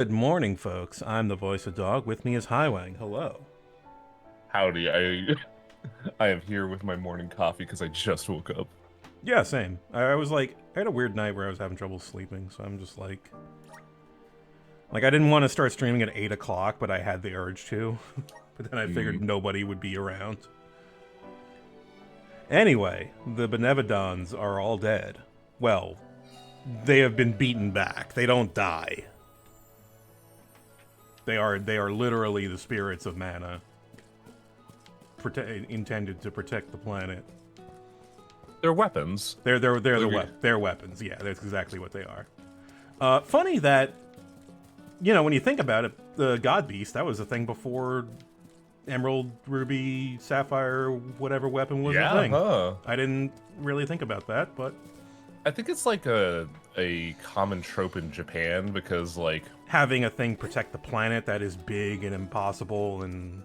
Good morning, folks. I'm the voice of dog. With me is Highwang. Hello. Howdy, I I am here with my morning coffee because I just woke up. Yeah, same. I was like, I had a weird night where I was having trouble sleeping, so I'm just like I didn't want to start streaming at 8 o'clock, but I had the urge to. But then I figured Mm. nobody would be around. Anyway, the Benevodons are all dead. Well, they have been beaten back. They don't die. They are literally the spirits of mana, intended to protect the planet. They're weapons. They're weapons. Yeah, that's exactly what they are. Funny that, when you think about it, the God Beast, that was a thing before Emerald, Ruby, Sapphire, whatever weapon was a Yeah, thing. huh? I didn't really think about that, but I think it's like a common trope in Japan because like having a thing protect the planet that is big and impossible and...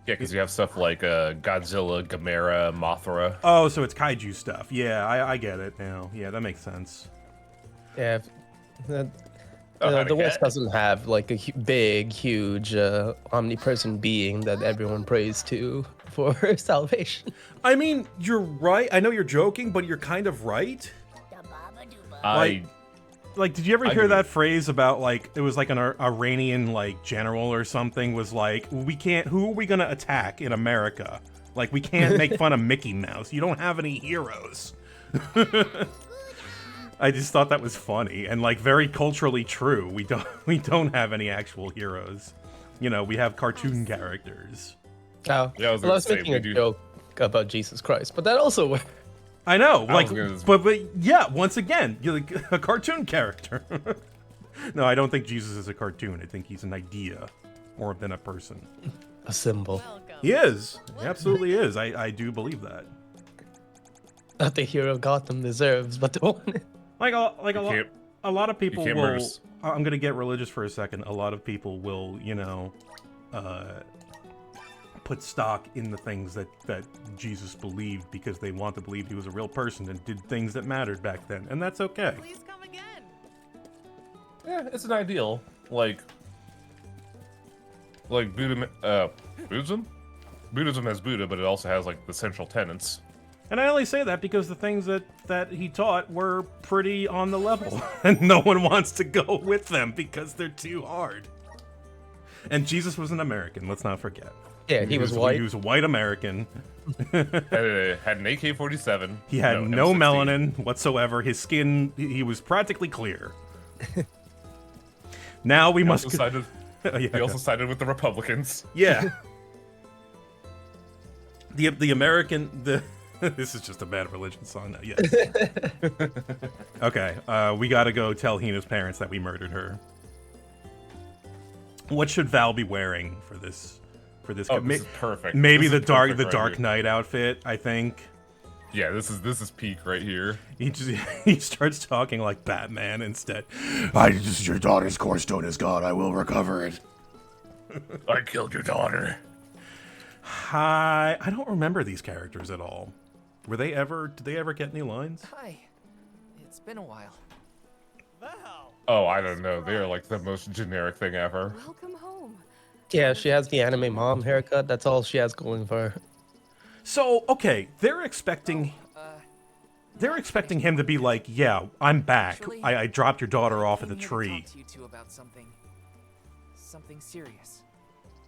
yeah, because you have stuff like Godzilla, Gamera, Mothra. Oh, so it's kaiju stuff. Yeah, I get it now. Yeah, that makes sense. Yeah, the, Oh, the, howdy, the West cat. doesn't have like a big, huge, omnipresent being that everyone prays to for salvation. I mean, you're right. I know you're joking, but you're kind of right. I Like, did you ever I hear do. that phrase about, like, it was like an Iranian, like, general or something was like, who are we gonna attack in America? Like, we can't make fun of Mickey Mouse. You don't have any heroes. I just thought that was funny and, like, very culturally true. We don't have any actual heroes. We have cartoon characters. Oh, Yeah, I was well, I gonna was say, making we a do. joke about Jesus Christ, but that also works. I know, I like, was but yeah, once again, you're like a cartoon character. No, I don't think Jesus is a cartoon. I think he's an idea more than a person. A symbol. He is. He absolutely is. I do believe that. Not the hero Gotham deserves, but the one. can't- a lot of people can't will. murder s- I'm gonna get religious for a second. A lot of people will, put stock in the things that Jesus believed because they want to believe he was a real person and did things that mattered back then, and that's okay. Please come again. Yeah, it's an ideal. Like Buddhism? Buddhism has Buddha, but it also has like the central tenets. And I only say that because the things that he taught were pretty on the level, and no one wants to go with them because they're too hard. And Jesus was an American, let's not forget. Yeah, he was white. He was a white American. Had an AK-47. He had no M16. melanin whatsoever. His skin, he was practically clear. Now we He must... also sided, Yeah, he also sided with the Republicans. yeah. The American... This is just a bad religion song now, yes. Okay, we gotta go tell Hina's parents that we murdered her. What should Val be wearing for this? Oh, this is perfect. Maybe This the is dark perfect right Dark here. Knight outfit, I think. Yeah, this is peak right here. He starts talking like Batman instead. Your daughter's core stone is gone. I will recover it. I killed your daughter. Hi. I don't remember these characters at all. Did they ever get any lines? Hi. It's been a while. Val. Oh, I don't know. They are like the most generic thing ever. Welcome home. Yeah, she has the anime mom haircut. That's all she has going for her. So, okay, they're expecting him to be like, yeah, I'm back. Actually, I dropped your daughter off at the came here to tree. talk to you two about something serious.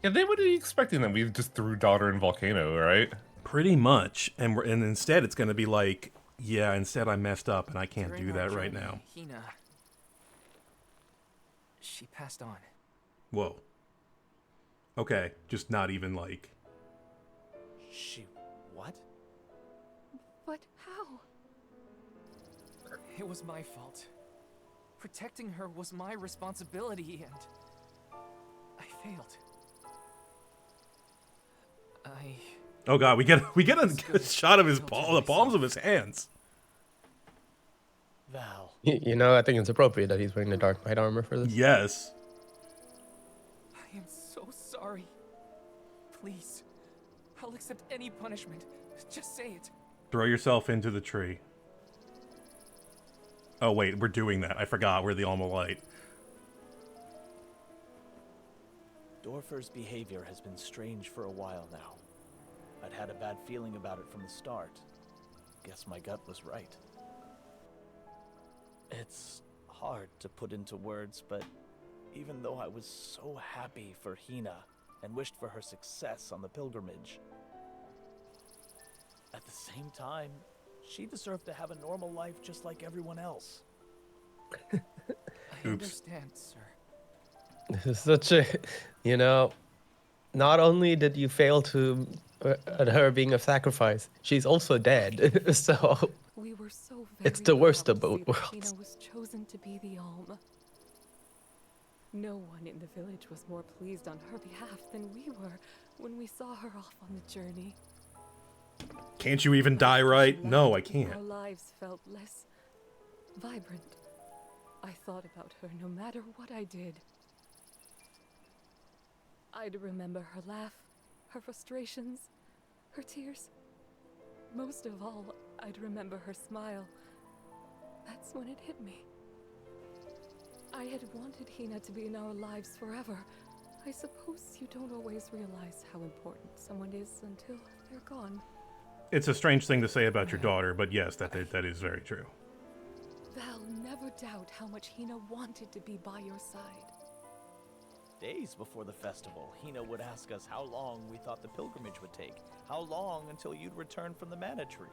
Yeah, they would be expecting that we just threw daughter in volcano, right? Pretty much. And instead it's going to be like, yeah, instead I messed up and I can't During do our that right journey, now. Hina, she passed on. Whoa. Okay, just not even like... Shoot. What? But how? It was my fault. Protecting her was my responsibility, and I failed. Oh god, we get a shot of his the palms of his hands. Val. You know, I think it's appropriate that he's wearing the Dark Knight armor for this. Yes. I am so sorry. Please. I'll accept any punishment. Just say it. Throw yourself into the tree. Oh wait, we're doing that. I forgot we're the Alma Light. Dorfer's behavior has been strange for a while now. I'd had a bad feeling about it from the start. Guess my gut was right. It's hard to put into words, but even though I was so happy for Hina and wished for her success on the pilgrimage, at the same time, she deserved to have a normal life just like everyone else. I understand, sir. This is such a, you know, not only did you fail to at her being a sacrifice, she's also dead. So We were so It's very the worst proud of to both see that worlds. Hina was chosen to be the Alm. No one in the village was more pleased on her behalf than we were when we saw her off on the journey. Can't you even die right? She No, I left, can't. Our lives felt less vibrant. I thought about her no matter what I did. I'd remember her laugh, her frustrations, her tears. Most of all, I'd remember her smile. That's when it hit me. I had wanted Hina to be in our lives forever. I suppose you don't always realize how important someone is until they're gone. It's a strange thing to say about your daughter, but yes, that is very true. Val, never doubt how much Hina wanted to be by your side. Days before the festival, Hina would ask us how long we thought the pilgrimage would take. How long until you'd return from the Mana Tree?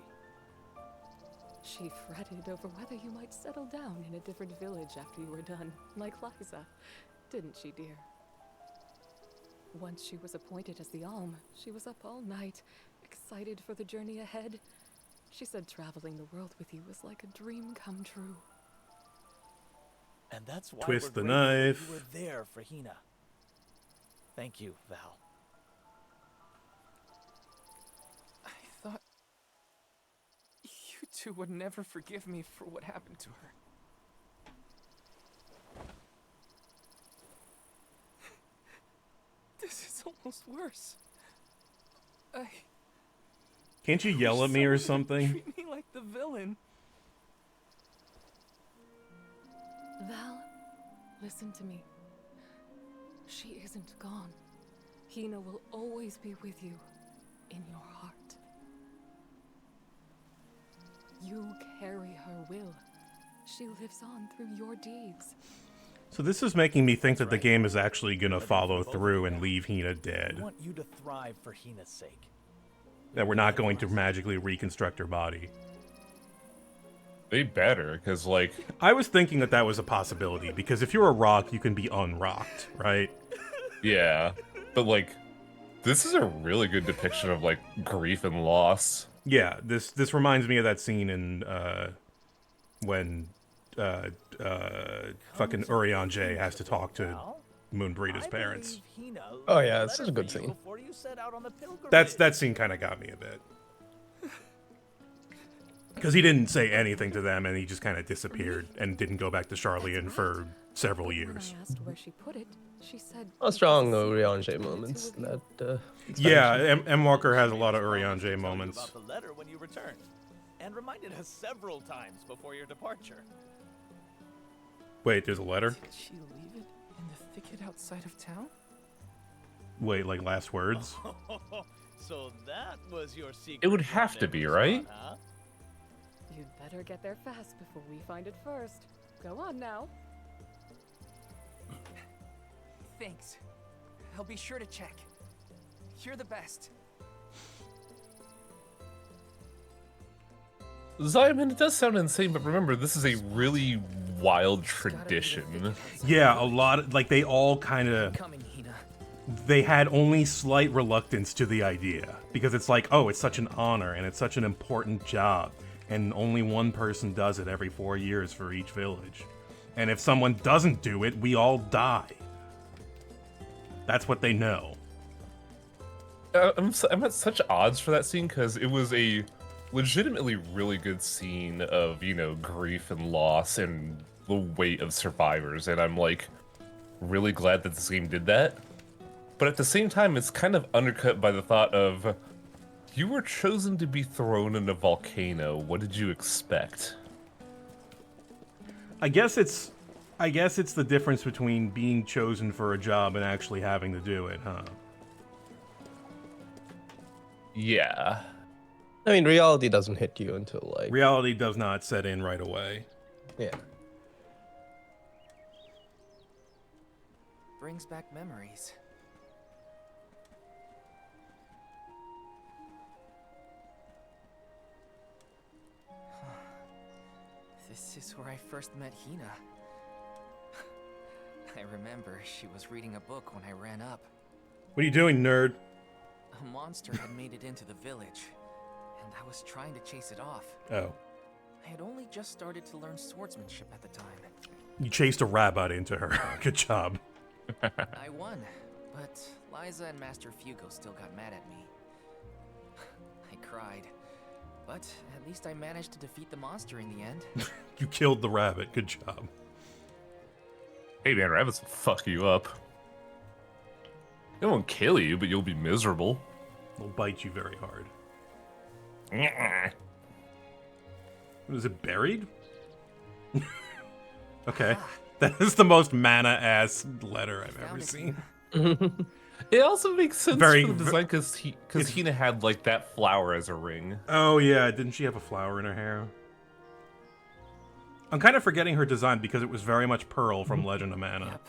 She fretted over whether you might settle down in a different village after you were done, like Liza. Didn't she, dear? Once she was appointed as the Alm, she was up all night, excited for the journey ahead. She said traveling the world with you was like a dream come true. And that's why Twist we're the grateful that knife. you were there for Hina. Thank you, Val. I thought you two would never forgive me for what happened to her. This is almost worse. Can't you yell at me or something? Treat me like the villain. Val, listen to me. She isn't gone. Hina will always be with you, in your heart. You carry her will. She lives on through your deeds. So this is making me think that the game is actually gonna follow through and leave Hina We dead. want you to thrive for Hina's sake. That we're not going to magically reconstruct her body. They better, because, like, I was thinking that that was a possibility, because if you're a rock, you can be unrocked, right? yeah. But, like, this is a really good depiction of, like, grief and loss. Yeah, this reminds me of that scene in when fucking Urian J has to talk to Val, Moonbreeda's I parents. believe Hina Oh, left yeah, a this is a letter good for you scene. before you set out on the pilgrimage. That scene kind of got me a bit. Because he didn't say anything to them, and he just kind of disappeared and didn't go back to Charlian for several When years. I asked where she put it, she said... a strong Uriange moments. That... That Yeah, M. Walker has a lot of Urian J Tell you moments. about the letter when you returned, and reminded us several times before your departure. Wait, there's a letter? Did she leave it in the thicket outside of town? Wait, like last words? So that was your secret. It would have to be, right? Huh? You'd better get there fast before we find it first. Go on now. Thanks. I'll be sure to check. You're the best. Zyman, it does sound insane, but remember, this is a really wild tradition. Yeah, a lot, like they all kind of... Coming, Hina. They had only slight reluctance to the idea because it's like, oh, it's such an honor and it's such an important job, and only one person does it every 4 years for each village. And if someone doesn't do it, we all die. That's what they know. I'm at such odds for that scene because it was a legitimately really good scene of, you know, grief and loss and the weight of survivors, and I'm like really glad that this game did that. But at the same time, it's kind of undercut by the thought of, you were chosen to be thrown in a volcano. What did you expect? I guess it's I guess it's the difference between being chosen for a job and actually having to do it, huh? Yeah. I mean, reality doesn't hit you until like Reality does not set in right away. yeah. Brings back memories. This is where I first met Hina. I remember she was reading a book when I ran up. What are you doing, nerd? A monster had made it into the village, and I was trying to chase it off. Oh. I had only just started to learn swordsmanship at the time. You chased a rabbit into her. Good job. I won, but Liza and Master Fugo still got mad at me. I cried, but at least I managed to defeat the monster in the end. You killed the rabbit. Good job. Hey man, rabbits will fuck you up. They won't kill you, but you'll be miserable. They'll bite you very hard. Yeah. Was it buried? Okay. That is the most mana-ass letter I've ever Found it, seen. Hina. It also makes sense Very- for the design because it's- Hina had like that flower as a ring. Oh, yeah. Didn't she have a flower in her hair? I'm kind of forgetting her design because it was very much Pearl from Legend of Mana. Yep,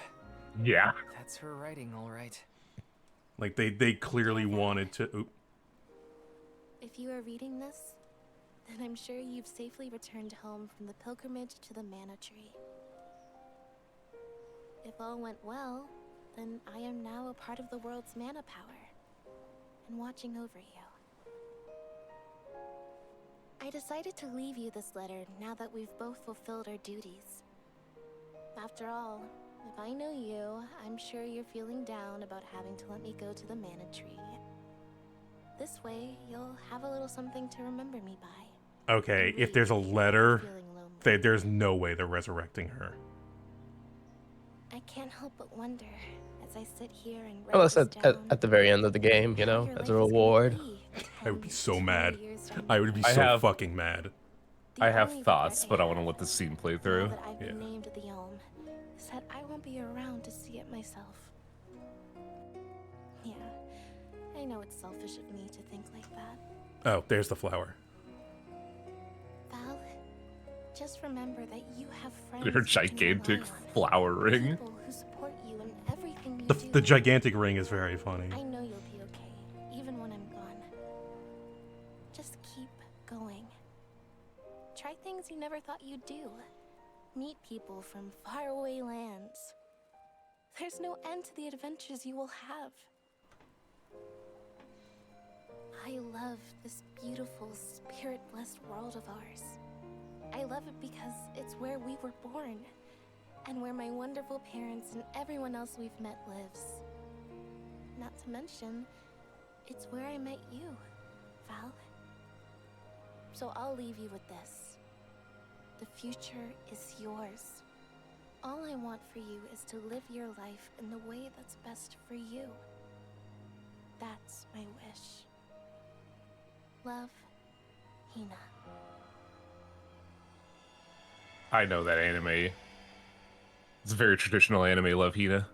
Yeah. that's her writing, all right. Like, they clearly wanted to... Oop. If you are reading this, then I'm sure you've safely returned home from the pilgrimage to the Mana Tree. If all went well, then I am now a part of the world's mana power, and watching over you. I decided to leave you this letter now that we've both fulfilled our duties. After all, if I know you, I'm sure you're feeling down about having to let me go to the Mana Tree. This way, you'll have a little something to remember me by. Okay, if there's a letter, Feeling lonely. there's no way they're resurrecting her. I can't help but wonder as I sit here and write Unless this down, at the very end of the game, you how know, your as life a is gonna reward. be I would be 10, so 20 mad. years from I would be I so have- fucking mad. The I have only thoughts, regret but I have, want to let the scene play now through. that I've been Yeah. named the Elm, is that I won't be around to see it myself. Yeah, I know it's selfish of me to think like that. Oh, there's the flower. Val, just remember that you have friends Her you can gigantic rely on. flower ring. People who support you in everything you The, do. the gigantic ring is very funny. I know you'll be okay, even when I'm gone. Just keep going. Try things you never thought you'd do. Meet people from faraway lands. There's no end to the adventures you will have. I love this beautiful, spirit-blessed world of ours. I love it because it's where we were born, and where my wonderful parents and everyone else we've met lives. Not to mention, it's where I met you, Val. So I'll leave you with this. The future is yours. All I want for you is to live your life in the way that's best for you. That's my wish. Love, Hina. I know that anime. It's a very traditional anime, love Hina.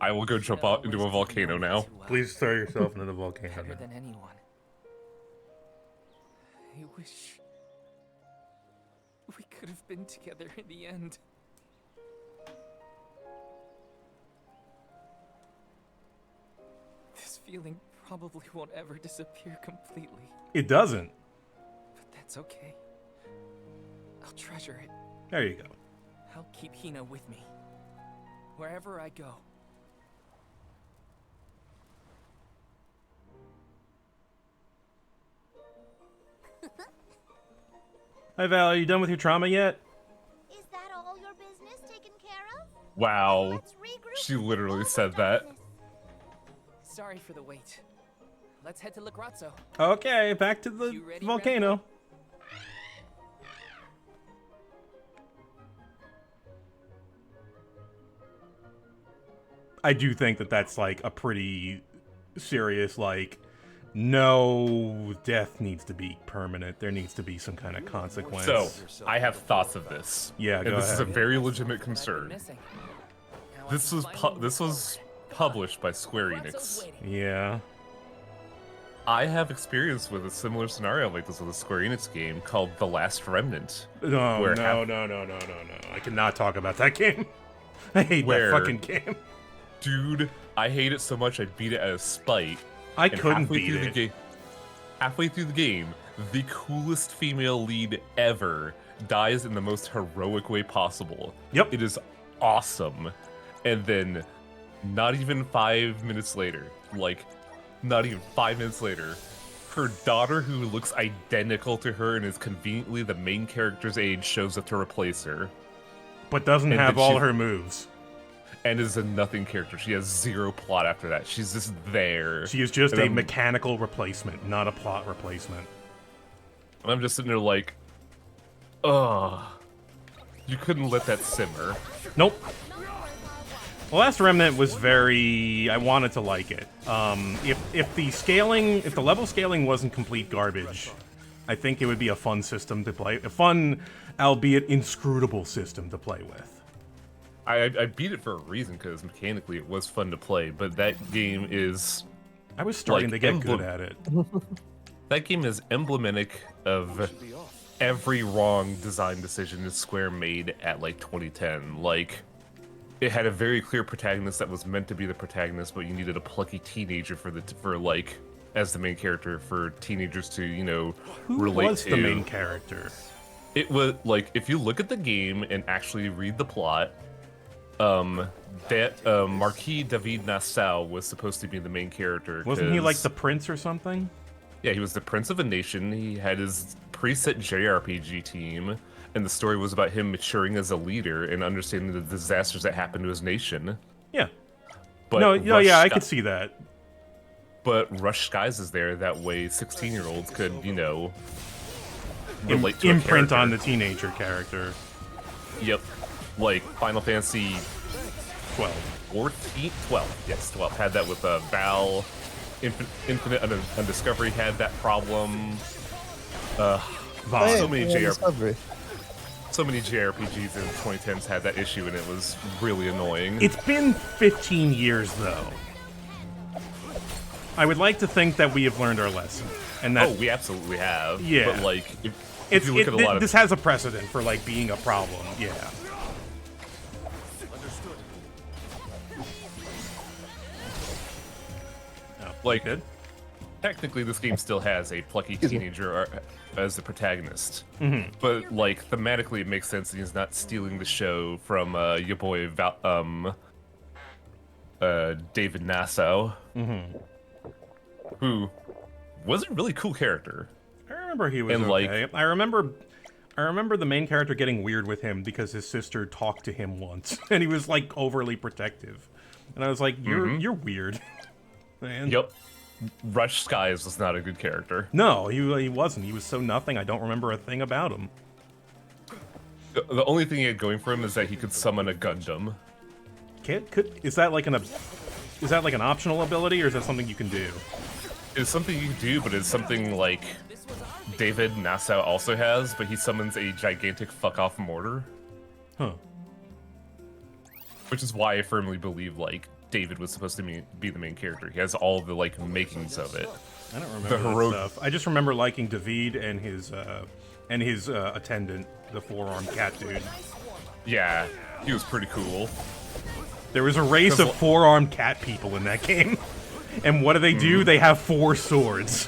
I will go jump out into a volcano now. Please throw yourself into the volcano Better now. than anyone. I wish we could have been together in the end. This feeling probably won't ever disappear completely, It doesn't. but that's okay. I'll treasure it. There you go. I'll keep Hina with me. Wherever I go. Hi, Val. Are you done with your trauma yet? Is that all your business taken care of? Wow. Let's regroup She and literally get said on that. with business. Sorry for the wait. Let's head to Lagrazzo. Okay, back to the You ready, volcano. I do think that that's like a pretty serious, like, No, death needs to be permanent. There needs to be some kind of consequence. So, I have thoughts of this. Yeah, and go this is a ahead. very legitimate I've been concern. missing. Now I This can was finally this move was forward. published by Square What's Enix. waiting? Yeah. I have experience with a similar scenario like this with a Square Enix game called The Last Remnant. No, Where no, half- no, no, no, no, no. I cannot talk about that game. I hate Where- that fucking game. Dude, I hate it so much I beat it out of spite. I and couldn't halfway beat through it. Halfway through the game, the coolest female lead ever dies in the most heroic way possible. Yep. It is awesome. And then, not even 5 minutes later, her daughter, who looks identical to her and is conveniently the main character's age, shows up to replace her. But doesn't And have then all she- her moves. And is a nothing character. She has zero plot after that. She's just there. She is just And a I'm- mechanical replacement, not a plot replacement. And I'm just sitting there like, ugh. You couldn't let that simmer. Nope. The Last Remnant was very... I wanted to like it. If the level scaling wasn't complete garbage, I think it would be a fun system to play. A fun, albeit inscrutable system to play with. I beat it for a reason, because mechanically it was fun to play, but that game is... I was starting Like, to get emblem- good at it. That game is emblematic of every wrong design decision that Square made at, like, 2010. Like, it had a very clear protagonist that was meant to be the protagonist, but you needed a plucky teenager as the main character, for teenagers to, Who relate was to. the main character? It was like, if you look at the game and actually read the plot, Marquis David Nassau was supposed to be the main character. Wasn't he like 'cause- the prince or something? Yeah, he was the prince of a nation. He had his preset JRPG team, and the story was about him maturing as a leader and understanding the disasters that happened to his nation. Yeah. But No, Rush yeah, I Sky- could see that. But Rush Skies is there, that way 16-year-olds could, relate to a Imprint on character. the teenager character. Yep. Like Final Fantasy 12. 12. Yes, 12 had that with Val. Infinite Undiscovery had that problem. Vaughn. So many Discovery. so many JRPGs in the 2010s had that issue, and it was really annoying. It's been 15 years, though. I would like to think that we have learned our lesson, and that we absolutely have. Yeah. But like, if you look at a lot of this has a precedent for like being a problem. Yeah. Oh, Like- good. technically, this game still has a plucky teenager as the protagonist. Mm-hmm. But like thematically, it makes sense that he's not stealing the show from your boy David Nassau, who was a really cool character. I remember he was And, like- okay. I remember the main character getting weird with him because his sister talked to him once, and he was like overly protective. And I was like, "You're weird, man." Yep. Rush Skies was not a good character. No, he wasn't. He was so nothing. I don't remember a thing about him. The only thing he had going for him is that he could summon a Gundam. Is that like an optional ability, or is that something you can do? It's something you can do, but it's something like David Nassau also has, but he summons a gigantic fuck-off mortar. Huh. Which is why I firmly believe, like, David was supposed to be the main character. He has all the, like, makings of it. I don't remember that heroic- stuff. I just remember liking David and his attendant, the four-armed cat dude. Yeah, he was pretty cool. There was a race of four-armed cat people in that game. And what do? They have 4 swords.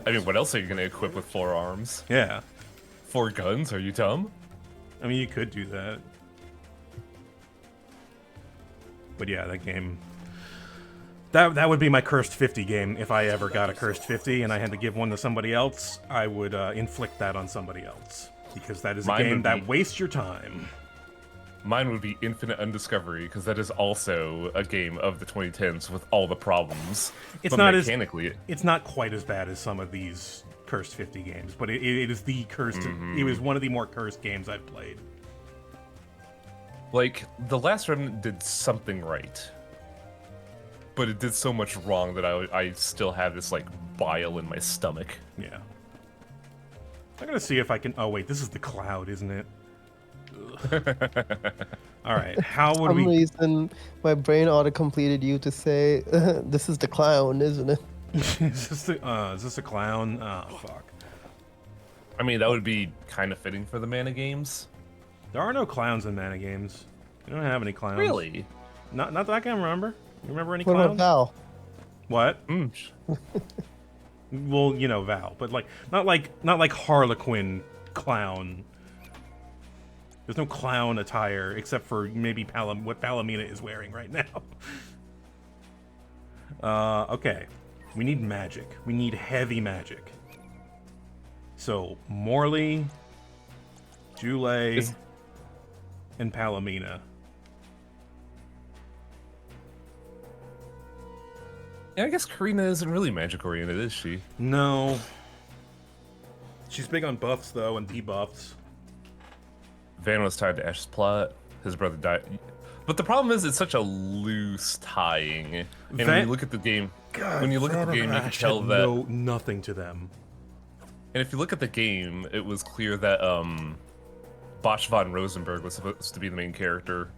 I mean, what else are you going to equip with 4 arms? Yeah. 4 guns? Are you dumb? I mean, you could do that. But yeah, that game... That would be my cursed 50 game. If I ever got a cursed 50 and I had to give one to somebody else, I would inflict that on somebody else. Because that is a Mine game would that be- wastes your time. Mine would be Infinite Undiscovery, because that is also a game of the 2010s with all the problems. It's but not as- mechanically, It's not quite as bad as some of these cursed 50 games, but it is the cursed... It was one of the more cursed games I've played. like, The Last Remnant did something right. but it did so much wrong that I still have this like bile in my stomach. Yeah. I'm gonna see if I can. Oh wait, this is the cloud, isn't it? All right. How would For some we? reason, my brain auto-completed you to say, this is the clown, isn't it? Is this a clown? Oh fuck. I mean, that would be kind of fitting for the Mana games. There are no clowns in Mana games. You don't have any clowns. Really? Not that I can remember. You remember any What about clowns? Val? What? Mm. Well, you know Val, but like not like Harlequin clown. There's no clown attire except for maybe what Palomina is wearing right now. Okay. We need magic. We need heavy magic. So Morley, Jule, and Palomina. Yeah, I guess Karina isn't really magic oriented, is she? No. She's big on buffs though and debuffs. Van was tied to Ash's plot. His brother died. But the problem is, it's such a loose tying. And when you look at the game, God, you can tell had that. nothing to them. And if you look at the game, it was clear that Bosch von Rosenberg was supposed to be the main character.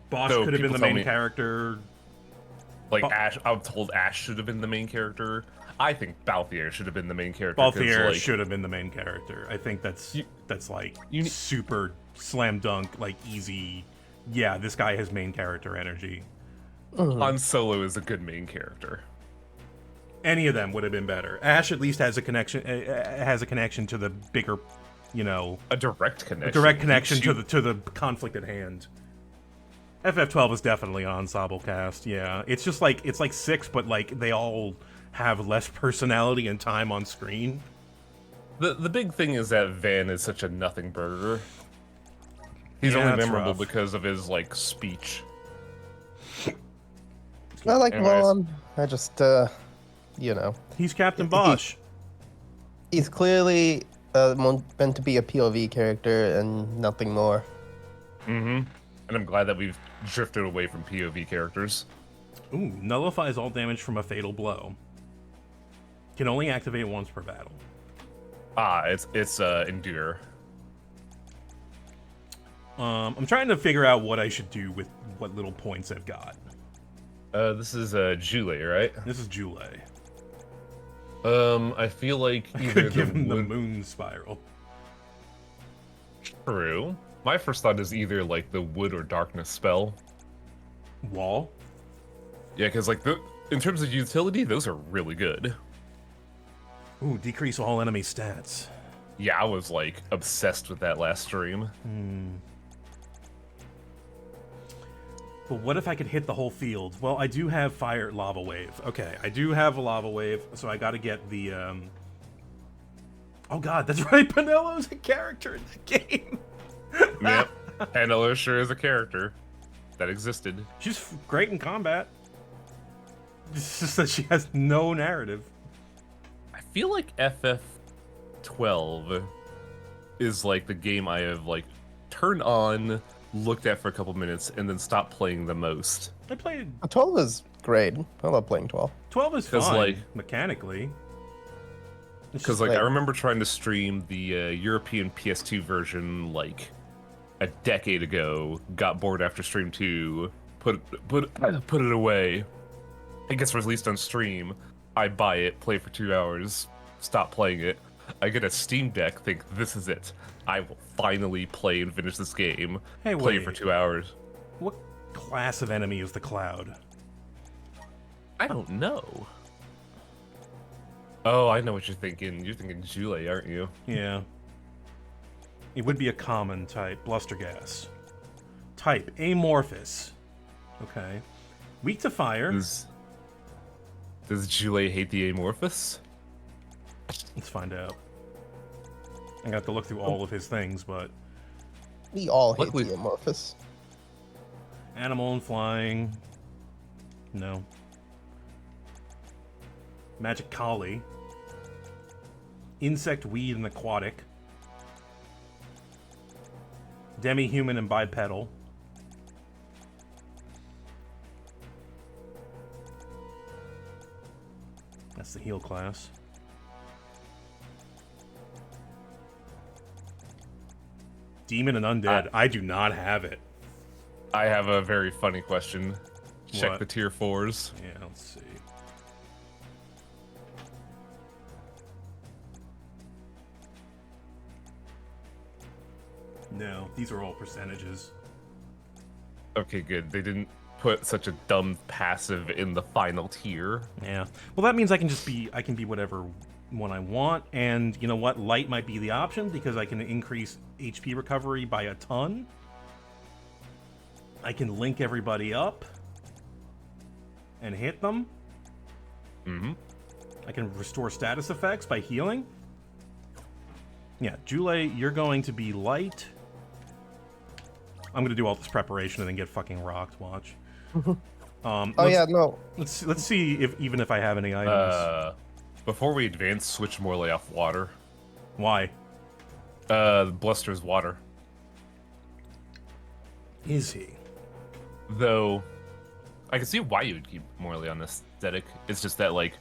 Bosch So could have been people the tell main me- character. Like Ash, I'm told Ash should have been the main character. I think Balthier should have been the main character. 'cause, Balthier like, should have been the main character. I think that's like super slam dunk, like easy. Yeah, this guy has main character energy. Han Solo is a good main character. Any of them would have been better. Ash at least has a connection. Has a connection to the bigger, you know, A direct connection. a direct connection Shoot- to the conflict at hand. FF12 is definitely an ensemble cast. Yeah, it's just like it's like 6, but like they all have less personality and time on screen. The big thing is that Van is such a nothing burger. He's Yeah, only that's memorable rough. because of his like speech. I like Anyways. Vaughn. I just, you know. He's Captain Bosch. He's clearly meant to be a POV character and nothing more. Mm-hmm. And I'm glad that we've drifted away from POV characters. Ooh, nullifies all damage from a fatal blow. Can only activate once per battle. Ah, it's Endure. I'm trying to figure out what I should do with what little points I've got. This is Julie, right? This is Jule. I feel like I either could give him the wood- moon spiral. True. My first thought is either like the wood or darkness spell. Wall? Yeah, because like in terms of utility, those are really good. Ooh, decrease all enemy stats. Yeah, I was like obsessed with that last stream. But what if I could hit the whole field? Well, I do have fire lava wave. Okay, I do have a lava wave, so I gotta get the Oh god, that's right, Penello's a character in the game. Yep. Penelo sure is a character that existed. She's great in combat. It's just that she has no narrative. I feel like FF12 is like the game I have like turned on, looked at for a couple minutes, and then stopped playing the most. I played 12 is great. I love playing 12. 12 is 'Cause, fine, like- mechanically. It's Because just like like- I remember trying to stream the European PS2 version like a decade ago. Got bored after stream 2. Put it away. It gets released on stream. I buy it, play for 2 hours, stop playing it. I get a Steam Deck, think this is it. I will finally play and finish this game. Hey, play wait. for 2 hours. What class of enemy is the Cloud? I don't know. Oh, I know what you're thinking. You're thinking Jule, aren't you? Yeah. It would be a common type, Blustergas. Type, amorphous. Okay. Weak to fire. Does Jule hate the Amorphous? Let's find out. I got to look through all of his things, but We all hate Luckily- the Amorphous. animal and flying. No. Magic collie. Insect, weed, and aquatic. Demi-human and bipedal. That's the heal class. Demon and Undead. I do not have it. I have a very funny question. Check What? the tier 4s. Yeah, let's see. No, these are all percentages. Okay, good. They didn't put such a dumb passive in the final tier. Yeah. Well, that means I can be whatever one I want, and you know what? Light might be the option because I can increase HP recovery by a ton. I can link everybody up and hit them. Mm-hmm. I can restore status effects by healing. Yeah, Jule, you're going to be light. I'm gonna do all this preparation and then get fucking rocked. Watch. Oh yeah, no. Let's see if even if I have any items. Before we advance, switch Morley off water. Why? Bluster's water. Is he? Though, I can see why you would keep Morley on aesthetic. It's just that, like,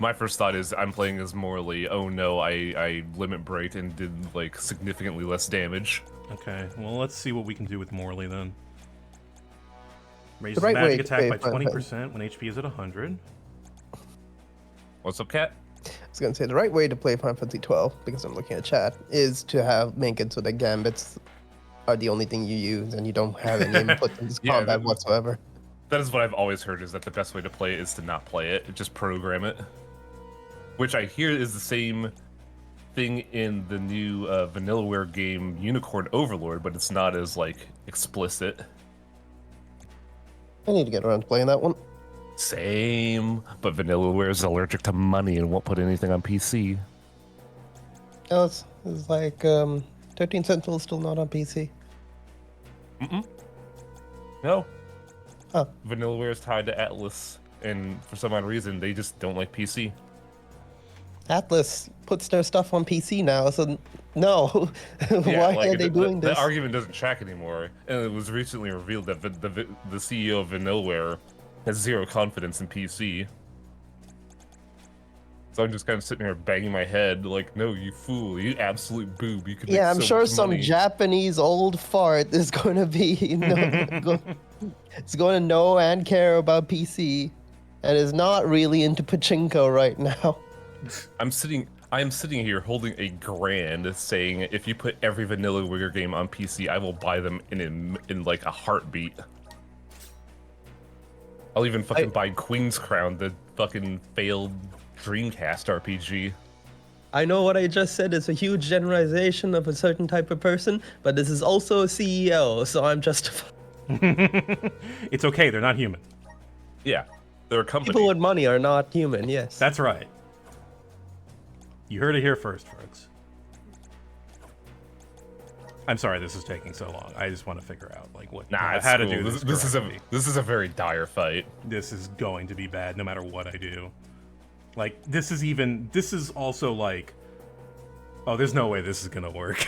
my first thought is I'm playing as Morley. Oh no, I limit break and did, like, significantly less damage. Okay, well, let's see what we can do with Morley then. Raises right way magic to attack by play 20% when HP is at 100. What's up, Cat? I was gonna say the right way to play Final Fantasy 12, because I'm looking at chat, is to make it so that gambits are the only thing you use, and you don't have any input in this Yeah, combat whatsoever. That is what I've always heard, is that the best way to play it is to not play it, just program it. Which I hear is the same thing in the new Vanillaware game Unicorn Overlord, but it's not as, like, explicit. I need to get around to playing that one. Same, but Vanillaware is allergic to money and won't put anything on PC. Oh, it's like 13 Sentinel is still not on PC. No. Huh. Vanillaware is tied to Atlas, and for some odd reason, they just don't like PC. Atlas puts their stuff on PC now, so no. Yeah, Why like, are they doing the this? argument doesn't track anymore, and it was recently revealed that the CEO of Vanillaware has zero confidence in PC. So I'm just kind of sitting here banging my head, like, no, you fool, you absolute boob, you could make Yeah, I'm so sure much some money. Japanese old fart is going to be, it's going to know and care about PC, and is not really into pachinko right now. I am sitting here holding a grand, saying if you put every Vanillaware game on PC, I will buy them in like a heartbeat. I'll even fucking buy Queen's Crown, the fucking failed Dreamcast RPG. I know what I just said is a huge generalization of a certain type of person, but this is also a CEO, so I'm justified. It's okay, they're not human. Yeah, they're a company. People with money are not human, yes. That's right. You heard it here first, folks. I'm sorry this is taking so long. I just want to figure out like what Nah, it's how to cool. do this. This is a very dire fight. This is going to be bad no matter what I do. Like this is also like, oh, there's no way this is gonna work.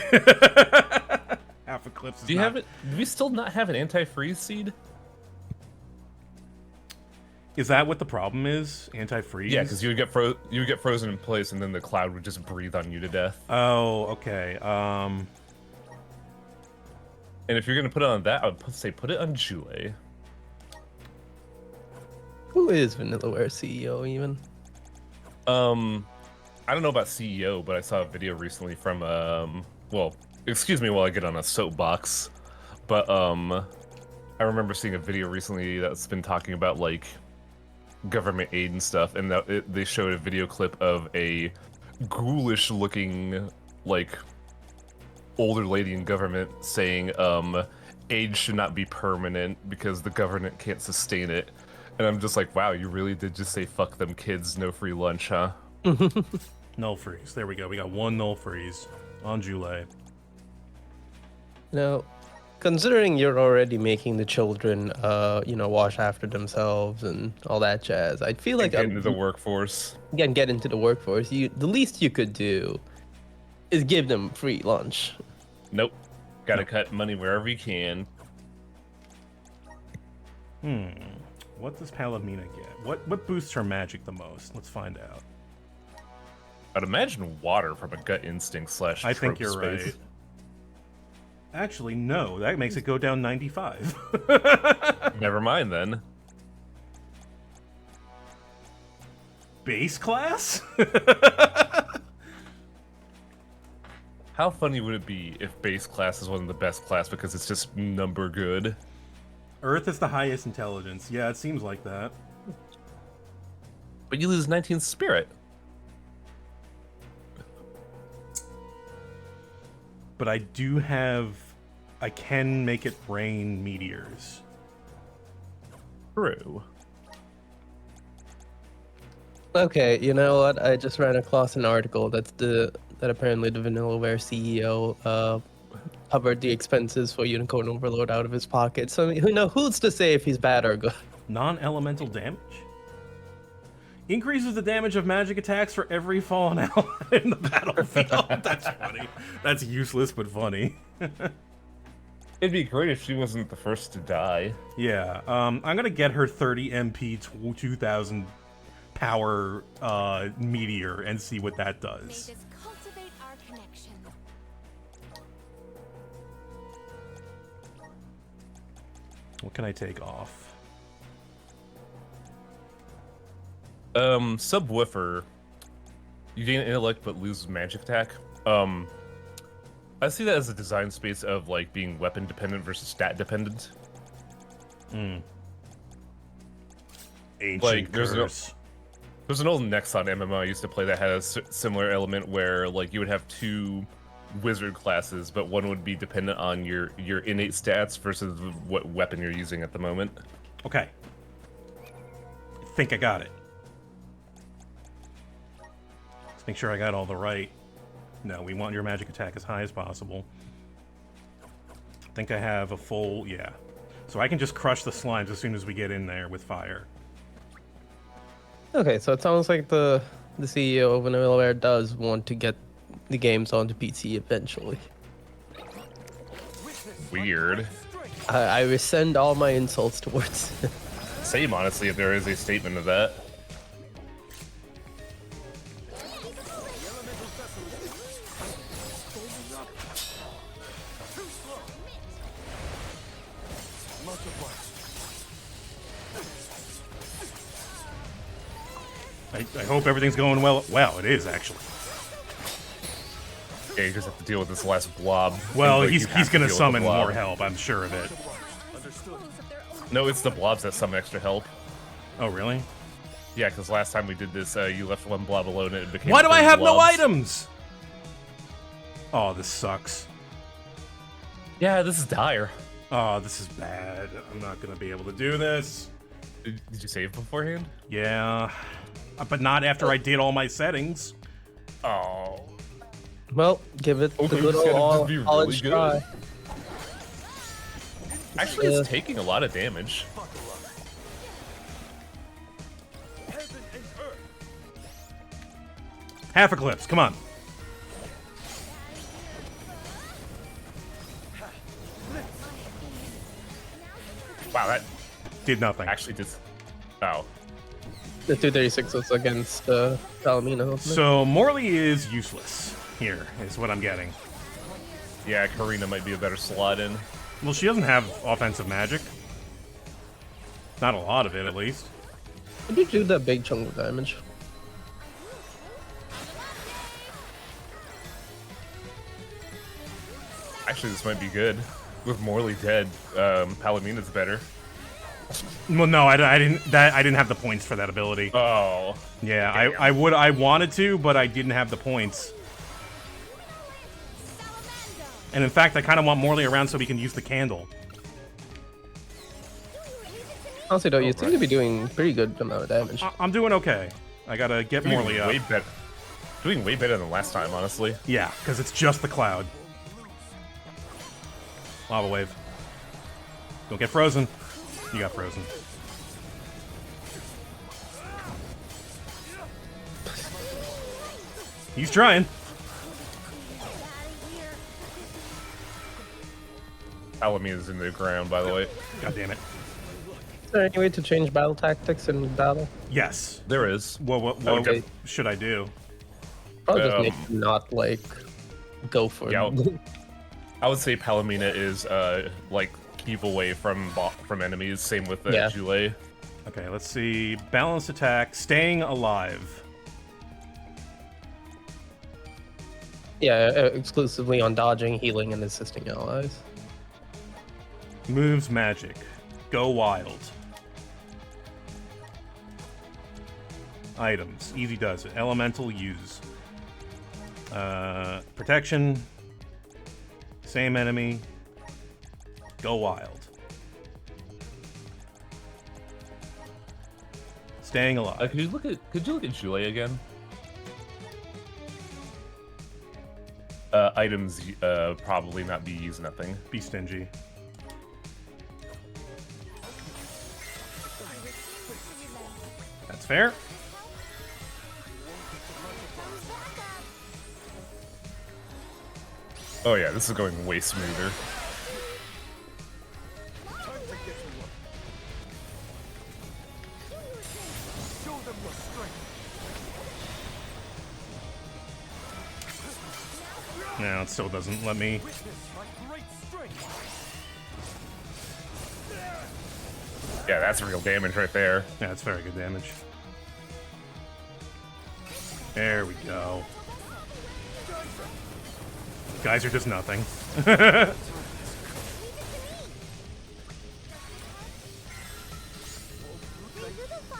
Half Eclipse is Do we still not have an anti-freeze seed? Is that what the problem is? Anti-freeze? Yeah, because you would get frozen in place, and then the cloud would just breathe on you to death. Oh, okay. And if you're gonna put it on that, I would say put it on Jule. Who is Vanillaware CEO even? I don't know about CEO, but I saw a video recently from well, excuse me while I get on a soapbox, but I remember seeing a video recently that's been talking about like government aid and stuff, and they showed a video clip of a ghoulish-looking like older lady in government saying aid should not be permanent because the government can't sustain it. And I'm just like, wow, you really did just say fuck them kids, no free lunch, huh? Null freeze. There we go. We got one null freeze on Jule. Now, considering you're already making the children, wash after themselves and all that jazz, I feel like Get into the workforce. Again, get into the workforce. The least you could do is give them free lunch. Nope. Gotta cut money wherever you can. What does Palomina get? What boosts her magic the most? Let's find out. I'd imagine water from a gut instinct slash. I think trope you're space. right. Actually, no. That makes it go down 95. Never mind then. Base class? How funny would it be if base class is one of the best class because it's just number good? Earth is the highest intelligence. Yeah, it seems like that. But you lose 19 spirit. But I do have... I can make it rain meteors. True. Okay, you know what? I just ran across an article that apparently the Vanillaware CEO covered the expenses for Unicorn Overload out of his pocket. So who's to say if he's bad or good? Non-elemental damage? Increases the damage of magic attacks for every fallen ally in the battlefield. That's funny. That's useless but funny. It'd be great if she wasn't the first to die. Yeah, I'm gonna get her 30 MP 2000 power meteor and see what that May does. this cultivate our connection. What can I take off? Subwoofer. You gain intellect but lose magic attack. I see that as a design space of like being weapon dependent versus stat dependent. Ancient Like, there's curse. There's an old Nexon MMO I used to play that had a similar element where like you would have two wizard classes, but one would be dependent on your innate stats versus what weapon you're using at the moment. Okay. I think I got it. Let's make sure I got all the right. No, we want your magic attack as high as possible. I think I have a full... yeah. So I can just crush the slimes as soon as we get in there with fire. Okay, so it sounds like the CEO of Vanillaware does want to get the games onto PC eventually. Weird. I rescind all my insults towards him. Same, honestly, if there is a statement of that. I hope everything's going well. Wow, it is, actually. Yeah, you just have to deal with this last blob. Well, Like, he's you have going to to deal with the summon blob. more help, I'm sure of it. No, it's the blobs that summon extra help. Oh, really? Yeah, because last time we did this, you left one blob alone and it became. Why do I 3 have no blobs. items? Oh, this sucks. Yeah, this is dire. Oh, this is bad. I'm not going to be able to do this. Did you save beforehand? Yeah, but not after I did all my settings. Oh. Well, give it Okay, the good it's gotta old be college really try. good. Actually, it's taking a lot of damage. Half eclipse, come on. Wow, that Did nothing. actually just. Oh. The 236 was against Palomino. wasn't it? So Morley is useless here, is what I'm getting. Yeah, Karina might be a better slot in. Well, she doesn't have offensive magic. Not a lot of it, at least. Did you do that big chunk of damage? Actually, this might be good. With Morley dead, Palomina's better. Well, no, I didn't. I didn't have the points for that ability. Oh. Yeah, damn. I wanted to, but I didn't have the points. And in fact, I kind of want Morley around so we can use the candle. Honestly, though, you seem to be doing pretty good amount of damage. I'm doing okay. I gotta get Doing Morley up. way better. Doing way better than last time, honestly. Yeah, because it's just the cloud. Lava wave. Don't get frozen. You got frozen. He's trying. Palomina's in the ground, by the way. God damn it. there any way to change battle tactics in battle? Yes. There is. What Okay. should I do? Probably just make them not like go for Yeah, it. I would say Palomina is like keep away from enemies. Same with Yeah. Jule. Okay, let's see. Balanced attack, staying alive. Yeah, exclusively on dodging, healing, and assisting allies. Moves magic. Go wild. Items. Easy does it. Elemental use. Protection. Same enemy. Go wild. Staying alive. Could you look at Jule again? Items probably not be use nothing. Be stingy. That's fair. Oh yeah, this is going way smoother. No, it still doesn't let me. Yeah, that's real damage right there. Yeah, that's very good damage. There we go. Guys are just nothing.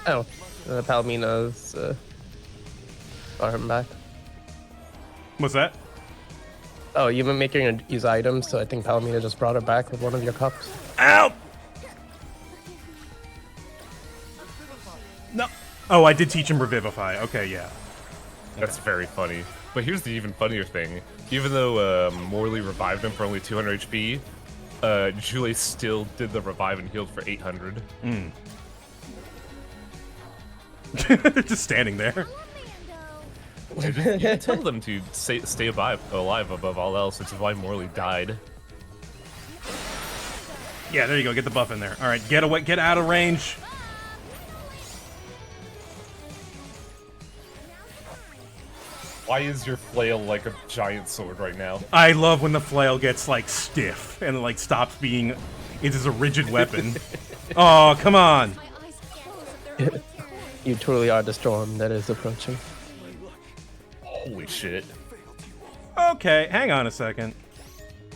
Oh, Palomina's brought him back. What's that? Oh, you've been making her use items, so I think Palomina just brought her back with one of your cups. Ow! No. Oh, I did teach him Revivify. Okay, yeah. That's very funny. But here's the even funnier thing. Even though Morley revived him for only 200 HP, Jule still did the revive and healed for 800. They're just standing there. You can tell them to stay alive above all else, which is why Morley died. Yeah, there you go. Get the buff in there. All right, get away. Get out of range. Why is your flail like a giant sword right now? I love when the flail gets like stiff and like stops being. It is a rigid weapon. Oh, come on. You truly are the storm that is approaching. Holy shit. Okay, hang on a second.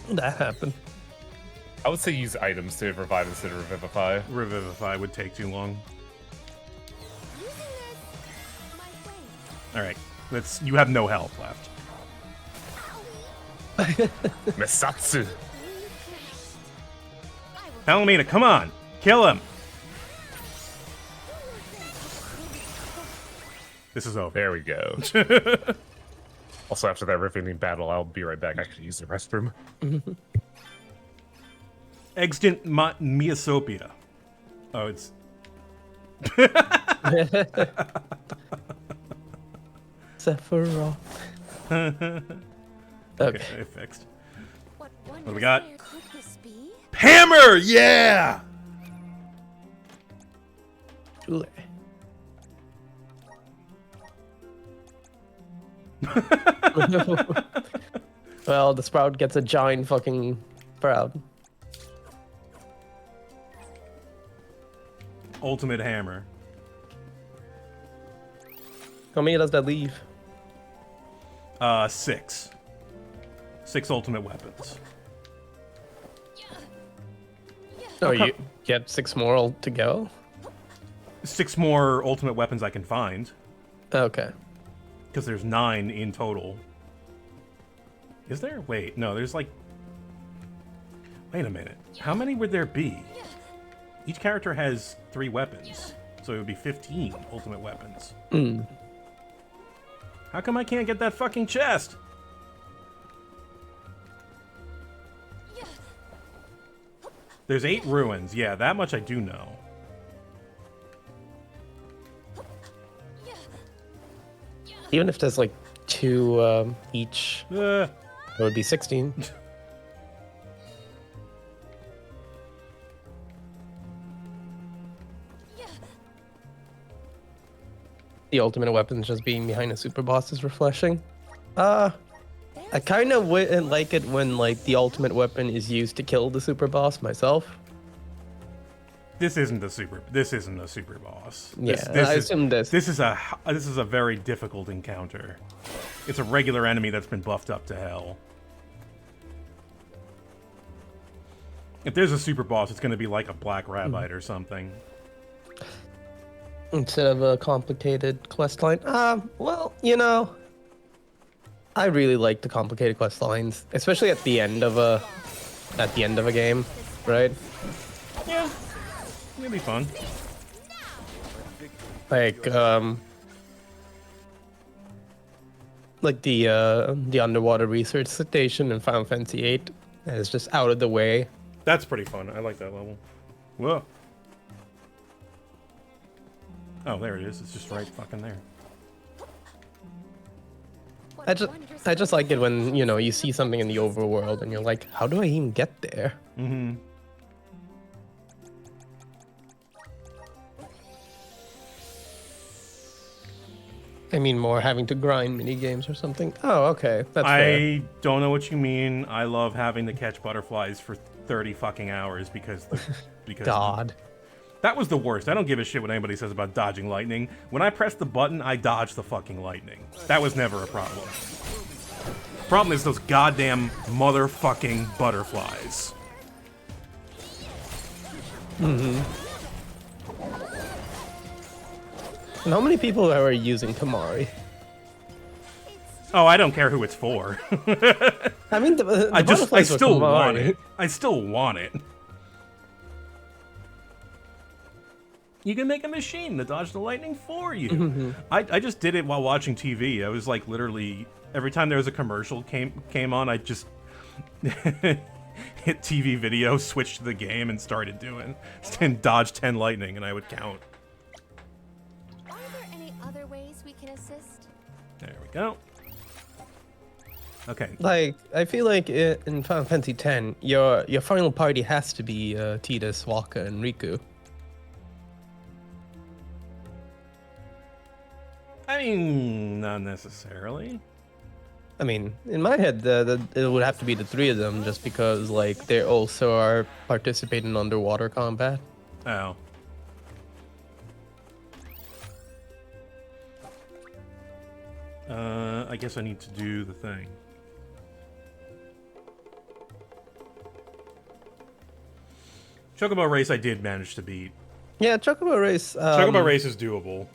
That happened. I would say use items to revive instead of revivify. Revivify would take too long. All right, let's. You have no health left. Mesatsu. Palomina, come on, kill him. This is over. There we go. Also, after that riveting battle, I'll be right back. I could use the restroom. Extant Miasopia. Oh, it's. Sephiroth. Okay. It fixed. What do we got? Could this be? Hammer! Yeah! Jule. Well, the Sprout gets a giant fucking Sprout. Ultimate hammer. How many does that leave? 6. 6 ultimate weapons. Oh, you get 6 more to go? 6 more ultimate weapons I can find. Okay. Because there's 9 in total. Is there? Wait, no, there's like... Wait a minute. How many would there be? Each character has 3 weapons. So it would be 15 ultimate weapons. Hmm. How come I can't get that fucking chest? There's 8 ruins. Yeah, that much I do know. Even if there's like 2 each, it would be 16. the ultimate weapons just being behind a super boss is refreshing. I kind of wouldn't like it when like the ultimate weapon is used to kill the super boss myself. This isn't a super boss. Yeah, I assume this. This is a very difficult encounter. It's a regular enemy that's been buffed up to hell. If there's a super boss, it's going to be like a Black Rabbite or something. Instead of a complicated quest line. Well, you know, I really like the complicated quest lines, especially at the end of a game, right? Yeah, it'll be fun. Like the underwater research station in Final Fantasy VIII is just out of the way. That's pretty fun. I like that level. Whoa. Oh, there it is. It's just right fucking there. I just like it when, you know, you see something in the overworld and you're like, how do I even get there? Mm-hmm. I mean, more having to grind mini games or something. Oh, okay, that's fair. I don't know what you mean. I love having to catch butterflies for 30 fucking hours because God. That was the worst. I don't give a shit what anybody says about dodging lightning. When I press the button, I dodge the fucking lightning. That was never a problem. Problem is those goddamn motherfucking butterflies. Mm-hmm. And how many people are using Tamari? Oh, I don't care who it's for. I mean, the I still Tamari. want it. I still want it. You can make a machine to dodge the lightning for you. Mm-hmm. I just did it while watching TV. I was like literally every time there was a commercial came on, I just hit TV video, switched to the game, and started doing and dodge 10 lightning, and I would count. Are there any other ways we can assist? There we go. Okay. Like, I feel like in Final Fantasy X, your final party has to be Tidus, Wakka, and Riku. I mean, not necessarily. I mean, in my head, it would have to be the three of them, just because like they also are participating in underwater combat. Oh. I guess I need to do the thing. Chocobo Race I did manage to beat. Yeah, Chocobo Race. Chocobo Race is doable.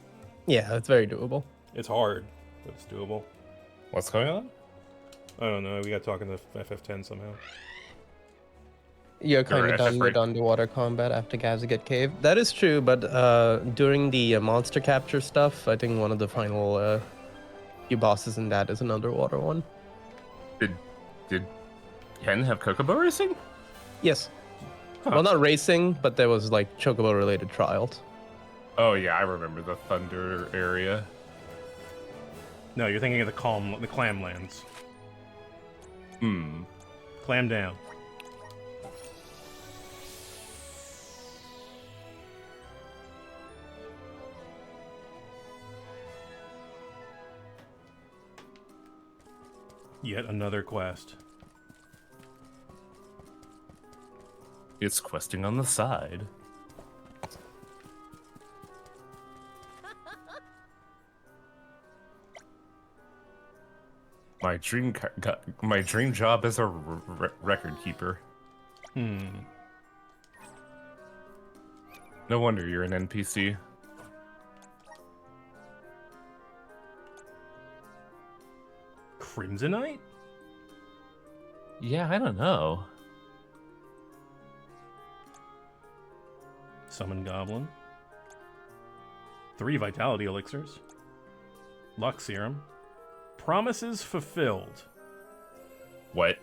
Yeah, it's very doable. It's hard, but it's doable. What's going on? I don't know. We got talking to FF10 somehow. You're kind of done with underwater combat after Gazaget Cave. That is true, but during the monster capture stuff, I think one of the final few bosses in that is an underwater one. Did Ken have Chocobo racing? Yes. Huh. Well, not racing, but there was like Chocobo-related trials. Oh yeah, I remember the Thunder area. No, you're thinking of the Clamlands. Hmm. Clam down. Yet another quest. It's questing on the side. My dream job as a record keeper. Hmm. No wonder you're an NPC. Crimsonite? Yeah, I don't know. Summon Goblin. 3 Vitality Elixirs. Luck Serum. Promises fulfilled. What?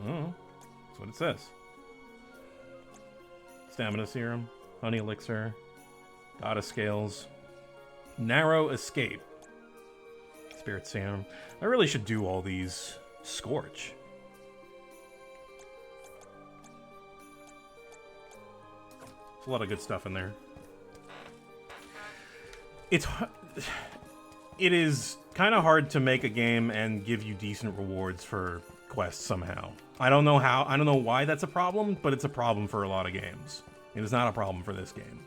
Oh, that's what it says. Stamina Serum. Honey Elixir. Goddess Scales. Narrow Escape. Spirit Serum. I really should do all these. Scorch. There's a lot of good stuff in there. it is kind of hard to make a game and give you decent rewards for quests somehow. I don't know how. I don't know why that's a problem, but it's a problem for a lot of games. It is not a problem for this game.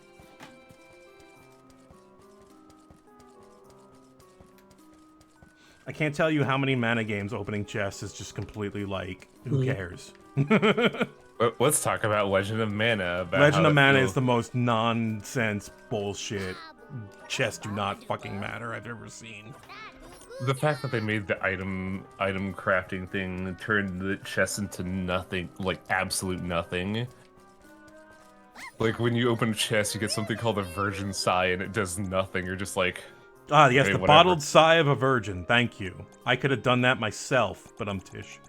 I can't tell you how many mana games opening chests is just completely like, who cares? Let's talk about Legend of Mana. Legend of Mana is the most nonsense bullshit. Chests do not fucking matter I've ever seen. The fact that they made the item crafting thing turned the chest into nothing, like absolute nothing. Like when you open a chest, you get something called a virgin sigh, and it does nothing. You're just like, ah, yes, hey, the whatever. bottled sigh of a virgin. Thank you. I could have done that myself, but I'm Tish.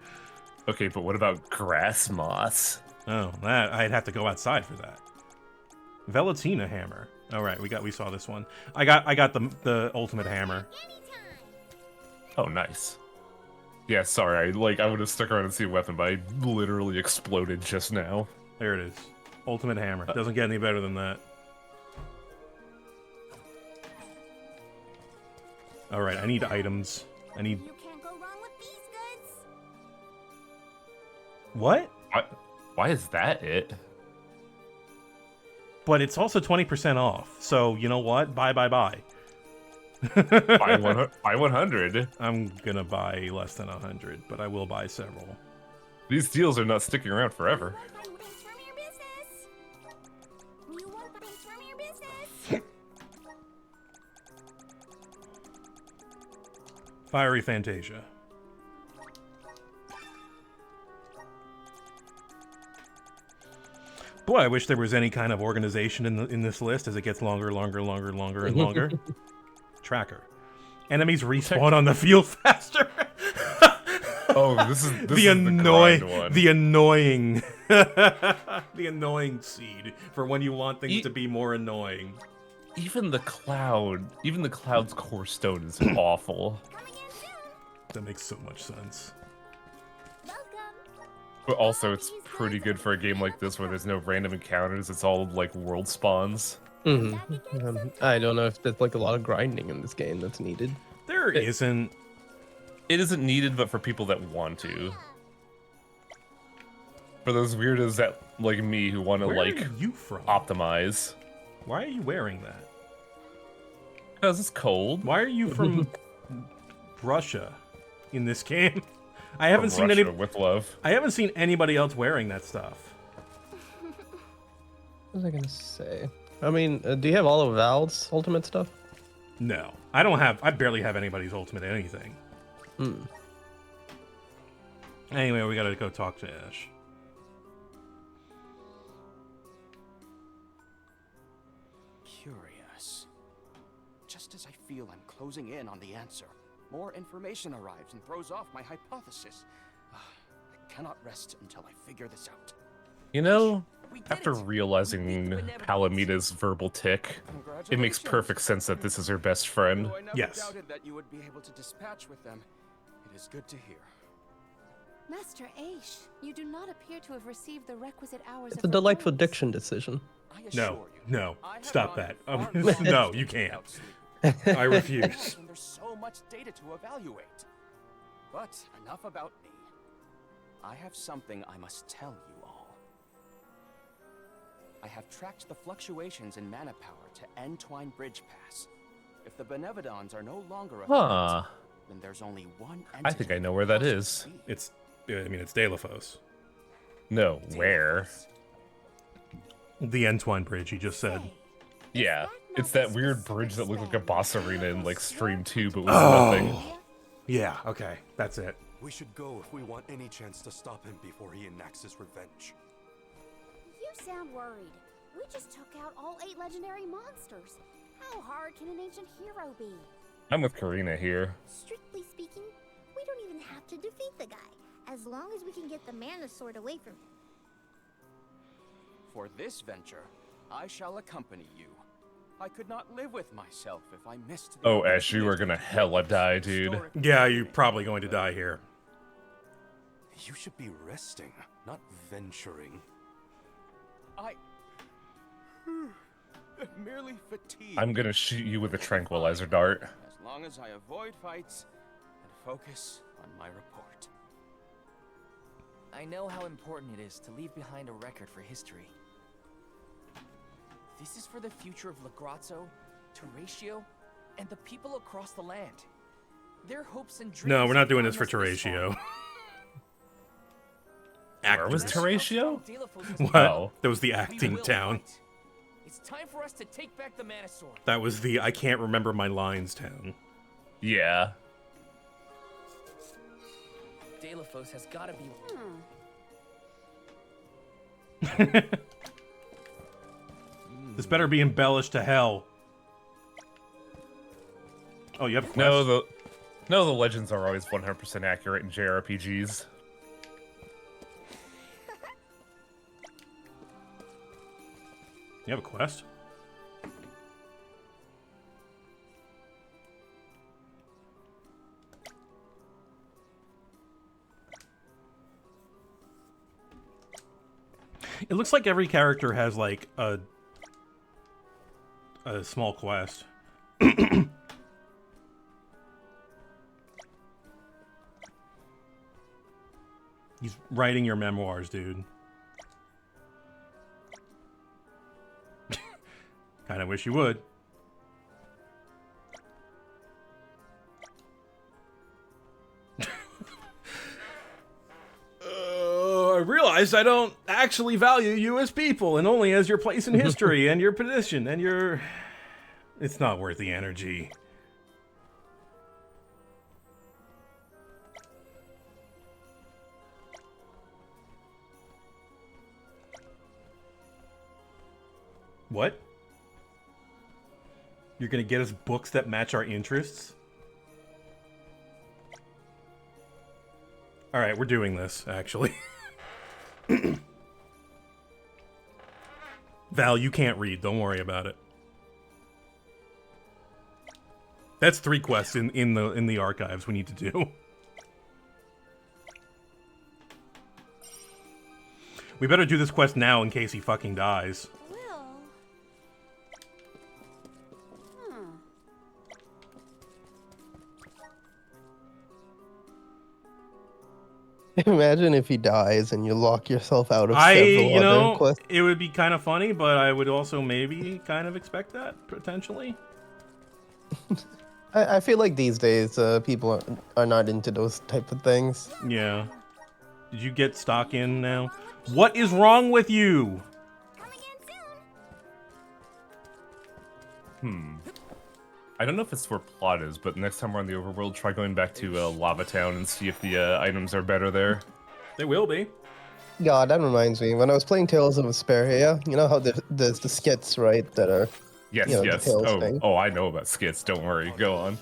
Okay, but what about grass moss? Oh, that I'd have to go outside for that. Velatina hammer. All right, we saw this one. I got the ultimate hammer. Oh, nice. Yeah, sorry. I would have stuck around and seen a weapon, but I literally exploded just now. There it is. Ultimate hammer. Doesn't get any better than that. All right, I need items. I need. You can't go wrong with these goods. What? Why is that it? But it's also 20% off. So you know what? Buy. Buy 100. I'm gonna buy less than 100, but I will buy several. These deals are not sticking around forever. You want things from your business? Fiery Fantasia. Boy, I wish there was any kind of organization in this list as it gets longer, and longer. Tracker. Enemies respawn on the field faster. Oh, this is the annoying, one. the annoying, the annoying seed for when you want things to be more annoying. Even the cloud's core stone is awful. That makes so much sense. But also, it's pretty good for a game like this where there's no random encounters. It's all like world spawns. I don't know if there's like a lot of grinding in this game that's needed. There isn't. It isn't needed, but for people that want to. For those weirdos that like me who want to Where like are you from? optimize. Why are you wearing that? Because it's cold. Why are you from Russia in this game? I haven't From seen any. Russia with love. I haven't seen anybody else wearing that stuff. What was I gonna say? I mean, do you have all of Val's ultimate stuff? No, I don't have. I barely have anybody's ultimate anything. Anyway, we gotta go talk to Ash. Curious. Just as I feel I'm closing in on the answer, more information arrives and throws off my hypothesis. I cannot rest until I figure this out. You know, We did after it! realizing Palomita's verbal tick, it makes perfect sense that this is her best friend. Though I never Yes. doubted that you would be able to dispatch with them. It is good to hear. Master Aish, you do not appear to have received the requisite hours It's of a delightful repose. diction decision. I assure No, you, no, I have stop gone that. far more No, than you 2 can't. without sleep. I refuse. And there's so much data to evaluate. But enough about me. I have something I must tell you all. I have tracked the fluctuations in mana power to Entwine Bridge Pass. If the Benevodons are no longer a Huh. threat, then there's only one entity I think I know where that it is. must be. It's. I mean, it's Delaphos. No, where? The Entwine Bridge. He just said. Yeah, it's that weird bridge that looked like a boss arena in like Stream 2, but was Oh. nothing. Yeah. Okay. That's it. We should go if we want any chance to stop him before he enacts his revenge. You sound worried. We just took out all 8 legendary monsters. How hard can an ancient hero be? I'm with Karina here. Strictly speaking, we don't even have to defeat the guy, as long as we can get the mana sword away from him. For this venture, I shall accompany you. I could not live with myself if I missed the Oh, Ash, you are opportunity gonna to hella die, witness dude. historic Yeah, you're events. probably going to die here. You should be resting, not venturing. merely fatigue. I'm gonna shoot you with a tranquilizer dart. As long as I avoid fights and focus on my report. I know how important it is to leave behind a record for history. This is for the future of Legrazzo, Teratio, and the people across the land. Their hopes and dreams. No, we're not doing this for have gone us Teratio. Where was Actors. Teratio? What? Oh. That was the We acting will town. fight. It's time for us to take back the Manasor. That was the I can't remember my lines town. Yeah. Delafos has got to be. This better be embellished to hell. Oh, you have a quest? No, the legends are always 100% accurate in JRPGs. You have a quest? It looks like every character has like a small quest. He's writing your memoirs, dude. Kinda wish you would. I realized I don't actually value you as people, and only as your place in history, and your position, and your... It's not worth the energy. What? You're gonna get us books that match our interests? Alright, we're doing this, actually. Val, you can't read. Don't worry about it. That's 3 quests in the archives we need to do. We better do this quest now in case he fucking dies. Imagine if he dies and you lock yourself out of several other quests. It would be kind of funny, but I would also maybe kind of expect that, potentially. I feel like these days people are not into those type of things. Yeah. Did you get stock in now? What is wrong with you? I don't know if it's where plot is, but next time we're on the overworld, try going back to Lava Town and see if the items are better there. They will be. God, that reminds me. When I was playing Tales of Vesperia, you know how there's the skits, right, that are... Yes, you know, yes. the Tales thing. Oh, I know about skits. Don't worry. Go on.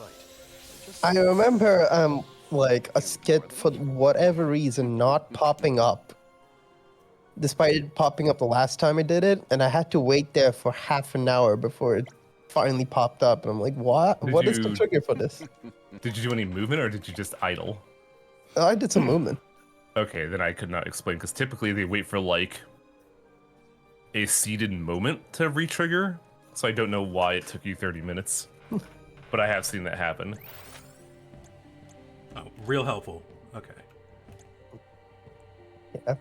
I remember, like, a skit, for whatever reason, not popping up. Despite it popping up the last time I did it, and I had to wait there for half an hour before it finally popped up. And I'm like, what? What is the trigger for this? Did you do any movement, or did you just idle? I did some movement. Okay, then I could not explain, because typically they wait for, like, a seated moment to re-trigger, so I don't know why it took you 30 minutes. But I have seen that happen. Oh, real helpful. Okay. Yeah.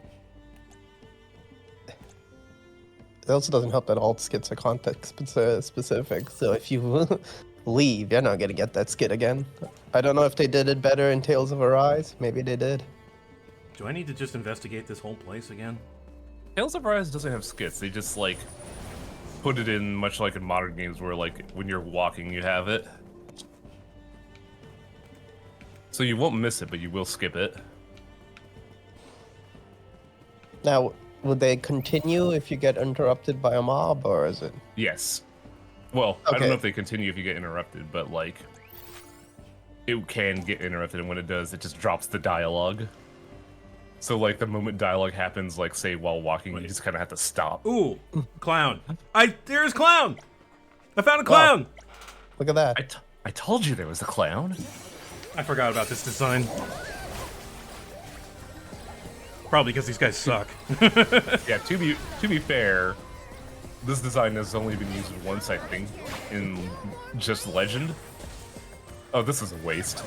It also doesn't help that all skits are context specific, so if you leave, you're not gonna get that skit again. I don't know if they did it better in Tales of Arise. Maybe they did. Do I need to just investigate this whole place again? Tales of Arise doesn't have skits. They just, like, put it in much like in modern games where, like, when you're walking, you have it. So you won't miss it, but you will skip it. Now, would they continue if you get interrupted by a mob, or is it? Yes. Well, I don't Okay. know if they continue if you get interrupted, but, like, it can get interrupted, and when it does, it just drops the dialogue. So, like, the moment dialogue happens, like, say, while walking, you just kind of have to stop. Ooh, clown. There's clown! I found a clown! Look at that. I told you there was a clown. I forgot about this design. Probably because these guys suck. Yeah, to be fair, This design has only been used once, I think, in just Legend. Oh, this is a waste.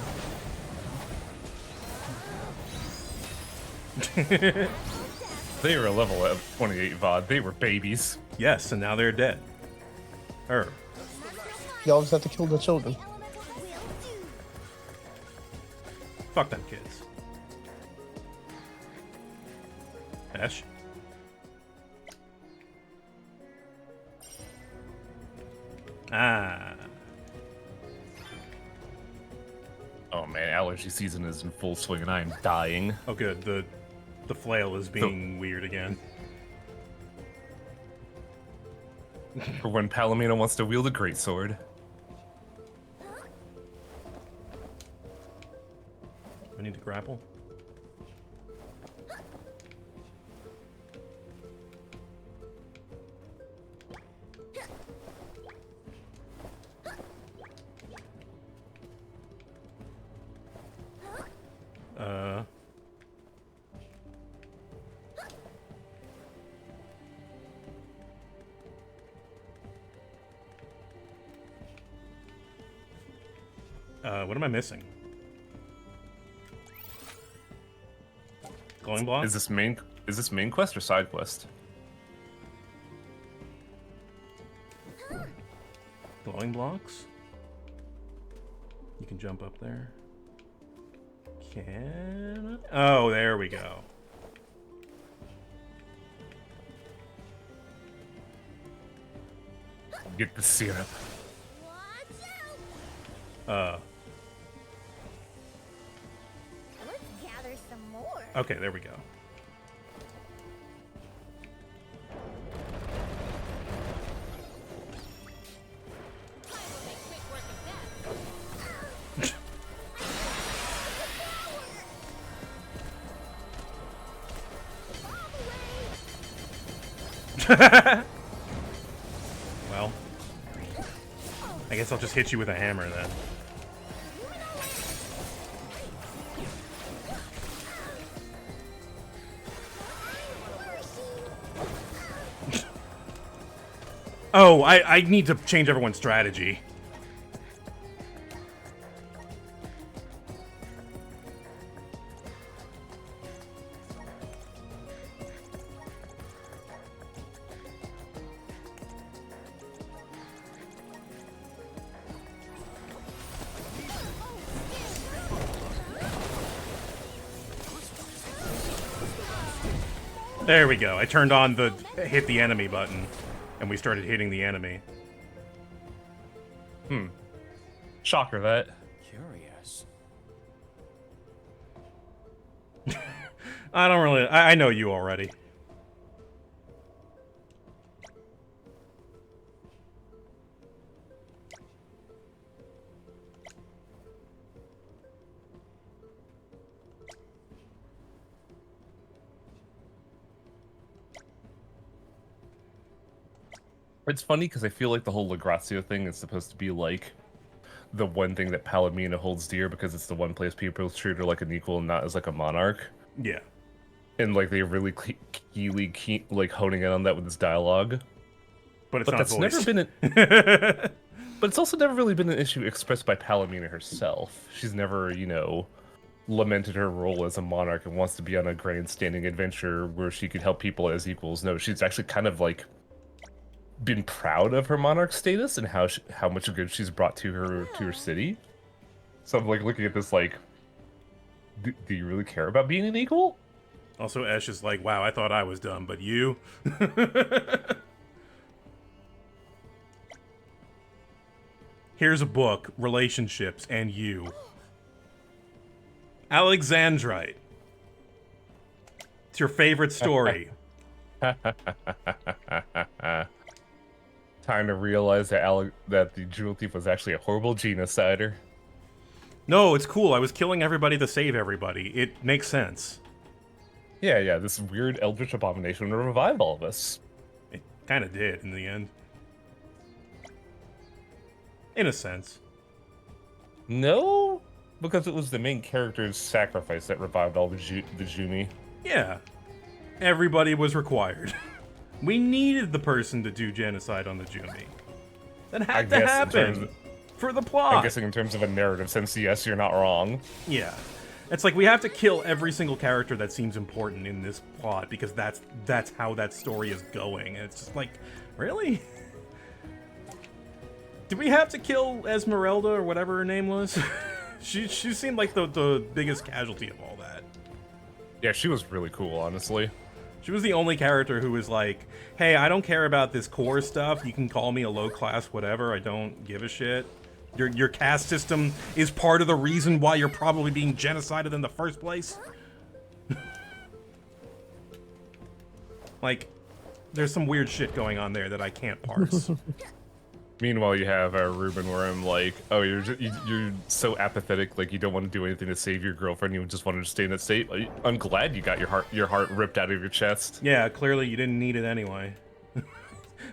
They were a level at 28 VOD. They were babies. Yes, and now they're dead. You always have to kill the children. Fuck them kids. Ash? Ah. Oh man, allergy season is in full swing and I am dying. Oh good, the flail is being weird again. For when Palomino wants to wield a greatsword. I need to grapple. What am I missing? Glowing block? Is this main quest or side quest? Glowing blocks? You can jump up there. Can I? Oh, there we go. Get the syrup. Let's gather some more. Okay, there we go. Well, I guess I'll just hit you with a hammer then. Oh, I need to change everyone's strategy. There we go. I turned on the hit the enemy button, and we started hitting the enemy. Shocker that. Curious. I don't really... I know you already. It's funny because I feel like the whole Legrazio thing is supposed to be like the one thing that Palomino holds dear because it's the one place people treat her like an equal and not as like a monarch. Yeah. And like they really keep like honing in on that with this dialogue. But it's not that's voiced. never been but it's also never really been an issue expressed by Palomino herself. She's never, you know, lamented her role as a monarch and wants to be on a grandstanding adventure where she could help people as equals. No, she's actually kind of like been proud of her monarch status and how much good she's brought to her city. So I'm like looking at this like, do you really care about being an equal? Also, Ash is like, wow, I thought I was dumb, but you? Here's a book, Relationships, and You. Alexandrite. It's your favorite story. Time to realize that the Jewel Thief was actually a horrible genocider. No, it's cool. I was killing everybody to save everybody. It makes sense. Yeah, this weird eldritch abomination revived all of us. It kind of did in the end. In a sense. No, because it was the main character's sacrifice that revived all the Jumi. Yeah. Everybody was required. We needed the person to do genocide on the Jumi. That I had to guess in happen terms for the plot. I'm guessing in terms of a narrative sense, yes, you're not wrong. Yeah. It's like we have to kill every single character that seems important in this plot because that's how that story is going. And it's just like, really? Did we have to kill Esmeralda or whatever her name was? she seemed like the biggest casualty of all that. Yeah, she was really cool, honestly. She was the only character who was like, hey, I don't care about this core stuff. You can call me a low class whatever. I don't give a shit. Your caste system is part of the reason why you're probably being genocided in the first place. Like, there's some weird shit going on there that I can't parse. Meanwhile, you have Ruben, where I'm like, oh, you're so apathetic, like you don't want to do anything to save your girlfriend. You just wanted to stay in that state. I'm glad you got your heart ripped out of your chest. Yeah, clearly you didn't need it anyway.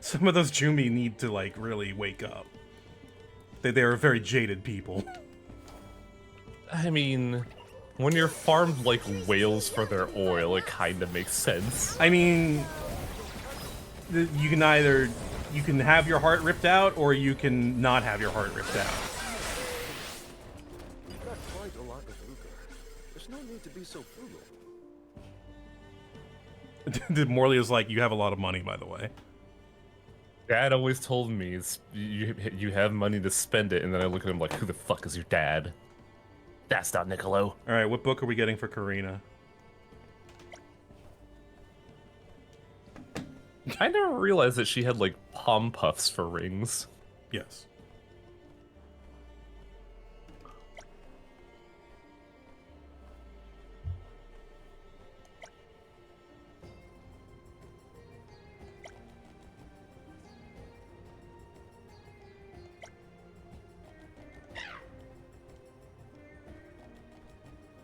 Some of those Jumi need to like really wake up. They are very jaded people. I mean, when you're farmed like whales for their oil, it kind of makes sense. I mean, you can have your heart ripped out, or you can not have your heart ripped out. You've got quite a lot of lucre. There's no need to be so frugal. Morley is like, you have a lot of money, by the way. Dad always told me you have money to spend it, and then I look at him like, who the fuck is your dad? That's not Niccolo. All right, what book are we getting for Karina? I never realized that she had like palm puffs for rings. Yes.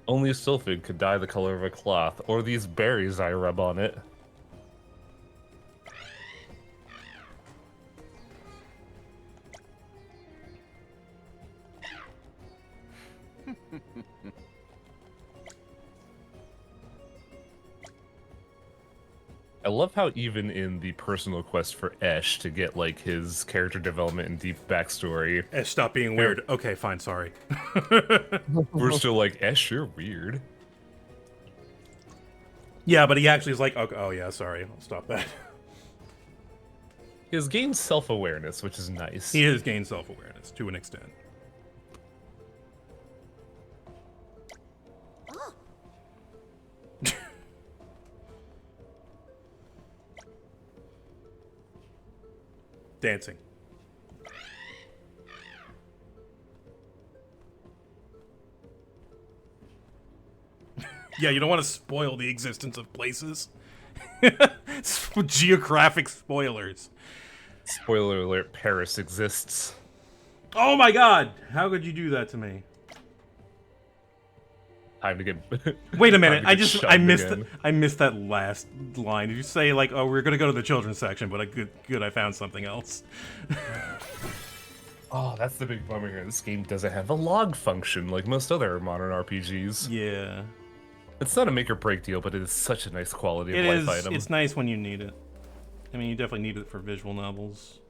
Only a sylphid could dye the color of a cloth, or these berries I rub on it. I love how even in the personal quest for Esh to get like his character development and deep backstory, Esh, stop being weird. Okay, fine, sorry. we're still like, Esh, you're weird. Yeah, but he actually is like, okay, oh yeah, sorry, I'll stop that. He has gained self-awareness, which is nice. He has gained self-awareness to an extent. Dancing. Yeah, you don't want to spoil the existence of places. Geographic spoilers. Spoiler alert, Paris exists. Oh my god! How could you do that to me? Time to get. Wait a minute! I missed again. I missed that last line. Did you say like, "Oh, we're gonna go to the children's section," but good, I found something else. Oh, that's the big bummer here. This game doesn't have a log function like most other modern RPGs. Yeah, it's not a make or break deal, but it is such a nice quality of life item. It's nice when you need it. I mean, you definitely need it for visual novels.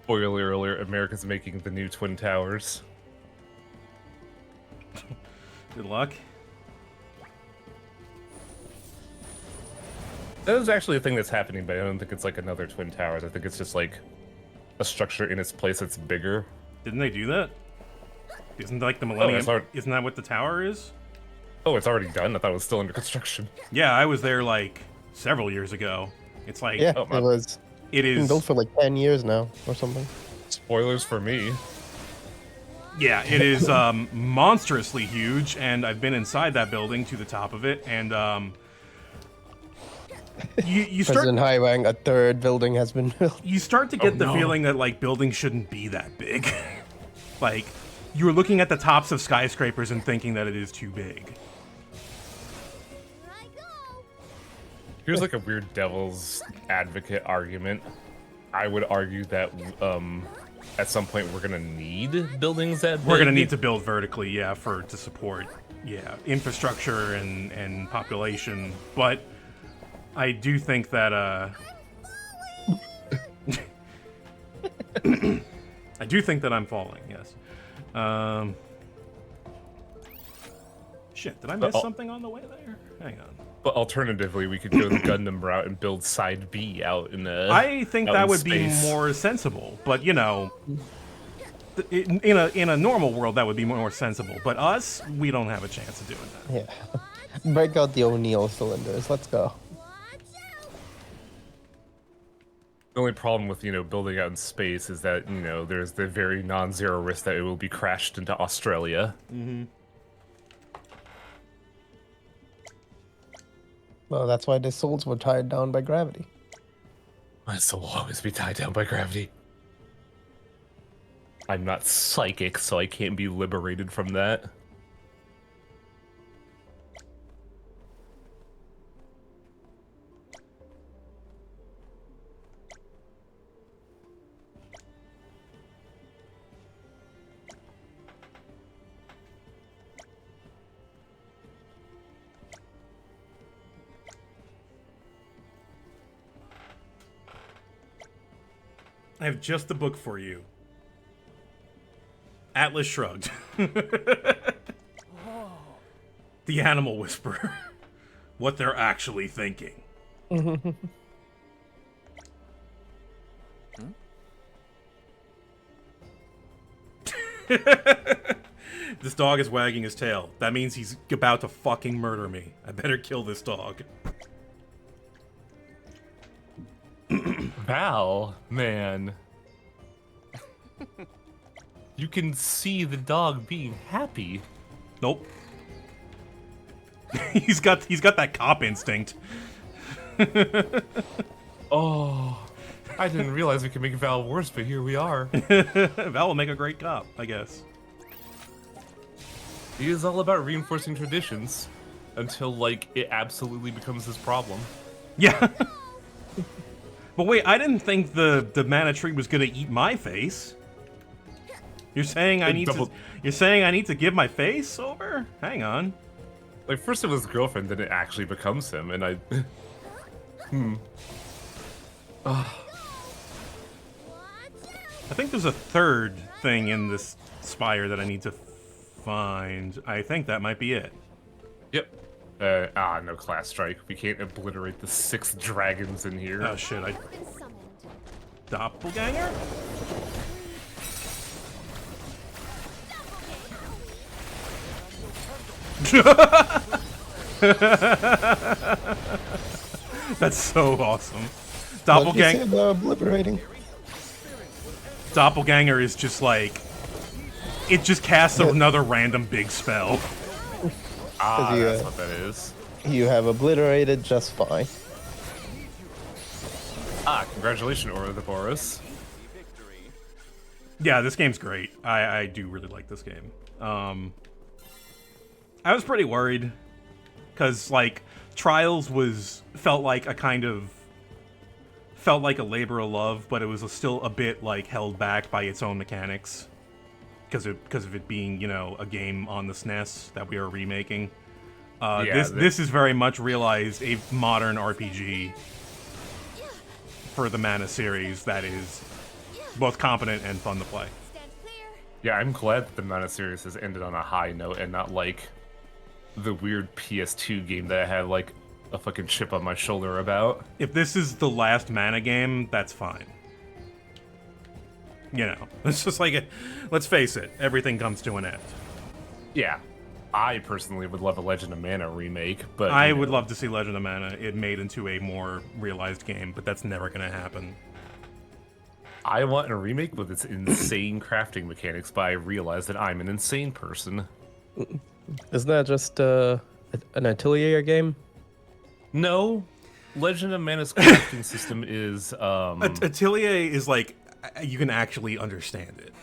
Spoiler alert, America's making the new Twin Towers. Good luck. That is actually a thing that's happening, but I don't think it's like another Twin Towers. I think it's just like a structure in its place that's bigger. Didn't they do that? Isn't like the Millennium? Isn't that what the tower is? Oh, it's already done? I thought it was still under construction. Yeah, I was there like several years ago. It's like yeah, it was. It is been built for like 10 years now or something. Spoilers for me. Yeah, it is monstrously huge, and I've been inside that building to the top of it, and you start. President Highwang, a third building has been built. You start to get the feeling that like buildings shouldn't be that big. Like you're looking at the tops of skyscrapers and thinking that it is too big. Here's like a weird devil's advocate argument. I would argue that at some point we're gonna need buildings that We're gonna big. need to build vertically, yeah, to support, infrastructure and population. But I do think that I do think that I'm falling. Yes. Shit, did I miss something on the way there? Hang on. But alternatively, we could go the Gundam route and build Side B out in the. I think out that in would be space. more sensible, but in a normal world that would be more sensible. But us, we don't have a chance of doing that. Yeah. Break out the O'Neill cylinders. Let's go. The only problem with building out in space is that there's the very non-zero risk that it will be crashed into Australia. Mm-hmm. Well, that's why the souls were tied down by gravity. My soul will always be tied down by gravity. I'm not psychic, so I can't be liberated from that. I have just the book for you. Atlas Shrugged. The Animal Whisperer. What they're actually thinking. This dog is wagging his tail. That means he's about to fucking murder me. I better kill this dog. Val, man. You can see the dog being happy. Nope. he's got that cop instinct. Oh, I didn't realize we could make Val worse, but here we are. Val will make a great cop, I guess. He is all about reinforcing traditions until, it absolutely becomes his problem. Yeah. But wait, I didn't think the mana tree was gonna eat my face. You're saying I need to give my face over? Hang on. First it was girlfriend, then it actually becomes him, and I. I think there's a third thing in this spire that I need to find. I think that might be it. Yep. No class strike. We can't obliterate the 6 dragons in here. Oh shit, Doppelganger? That's so awesome. Doppelganger. Obliterating. Doppelganger is just it just casts another random big spell. That's what that is. You have obliterated just fine. Congratulations, Ouroboros. Yeah, this game's great. I do really like this game. I was pretty worried because Trials felt like a labor of love, but it was still a bit held back by its own mechanics because of it being a game on the SNES that we are remaking. This is very much realized a modern RPG for the Mana series that is both competent and fun to play. Yeah, I'm glad that the Mana series has ended on a high note and not the weird PS2 game that I had a fucking chip on my shoulder about. If this is the last Mana game, that's fine. It's just let's face it, everything comes to an end. Yeah. I personally would love a Legend of Mana remake, but I would love to see Legend of Mana it made into a more realized game, but that's never going to happen. I want a remake with its insane crafting mechanics, but I realize that I'm an insane person. Isn't that just an Atelier game? No. Legend of Mana's crafting system is Atelier is you can actually understand it.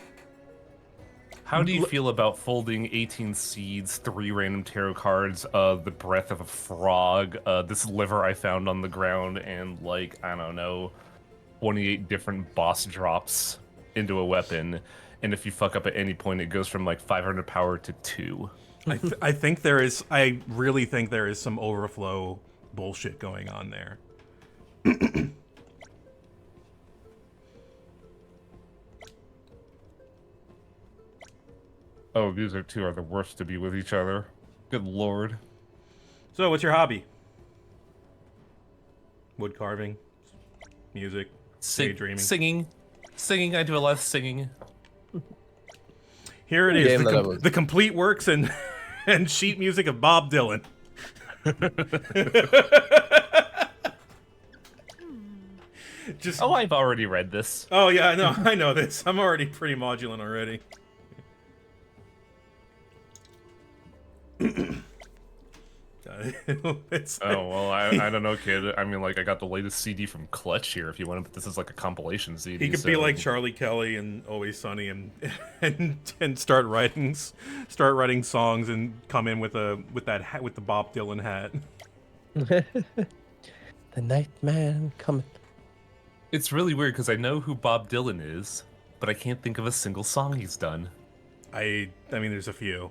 How do you feel about folding 18 seeds, 3 random tarot cards, the breath of a frog, this liver I found on the ground, and I don't know, 28 different boss drops? into a weapon, and if you fuck up at any point, it goes from like 500 power to 2. I think there is. I really think there is some overflow bullshit going on there. Oh, these two are the worst to be with each other. Good lord. So, what's your hobby? Wood carving, music, daydreaming. Singing. I do a lot of singing. Here it is, the complete works and and sheet music of Bob Dylan. Just. Oh, I've already read this. Oh yeah, I know this. I'm already pretty modulant already. Oh, well, I don't know, kid. I mean, like, I got the latest CD from Clutch here if you want to put this as like a compilation CD. He could be like Charlie Kelly and Always Sunny and start writing songs and come in with the Bob Dylan hat. The night man coming. It's really weird because I know who Bob Dylan is, but I can't think of a single song he's done. I mean, there's a few.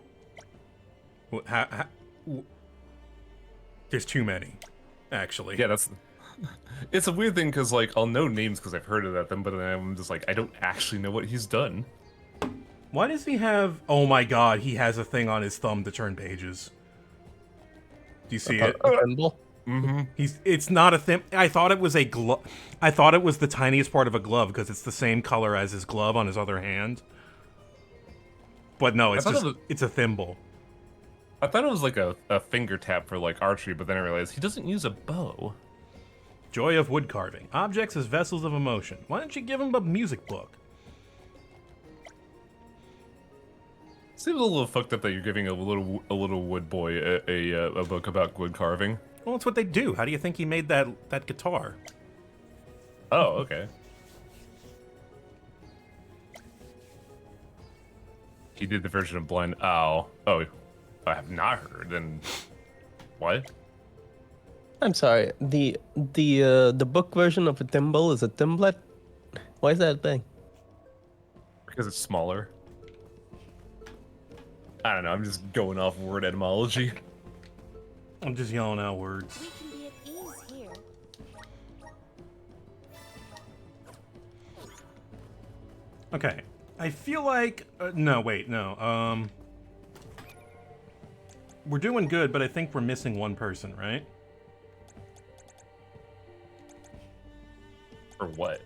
There's too many, actually. Yeah, it's a weird thing because like I'll know names because I've heard of them, but then I'm just like I don't actually know what he's done. Why does he have? Oh my God, he has a thing on his thumb to turn pages. Do you see it? Mm-hmm. It's not a thing. I thought it was a glove. I thought it was the tiniest part of a glove because it's the same color as his glove on his other hand. But no, it's a thimble. I thought it was like a finger tap for like archery, but then I realized he doesn't use a bow. Joy of wood carving. Objects as vessels of emotion. Why don't you give him a music book? Seems a little fucked up that you're giving a little wood boy a book about wood carving. Well, that's what they do. How do you think he made that guitar? Oh, okay. He did the version of Blind Owl. Oh, I have not heard. Then what? I'm sorry. The book version of a thimble is a thimblet. Why is that a thing? Because it's smaller. I don't know. I'm just going off word etymology. I'm just yelling out words. We can be at ease here. Okay. I feel like no, wait, no. We're doing good, but I think we're missing one person, right? For what?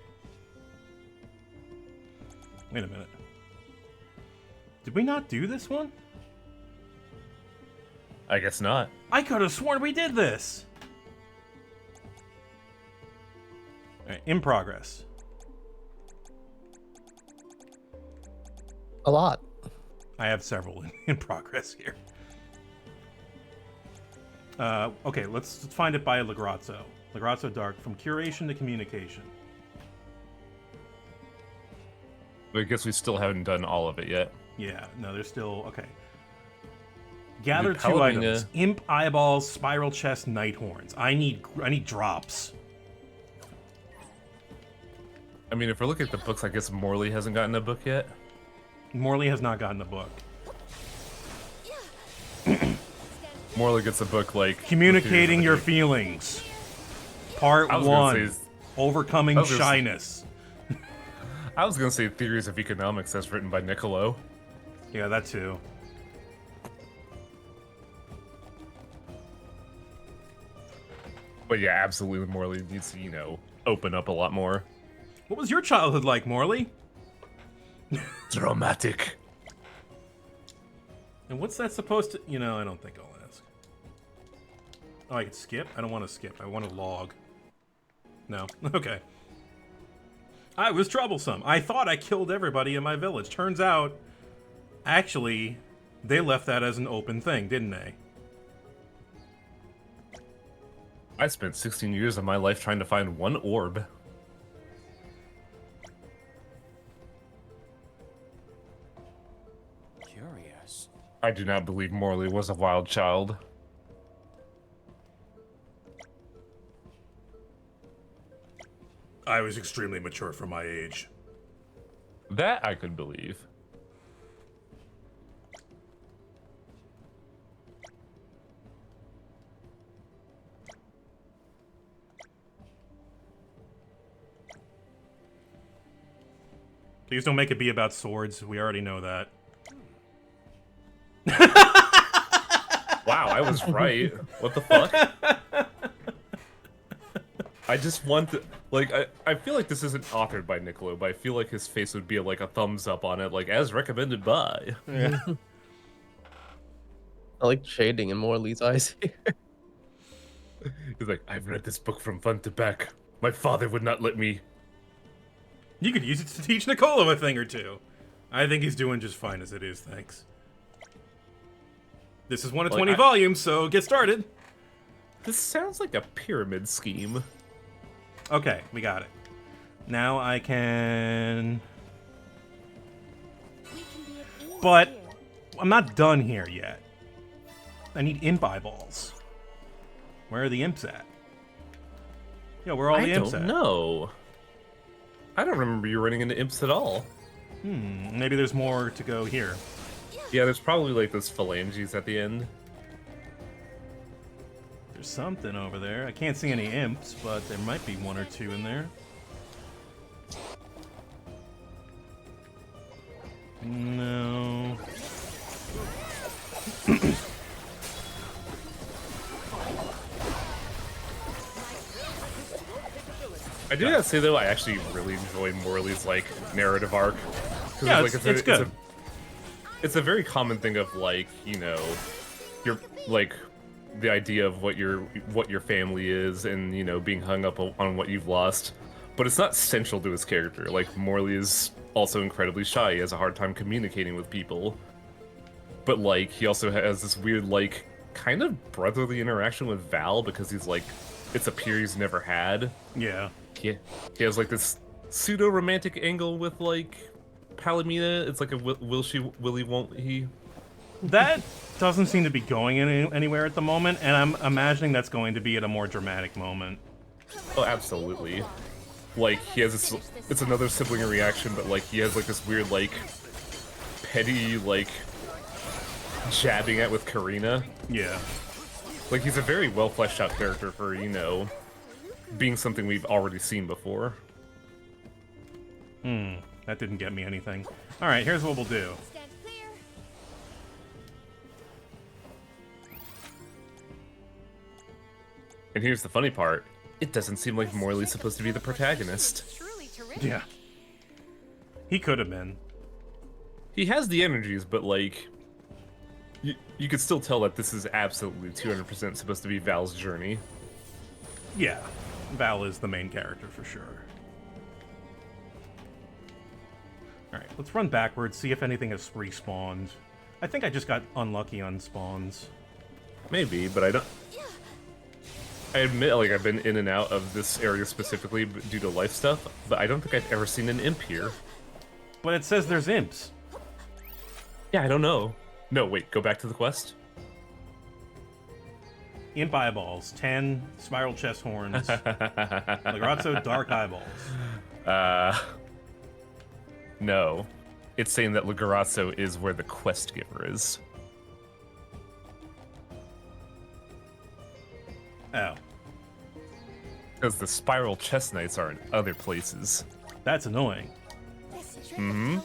Wait a minute. Did we not do this one? I guess not. I could have sworn we did this. All right, in progress. A lot. I have several in progress here. Okay, let's find it by Legrazzo. Legrazzo Dark, from curation to communication. But I guess we still haven't done all of it yet. Yeah, no, there's still... Okay. Gather two Paladin, items. Imp, eyeballs, spiral chest, night horns. I need drops. I mean, if we're looking at the books, I guess Morley hasn't gotten a book yet. Morley has not gotten a book. Morley gets a book like... Communicating your feelings. Part 1. Overcoming say- shyness. I was gonna say Theories of Economics, that's written by Niccolo. Yeah, that too. But yeah, absolutely Morley needs to, you know, open up a lot more. What was your childhood like, Morley? Dramatic. And what's that supposed to... You know, I don't think I'll ask. Oh, I can skip? I don't want to skip. I want to log. No? Okay. I was troublesome. I thought I killed everybody in my village. Turns out, actually, they left that as an open thing, didn't they? I spent 16 years of my life trying to find one orb. Curious. I do not believe Morley was a wild child. I was extremely mature for my age. That I could believe. Please don't make it be about swords. We already know that. Wow, I was right. What the fuck? I just want to, like, I feel like this isn't authored by Niccolo, but I feel like his face would be like a thumbs up on it, like, as recommended by. Yeah. I like shading in Morley's eyes here. He's like, I've read this book from front to back. My father would not let me. You could use it to teach Niccolo a thing or two. I think he's doing just fine as it is, thanks. This is one of 20 volumes, so get started. This sounds like a pyramid scheme. Okay, we got it. Now I can... But I'm not done here yet. I need imp eyeballs. Where are the imps at? Yeah, where are all the imps at? I don't know. I don't remember you running into imps at all. Maybe there's more to go here. Yeah, there's probably like those phalanges at the end. There's something over there. I can't see any imps, but there might be one or two in there. No. I do gotta say though, I actually really enjoy Morley's like narrative arc. Yeah, it's good. It's a very common thing of like, you know, you're like the idea of what your family is, and you know, being hung up on what you've lost. But it's not central to his character. Like Morley is also incredibly shy. He has a hard time communicating with people. But like he also has this weird like kind of brotherly interaction with Val because he's like, it's a peer he's never had. Yeah. He has like this pseudo-romantic angle with like Palomina. It's like a will she, will he, won't he? That doesn't seem to be going anywhere at the moment, and I'm imagining that's going to be at a more dramatic moment. Oh, absolutely. Like, he has this, it's another sibling reaction, but like, he has like this weird like, petty like, jabbing at with Karina. Yeah. Like, he's a very well fleshed out character for, you know, being something we've already seen before. That didn't get me anything. Alright, here's what we'll do. And here's the funny part. It doesn't seem like Morley's supposed to be the protagonist. Yeah. He could have been. He has the energies, but like... You could still tell that this is absolutely 200% supposed to be Val's journey. Yeah. Val is the main character for sure. Alright, let's run backwards, see if anything has respawned. I think I just got unlucky on spawns. Maybe, but I don't... I admit, like, I've been in and out of this area specifically due to life stuff, but I don't think I've ever seen an imp here. But it says there's imps. Yeah, I don't know. No, wait, go back to the quest? Imp eyeballs, 10 spiral chest horns, Lagrazzo dark eyeballs. No. It's saying that Lagrazzo is where the quest giver is. Oh. Because the spiral chest knights are in other places. That's annoying. Mm-hmm.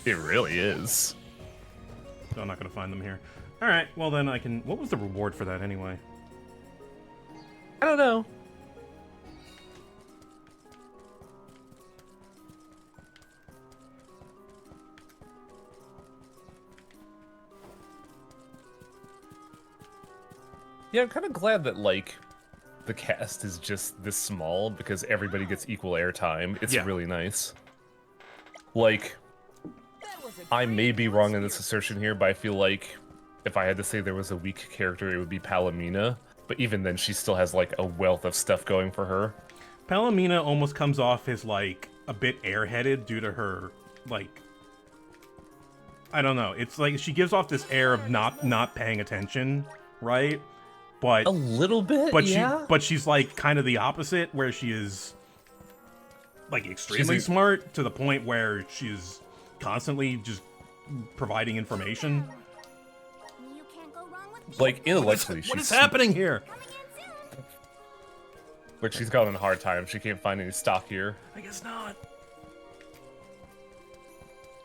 It really is. So I'm not going to find them here. Alright, well then I can... What was the reward for that anyway? I don't know. Yeah, I'm kind of glad that, like, the cast is just this small because everybody gets equal airtime. It's really nice. Like, I may be wrong in this assertion here, but I feel like if I had to say there was a weak character, it would be Palomina. But even then, she still has, like, a wealth of stuff going for her. Palomina almost comes off as, like, a bit airheaded due to her, like... I don't know. It's like she gives off this air of not paying attention, right? But a little bit, but yeah. But she's like kind of the opposite, where she is like extremely She's smart to the point where she's constantly just providing information. You can't go wrong with like intellectually. What is she's happening here? But she's got a hard time. She can't find any stock here. I guess not.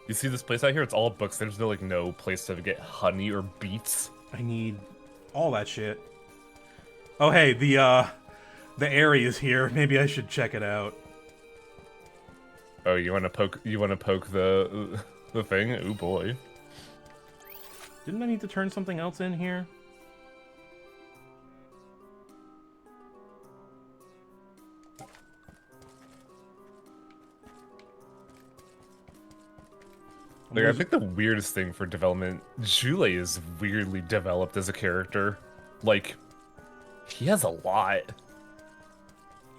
You see this place out here? It's all books. There's no like no place to get honey or beets. I need all that shit. Oh hey, the area is here. Maybe I should check it out. Oh, you want to poke? You want to poke the thing? Oh boy. Didn't I need to turn something else in here? Like, I think the weirdest thing for development, Jule is weirdly developed as a character. Like, he has a lot.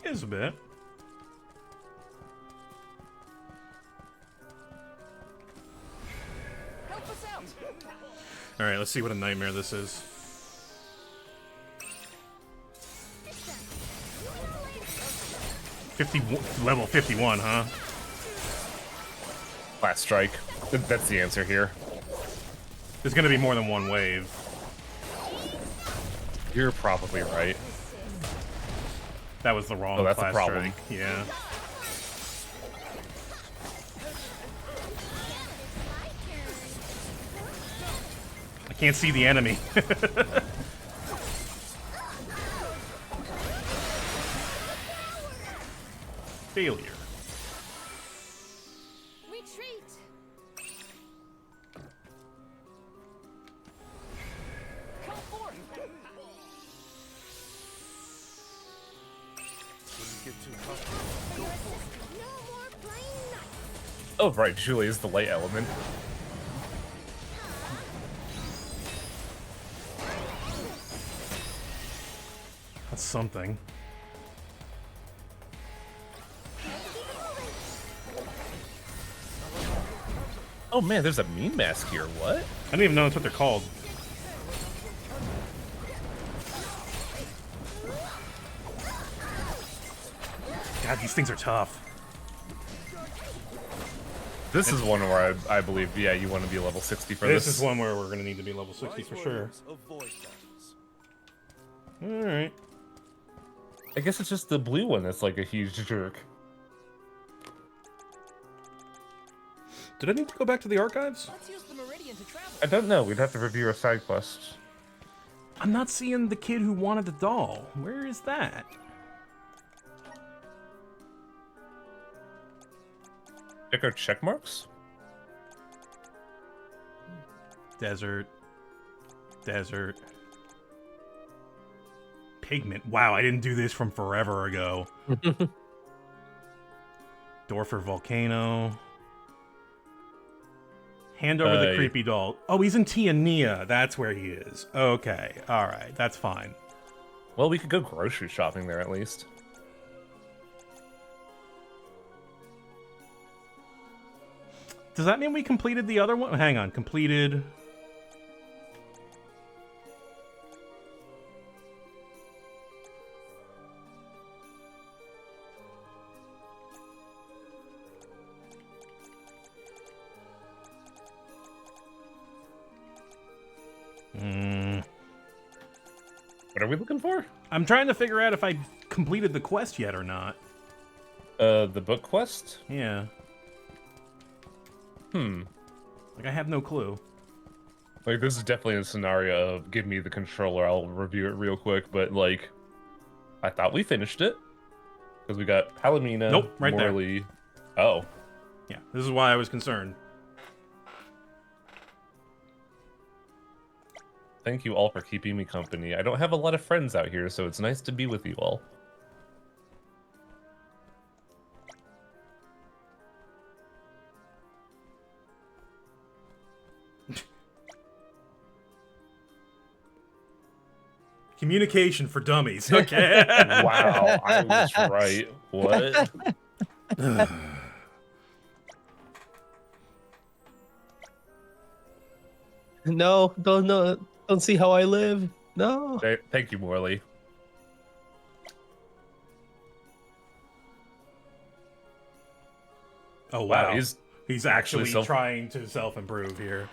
He is a bit. Help us out! Alright, let's see what a nightmare this is. Level 51, huh? Last strike. That's the answer here. There's gonna be more than one wave. You're probably right. That was the wrong Oh, that's the class problem. strike. Yeah. I can't see the enemy. Failure. retreat. Come forth! No more playing nice. Oh, right. Jule is the light element. That's something. Oh man, there's a mean mask here. What? I don't even know that's what they're called. God, these things are tough. This is one where I believe, yeah, you want to be level 60 for This this. is one where we're gonna need to be level 60 for sure. Avoid those. Alright. I guess it's just the blue one that's like a huge jerk. Did I need to go back to the archives? Let's use the Meridian to travel. I don't know. We'd have to review our side quests. I'm not seeing the kid who wanted the doll. Where is that? Check our check marks. Desert. Desert. Pigment. Wow, I didn't do this from forever ago. Dorfer Volcano. Hand over the creepy doll. Oh, he's in Tiania. That's where he is. Okay. Alright. That's fine. Well, we could go grocery shopping there at least. Does that mean we completed the other one? Hang on. Completed. What are we looking for? I'm trying to figure out if I completed the quest yet or not. The book quest? Yeah. Like, I have no clue. Like, this is definitely a scenario of give me the controller, I'll review it real quick, but, like, I thought we finished it. Because we got Palomina, Nope, right there. Morley. Oh. Yeah, this is why I was concerned. Thank you all for keeping me company. I don't have a lot of friends out here, so it's nice to be with you all. Communication for dummies. Okay. Wow, I was right. What? No, don't see how I live. No. Thank you, Morley. Oh wow, Wow, he's actually self- trying to self-improve here.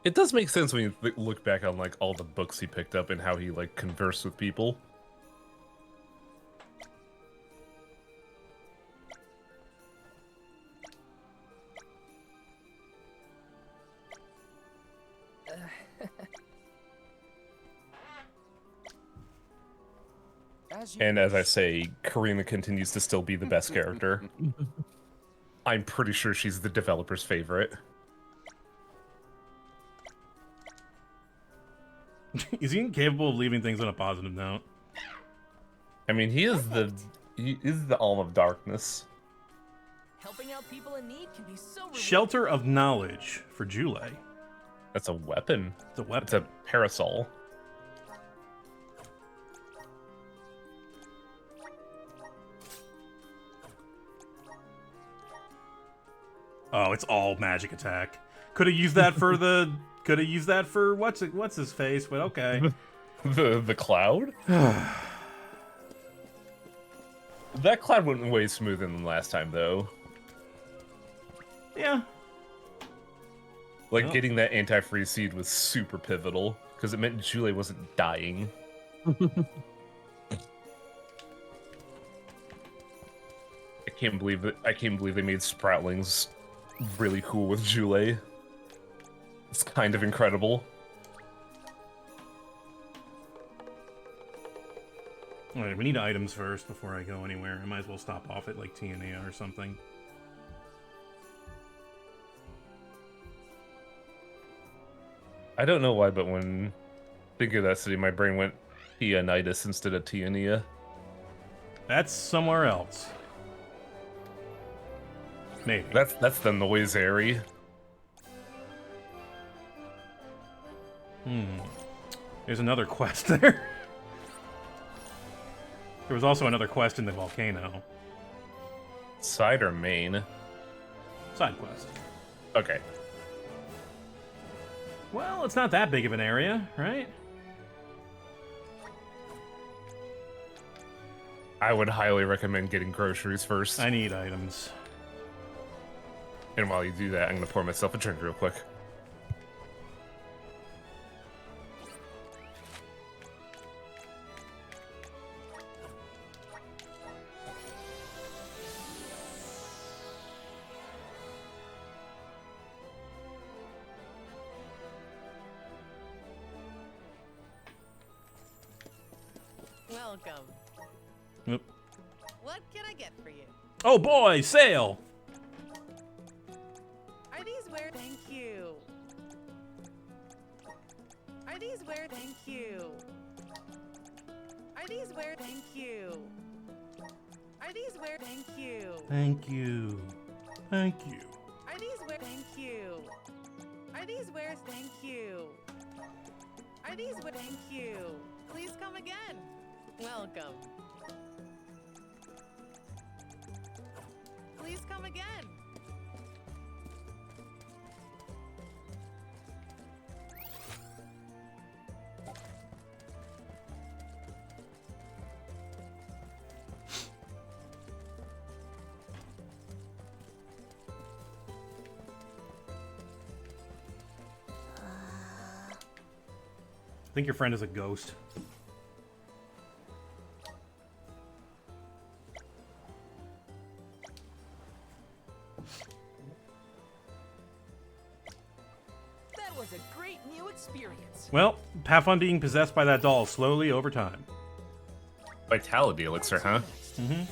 It does make sense when you look back on like all the books he picked up and how he like conversed with people. And as I say, Karina continues to still be the best character. I'm pretty sure she's the developer's favorite. Is he incapable of leaving things on a positive note? I mean, he is the Alm of Darkness. Helping out people in need can be so rewarding. Shelter of Knowledge for Jule. That's a weapon. It's a weapon. It's a parasol. Oh, it's all magic attack. Could have used that for the. Could have used that for what's his face, but okay. The cloud. That cloud went way smoother than last time, though. Yeah. Like Oh. getting that anti-freeze seed was super pivotal because it meant Jule wasn't dying. I can't believe they made Sproutlings really cool with Jule. It's kind of incredible. Alright, we need items first before I go anywhere. I might as well stop off at like Tiania or something. I don't know why, but when thinking of that city, my brain went Tianitis instead of Tiania. That's somewhere else. Maybe. That's the Noisary. There's another quest there. There was also another quest in the volcano. Side or main? Side quest. Okay. Well, it's not that big of an area, right? I would highly recommend getting groceries first. I need items. And while you do that, I'm gonna pour myself a drink real quick. Welcome. Oop. What can I get for you? Oh boy, sale! Are these where? Thank you. Are these where? Thank you. Are these where? Thank you. Are these where? Thank you. Thank you. Thank you. Are these where? Thank you. Are these where? Thank you. Are these where? Thank you. Please come again. Welcome. Please come again. I think your friend is a ghost. That was a great new experience. Well, have fun being possessed by that doll slowly over time. Vitality elixir, huh? Mm-hmm.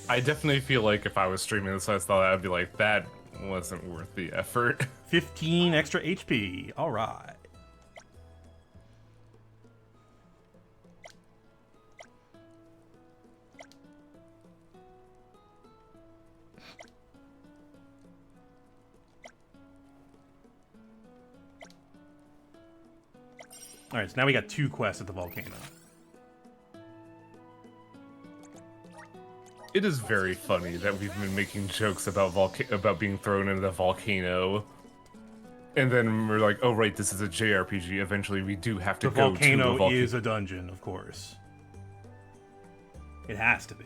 I definitely feel like if I was streaming this, I thought I'd be like, that wasn't worth the effort. 15 extra HP. All right. All right, so now we got 2 quests at the volcano. It is very funny that we've been making jokes about about being thrown into the volcano, and then we're like, "Oh right, this is a JRPG. Eventually, we do have to The go to the volcano volcano." is a dungeon, of course. It has to be.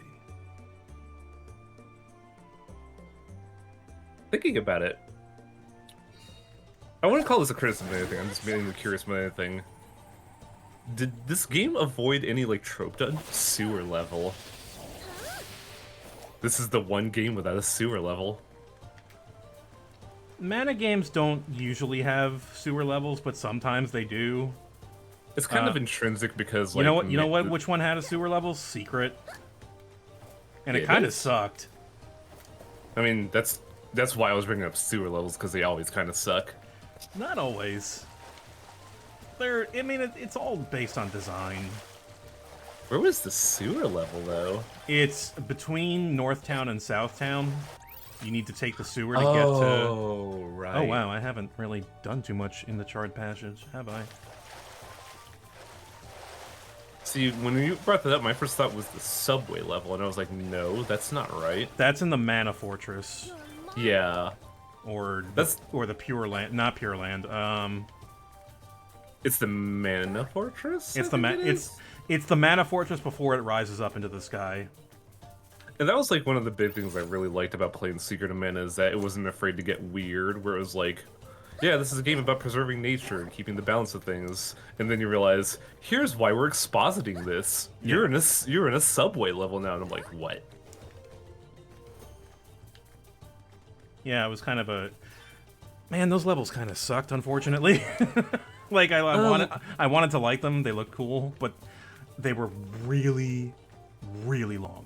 Thinking about it, I wouldn't call this a criticism of anything. I'm just mainly curious about anything. Did this game avoid any like trope sewer level? This is the one game without a sewer level. Mana games don't usually have sewer levels, but sometimes they do. It's kind of intrinsic because, like, you know what? Which one had a sewer level? Secret. And Yeah, it kind it of is. sucked. I mean, that's why I was bringing up sewer levels, because they always kind of suck. Not always. I mean, it's all based on design. Where was the sewer level, though? It's between Northtown and Southtown. You need to take the sewer to get to... Oh, right. Oh, wow, I haven't really done too much in the Charred Passage, have I? See, when you brought that up, my first thought was the subway level, and I was like, no, that's not right. That's in the Mana Fortress. Yeah. Or That's... or the Pure Land, not Pure Land. It's the Mana Fortress? It's the Mana Fortress before it rises up into the sky. And that was like one of the big things I really liked about playing Secret of Mana, is that it wasn't afraid to get weird, where it was like, yeah, this is a game about preserving nature and keeping the balance of things. And then you realize, here's why we're expositing this. You're in a subway level now, and I'm like, what? Yeah, it was kind of a... Man, those levels kind of sucked, unfortunately. Like, I wanted to like them, they looked cool, but they were really, really long.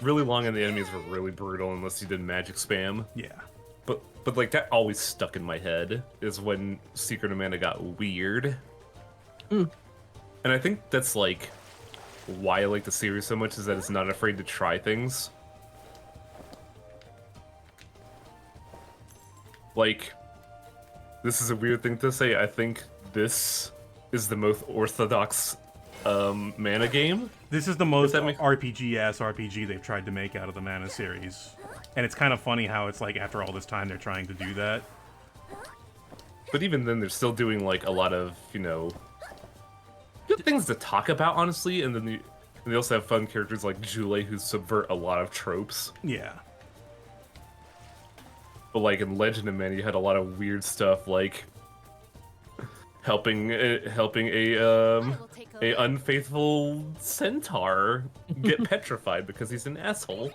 Really long, and the enemies were really brutal unless you did magic spam. Yeah. But like, that always stuck in my head, is when Secret of Mana got weird. And I think that's like why I like the series so much, is that it's not afraid to try things. Like, this is a weird thing to say, I think this is the most orthodox Mana game. This is the most RPG-ass RPG they've tried to make out of the Mana series. And it's kind of funny how it's like, after all this time, they're trying to do that. But even then, they're still doing like a lot of, you know, good things to talk about, honestly. And then they also have fun characters like Jule, who subvert a lot of tropes. Yeah. But like in Legend of Mana, you had a lot of weird stuff, like helping a unfaithful centaur get petrified because he's an asshole.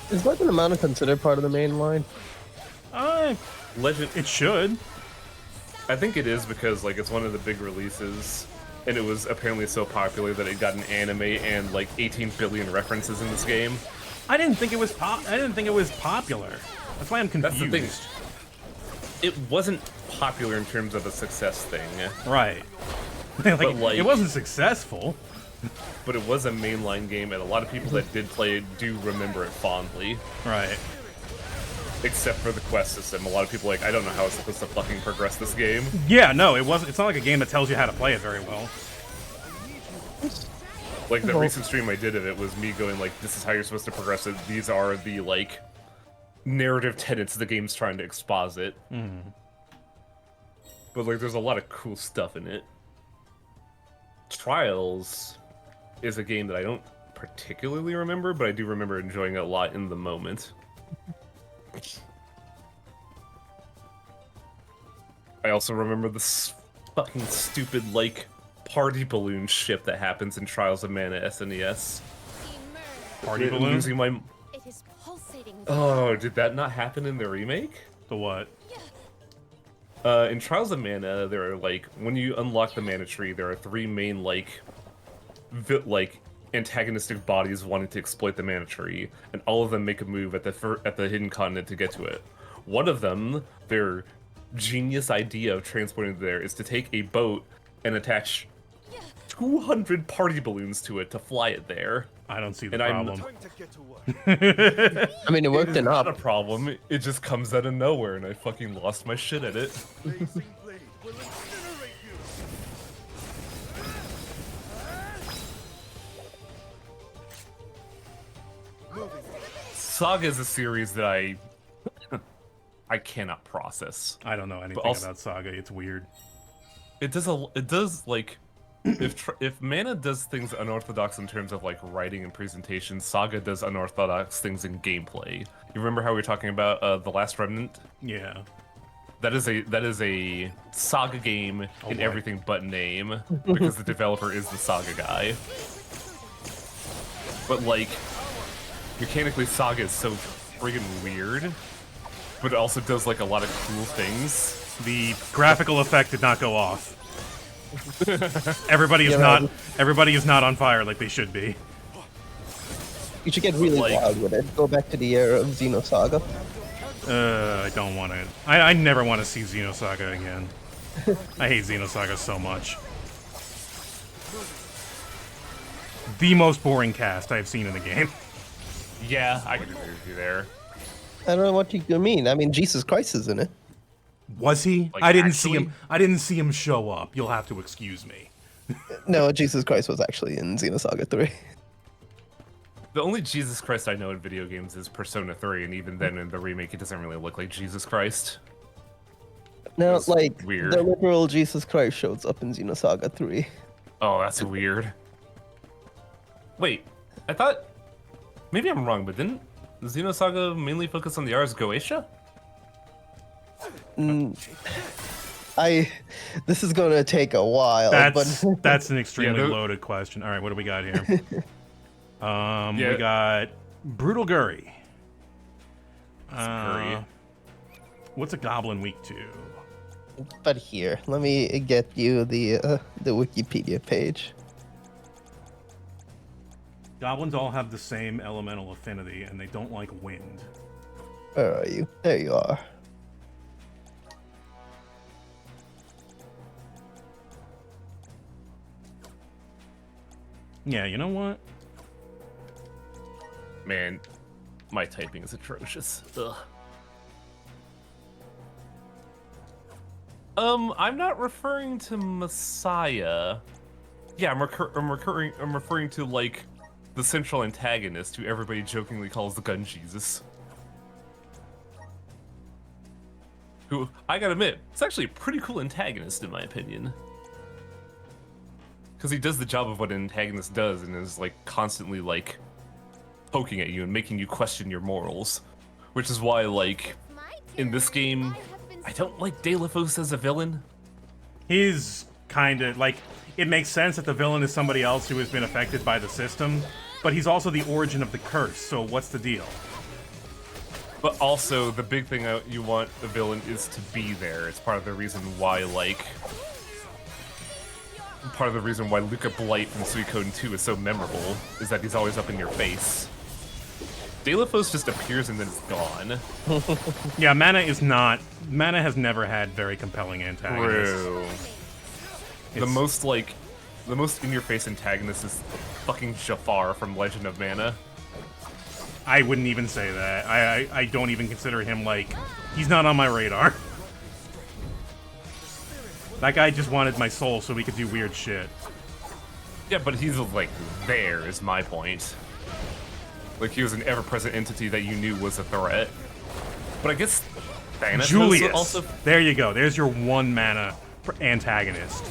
Is Legend of Mana considered part of the main line? Legend. It should. I think it is, because like it's one of the big releases, and it was apparently so popular that it got an anime and like 18 billion references in this game. I didn't think it was popular. That's why I'm confused. That's the thing. It wasn't popular in terms of a success thing. Right. Like, it wasn't successful. But it was a mainline game, and a lot of people that did play it do remember it fondly. Right. Except for the quest system. A lot of people are like, I don't know how it's supposed to fucking progress this game. Yeah, no, it wasn't. It's not like a game that tells you how to play it very well. Like, the recent stream I did of it was me going like, this is how you're supposed to progress it. These are the, like, narrative tenets the game's trying to exposit. But, like, there's a lot of cool stuff in it. Trials is a game that I don't particularly remember, but I do remember enjoying it a lot in the moment. I also remember this fucking stupid, like, party balloon ship that happens in Trials of Mana SNES. Party balloon? Losing my... It is pulsating. Oh, did that not happen in the remake? The what? In Trials of Mana, there are, like, when you unlock the mana tree, there are three main, like, antagonistic bodies wanting to exploit the mana tree, and all of them make a move at the hidden continent to get to it. One of them, their genius idea of transporting there, is to take a boat and attach 200 party balloons to it to fly it there. I don't see the problem. I mean, it worked It's enough. not a problem. It just comes out of nowhere, and I fucking lost my shit at it. Saga is a series that I cannot process. I don't know anything also, about Saga. It's weird. It does like if Mana does things unorthodox in terms of like writing and presentation, Saga does unorthodox things in gameplay. You remember how we were talking about The Last Remnant? Yeah. That is a Saga game in boy. everything but name, because the developer is the Saga guy. But like, mechanically, Saga is so friggin' weird, but it also does like a lot of cool things. The graphical effect did not go off. Everybody is Yeah, not. right. Everybody is not on fire like they should be. You should get really Like- wild with it. Go back to the era of Xenosaga. I don't want to. I never want to see Xenosaga again. I hate Xenosaga so much. The most boring cast I've seen in the game. Yeah, I can agree with you there. I don't know what you mean. I mean, Jesus Christ is in it. Was he? Like, I didn't see actually? him. I didn't see him show up. You'll have to excuse me. No, Jesus Christ was actually in Xenosaga 3. The only Jesus Christ I know in video games is Persona 3, and even then in the remake it doesn't really look like Jesus Christ. No, It's like, weird. the literal Jesus Christ shows up in Xenosaga 3. Oh, that's weird. Wait, I thought... Maybe I'm wrong, but didn't Xenosaga mainly focus on the Ars Goetia? This is gonna take a while, That's but that's an extremely Yeah, loaded question. All right, what do we got here? We Yeah. got Brutal Guri. Guri. What's a Goblin Week 2? but here, let me get you the Wikipedia page. Goblins all have the same elemental affinity, and they don't like wind. Where are you? There you are. Yeah, you know what? Man, my typing is atrocious. Ugh. I'm not referring to Messiah. Yeah, I'm referring to like the central antagonist who everybody jokingly calls the Gun Jesus. Who, I gotta admit, it's actually a pretty cool antagonist in my opinion. Because he does the job of what an antagonist does and is like constantly like poking at you and making you question your morals. Which is why like in this game, I don't like Delafos as a villain. He's kind of like, it makes sense that the villain is somebody else who has been affected by the system, but he's also the origin of the curse, so what's the deal? But also, the big thing you want the villain is to be there. It's part of the reason why, like... Part of the reason why Luca Blight from Suikoden 2 is so memorable, is that he's always up in your face. Delafos just appears and then is gone. Yeah, Mana is not... Mana has never had very compelling antagonists. True. The It's- most, like... The most in-your-face antagonist is fucking Jafar from Legend of Mana. I wouldn't even say that. I don't even consider him, like... He's not on my radar. That guy just wanted my soul so we could do weird shit. Yeah, but he's, like, there, is my point. Like, he was an ever-present entity that you knew was a threat. But I guess Thanatos Julius! also... There you go. There's your one Mana antagonist.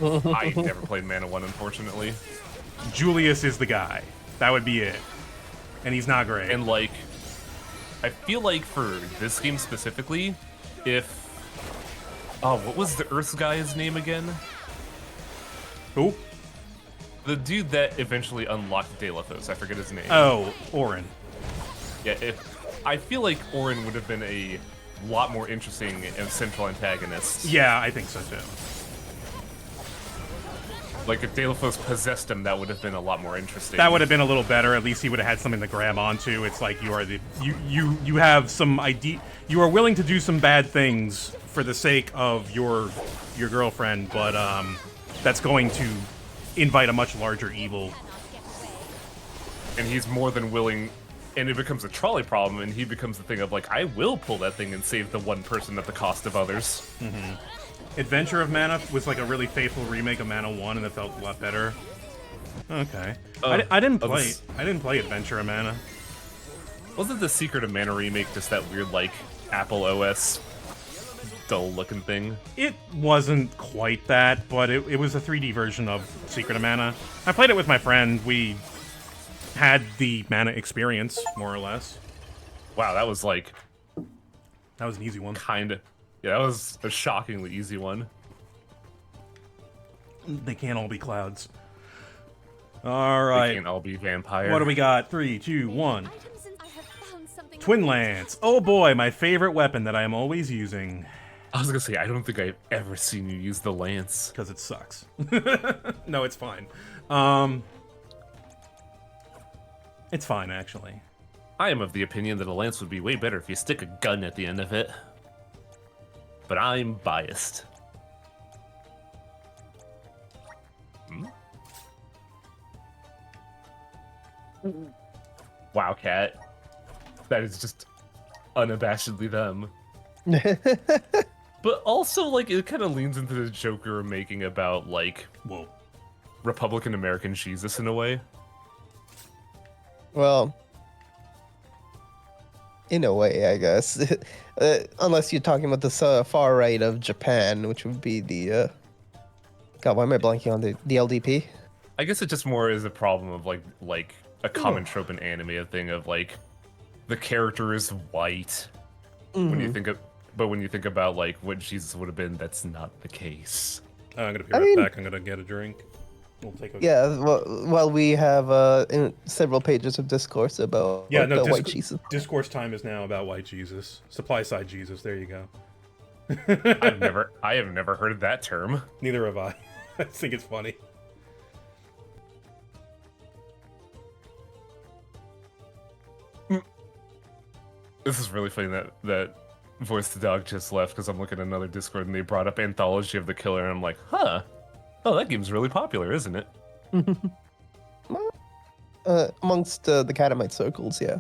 I never played Mana 1, unfortunately. Julius is the guy. That would be it. And he's not great. And, like, I feel like for this game specifically, if... Oh, what was the Earth guy's name again? Who? The dude that eventually unlocked Delafos. I forget his name. Oh, Orin. Yeah, I feel like Orin would have been a lot more interesting and central antagonist. Yeah, I think so too. Like, if Delafos possessed him, that would have been a lot more interesting. That would have been a little better. At least he would have had something to grab onto. It's like you are the you have some idea. You are willing to do some bad things for the sake of your girlfriend, but that's going to invite a much larger evil. And he's more than willing, and it becomes a trolley problem, and he becomes the thing of like, I will pull that thing and save the one person at the cost of others. Mm-hmm. Adventure of Mana was like a really faithful remake of Mana 1, and it felt a lot better. Okay, I didn't play Adventure of Mana. Wasn't the Secret of Mana remake just that weird like Apple OS dull-looking thing. It wasn't quite that, but it was a 3D version of Secret of Mana. I played it with my friend. We had the Mana experience, more or less. Wow, that was like... That was an easy one. Kinda. Yeah, that was a shockingly easy one. They can't all be clouds. All right. They can't all be vampire. What do we got? 3, 2, 1. Twin Lance. Oh boy, my favorite weapon that I am always using. I was gonna say, I don't think I've ever seen you use the lance. Because it sucks. No, it's fine. It's fine, actually. I am of the opinion that a lance would be way better if you stick a gun at the end of it. But I'm biased. Wow, Cat. That is just unabashedly them. But also, like, it kind of leans into the joke we were making about, like, whoa, Republican American Jesus in a way. Well, in a way, I guess. Unless you're talking about the far right of Japan, which would be the... God, why am I blanking on the LDP? I guess it just more is a problem of, like a common trope in anime, a thing of, like, the character is white. When you think of... But when you think about, like, what Jesus would have been, that's not the case. I'm gonna be right back. I'm gonna get a drink. We'll take a... Yeah, well, we have several pages of discourse about the white Jesus. Discourse time is now about white Jesus. Supply side Jesus, there you go. I have never heard of that term. Neither have I. I think it's funny. This is really funny that Voice the Dog just left because I'm looking at another Discord and they brought up Anthology of the Killer and I'm like, huh. Oh, that game's really popular, isn't it? Amongst the Catamite circles, yeah.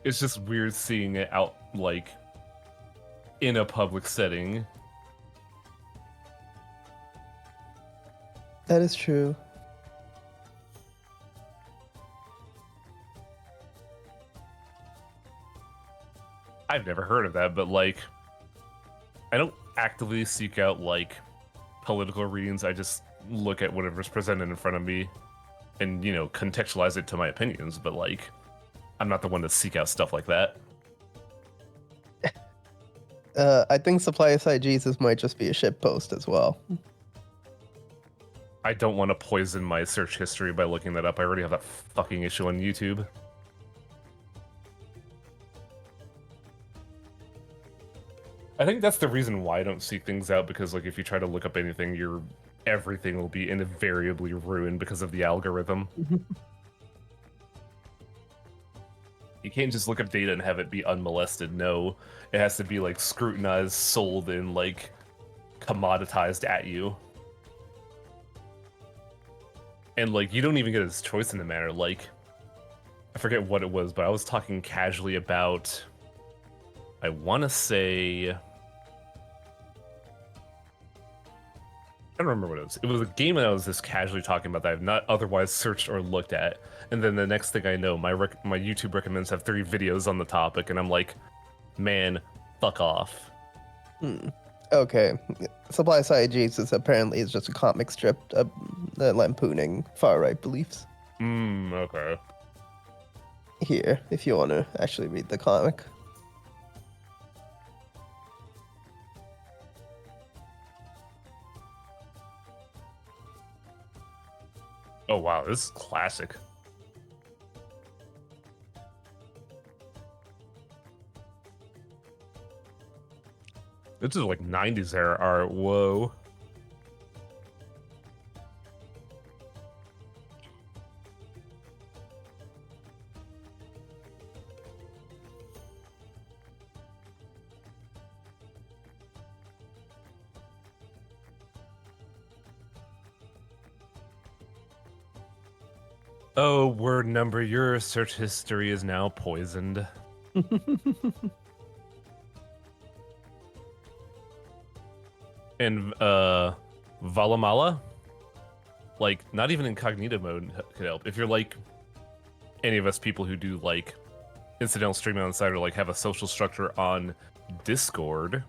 It's just weird seeing it out, like, in a public setting. That is true. I've never heard of that, but, like, I don't actively seek out, like, political readings. I just look at whatever's presented in front of me and, you know, contextualize it to my opinions, but, like, I'm not the one to seek out stuff like that. I think Supply Side Jesus might just be a shit post as well. I don't want to poison my search history by looking that up. I already have that fucking issue on YouTube. I think that's the reason why I don't seek things out, because, like, if you try to look up anything, everything will be invariably ruined because of the algorithm. You can't just look up data and have it be unmolested. No, it has to be, like, scrutinized, sold, and, like, commoditized at you. And, like, you don't even get a choice in the matter. Like, I forget what it was, but I was talking casually about, I want to say... I don't remember what it was. It was a game that I was just casually talking about that I've not otherwise searched or looked at. And then the next thing I know, my YouTube recommends have 3 videos on the topic, and I'm like, man, fuck off. Okay. Supply Side Jesus apparently is just a comic strip lampooning far-right beliefs. Okay. Here, if you want to actually read the comic. Oh wow, this is classic. This is like 90s era art, whoa. Oh, word number, your search history is now poisoned. And, Valamala? Like, not even incognito mode could help. If you're like any of us people who do, like, incidental streaming on the side or like have a social structure on Discord,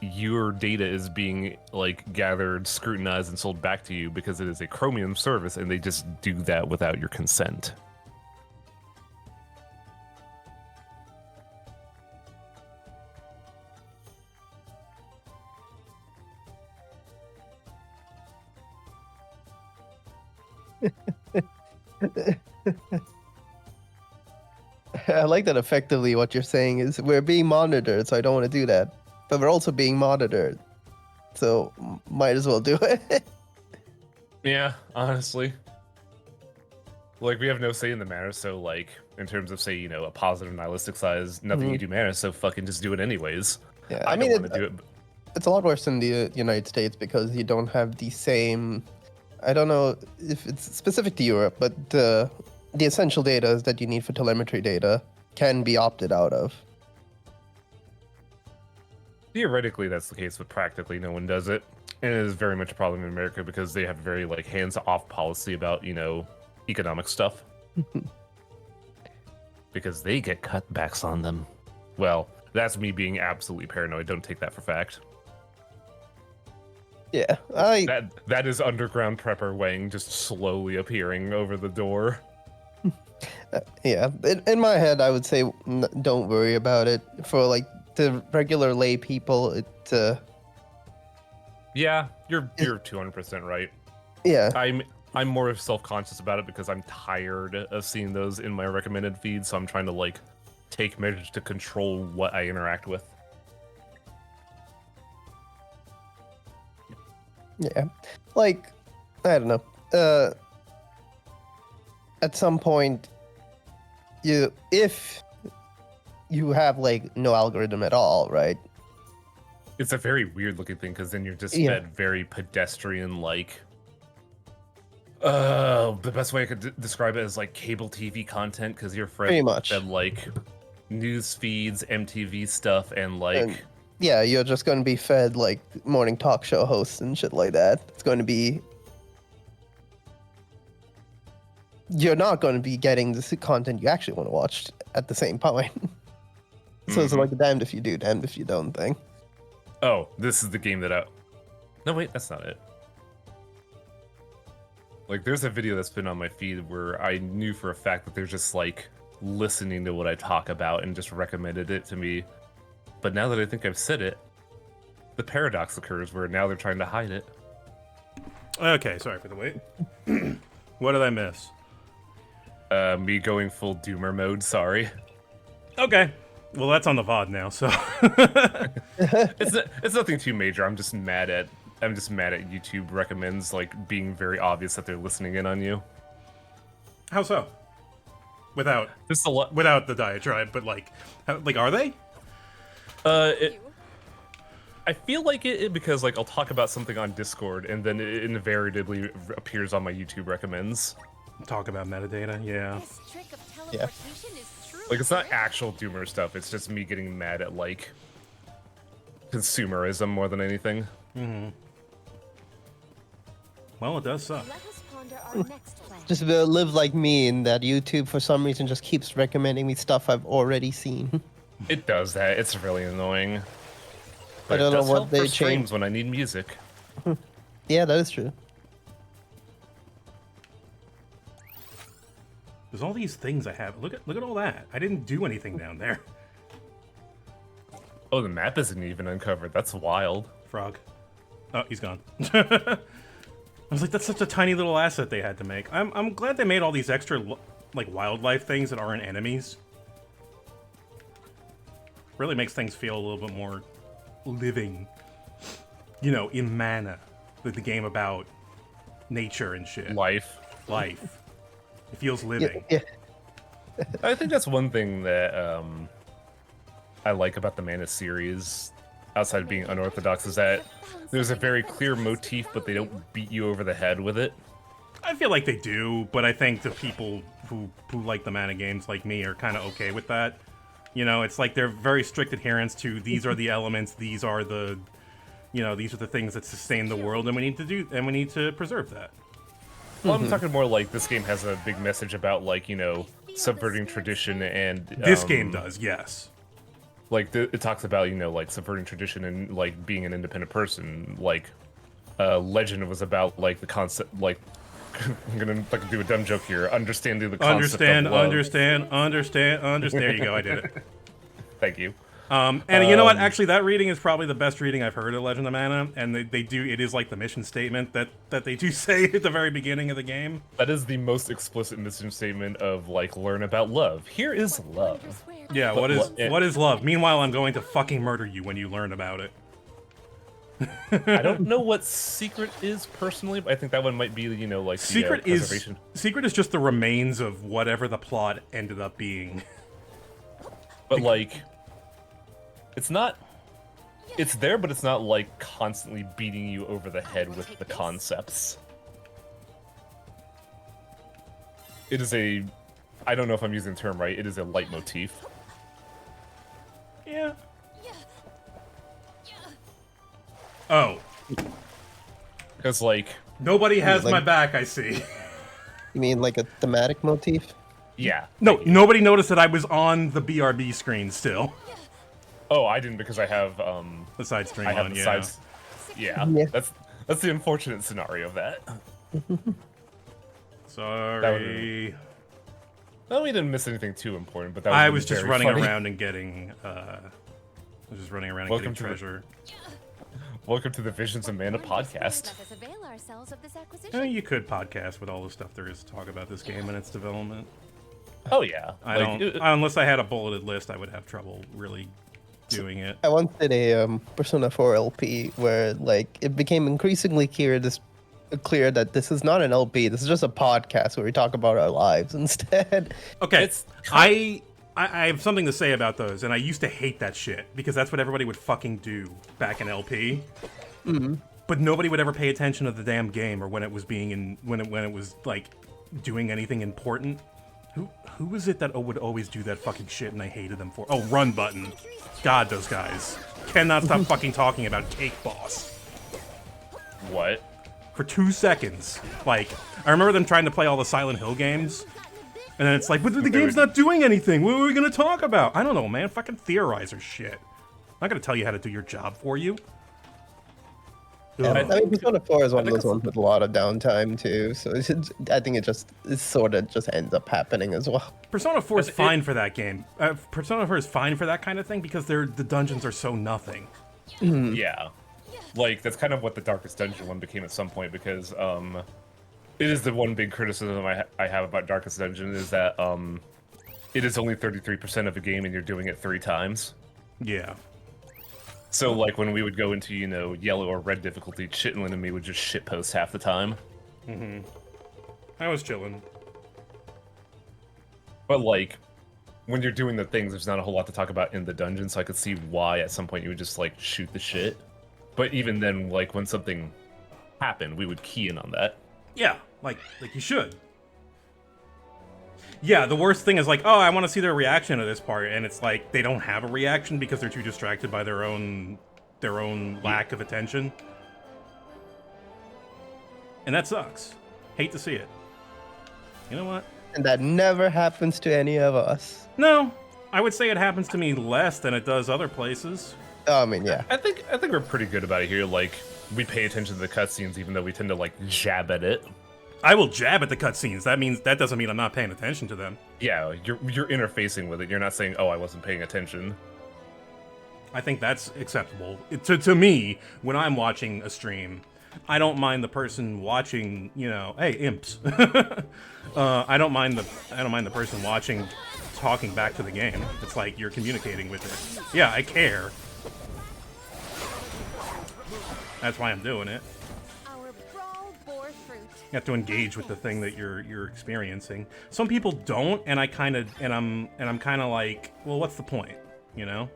your data is being like gathered, scrutinized, and sold back to you because it is a Chromium service, and they just do that without your consent. I like that effectively what you're saying is we're being monitored, so I don't want to do that. But we're also being monitored, so might as well do it. Yeah, honestly. Like, we have no say in the matter, so, like, in terms of, say, you know, a positive nihilistic size, nothing you do matters, so fucking just do it anyways. Yeah, I mean, don't want to do it. It's a lot worse in the United States because you don't have the same. I don't know if it's specific to Europe, but the essential data that you need for telemetry data can be opted out of. Theoretically, that's the case, but practically no one does it. And it is very much a problem in America because they have very, like, hands-off policy about, you know, economic stuff. Because they get cutbacks on them. Well, that's me being absolutely paranoid. Don't take that for fact. Yeah, That is underground prepper Wang just slowly appearing over the door. Yeah, in my head, I would say don't worry about it. For like the regular lay people, Yeah, you're 200% right. Yeah. I'm more self-conscious about it because I'm tired of seeing those in my recommended feed, so I'm trying to like take measures to control what I interact with. Yeah, like I don't know. At some point, if you have like no algorithm at all, right? It's a very weird looking thing because then you're just fed very pedestrian like. The best way I could describe it is like cable TV content because you're Pretty much. fed like news feeds, MTV stuff, and like. Yeah, you're just going to be fed like morning talk show hosts and shit like that. It's going to be. You're not going to be getting the content you actually want to watch at the same point. So it's like a damned if you do, damned if you don't thing. Oh, this is the game that I. No, wait, that's not it. Like, there's a video that's been on my feed where I knew for a fact that they're just like listening to what I talk about and just recommended it to me. But now that I think I've said it, the paradox occurs where now they're trying to hide it. Okay, sorry for the wait. What did I miss? Me going full Doomer mode, sorry. Okay. Well, that's on the VOD now, so... It's nothing too major. I'm just mad at YouTube recommends like being very obvious that they're listening in on you. How so? Without the diatribe, but like are they? I feel like it because like I'll talk about something on Discord and then it invariably appears on my YouTube recommends. Talk about metadata, yeah. Yeah. Like it's not actual Doomer stuff. It's just me getting mad at like consumerism more than anything. Mm-hmm. Well, it does suck. Just live like me in that YouTube for some reason just keeps recommending me stuff I've already seen. It does that. It's really annoying. I don't know what they changed changed when I need music. Yeah, that is true. There's all these things I have. Look at all that. I didn't do anything down there. Oh, the map isn't even uncovered. That's wild. Frog. Oh, he's gone. I was like, that's such a tiny little asset they had to make. I'm glad they made all these extra like wildlife things that aren't enemies. Really makes things feel a little bit more living. You know, in Mana, the game about nature and shit. Life. It feels living. Yeah. I think that's one thing that I like about the Mana series, outside of being unorthodox, is that there's a very clear motif, but they don't beat you over the head with it. I feel like they do, but I think the people who like the Mana games like me are kind of okay with that. You know, it's like they're very strict adherence to these are the elements, these are the, you know, these are the things that sustain the world, and we need to preserve that. Well, I'm talking more like this game has a big message about, like, you know, subverting tradition and This game does, yes. Like it talks about, you know, like subverting tradition and like being an independent person. Like Legend was about like the concept, like I'm gonna fucking do a dumb joke here. Understanding the concept of love. Understand. There you go. I did it. Thank you. And you know what? Actually, that reading is probably the best reading I've heard of Legend of Mana, and they do. It is like the mission statement that they do say at the very beginning of the game. That is the most explicit mission statement of like learn about love. Here is love. Yeah. What is love? Meanwhile, I'm going to fucking murder you when you learn about it. I don't know what secret is personally, but I think that one might be, you know, like secret the, preservation. Secret is just the remains of whatever the plot ended up being. But like, it's not. It's there, but it's not like constantly beating you over the head with the concepts. It is a. I don't know if I'm using the term right. It is a leitmotif. Yeah. Oh. Because, like... Nobody has my back, I see. You mean like a thematic motif? Yeah. No, nobody noticed that I was on the BRB screen still. Oh, I didn't because I have, the side stream I have on, the yeah. sides... Yeah. That's the unfortunate scenario of that. Sorry. No, we didn't miss anything too important, but that I was just very running funny. around and getting, getting treasure. Welcome to the Visions of Mana podcast. You could podcast with all the stuff there is to talk about this game and its development. Oh yeah. Unless I had a bulleted list, I would have trouble really doing it. I once did a Persona 4 LP where like it became increasingly clear that this is not an LP. This is just a podcast where we talk about our lives instead. Okay, I have something to say about those, and I used to hate that shit because that's what everybody would fucking do back in LP. Mm-hmm. But nobody would ever pay attention to the damn game or when it was being when it was like doing anything important. Who was it that would always do that fucking shit and I hated them for? Oh, Run Button. God, those guys cannot stop fucking talking about Cake Boss. What? For 2 seconds. Like, I remember them trying to play all the Silent Hill games. And then it's like, but the game's not doing anything. What are we going to talk about? I don't know, man. Fucking theorize or shit. I'm not going to tell you how to do your job for you. Yeah, I mean, Persona 4 is one of those ones with a lot of downtime, too. So I think it sort of just ends up happening as well. Persona 4 is fine for that game. Persona 4 is fine for that kind of thing because the dungeons are so nothing. Yeah. Like, that's kind of what the Darkest Dungeon one became at some point because, it is the one big criticism I have about Darkest Dungeon is that it is only 33% of a game and you're doing it 3 times. Yeah. So like when we would go into, you know, yellow or red difficulty, Chitlin and me would just shitpost half the time. Mm-hmm. I was chilling. But like when you're doing the things, there's not a whole lot to talk about in the dungeon, so I could see why at some point you would just like shoot the shit. But even then, like when something happened, we would key in on that. Yeah, like you should. Yeah, the worst thing is like, oh, I want to see their reaction to this part, and it's like they don't have a reaction because they're too distracted by their own lack of attention. And that sucks. Hate to see it. You know what? And that never happens to any of us. No, I would say it happens to me less than it does other places. I mean, yeah. I think we're pretty good about it here. Like, we pay attention to the cutscenes, even though we tend to like jab at it. I will jab at the cutscenes. That doesn't mean I'm not paying attention to them. Yeah, you're interfacing with it. You're not saying, "Oh, I wasn't paying attention." I think that's acceptable. To me, when I'm watching a stream, I don't mind the person watching. You know, hey, imps. I don't mind the person watching, talking back to the game. It's like you're communicating with it. Yeah, I care. That's why I'm doing it. You have to engage with the thing that you're experiencing. Some people don't, and I'm kind of like, well, what's the point? You know?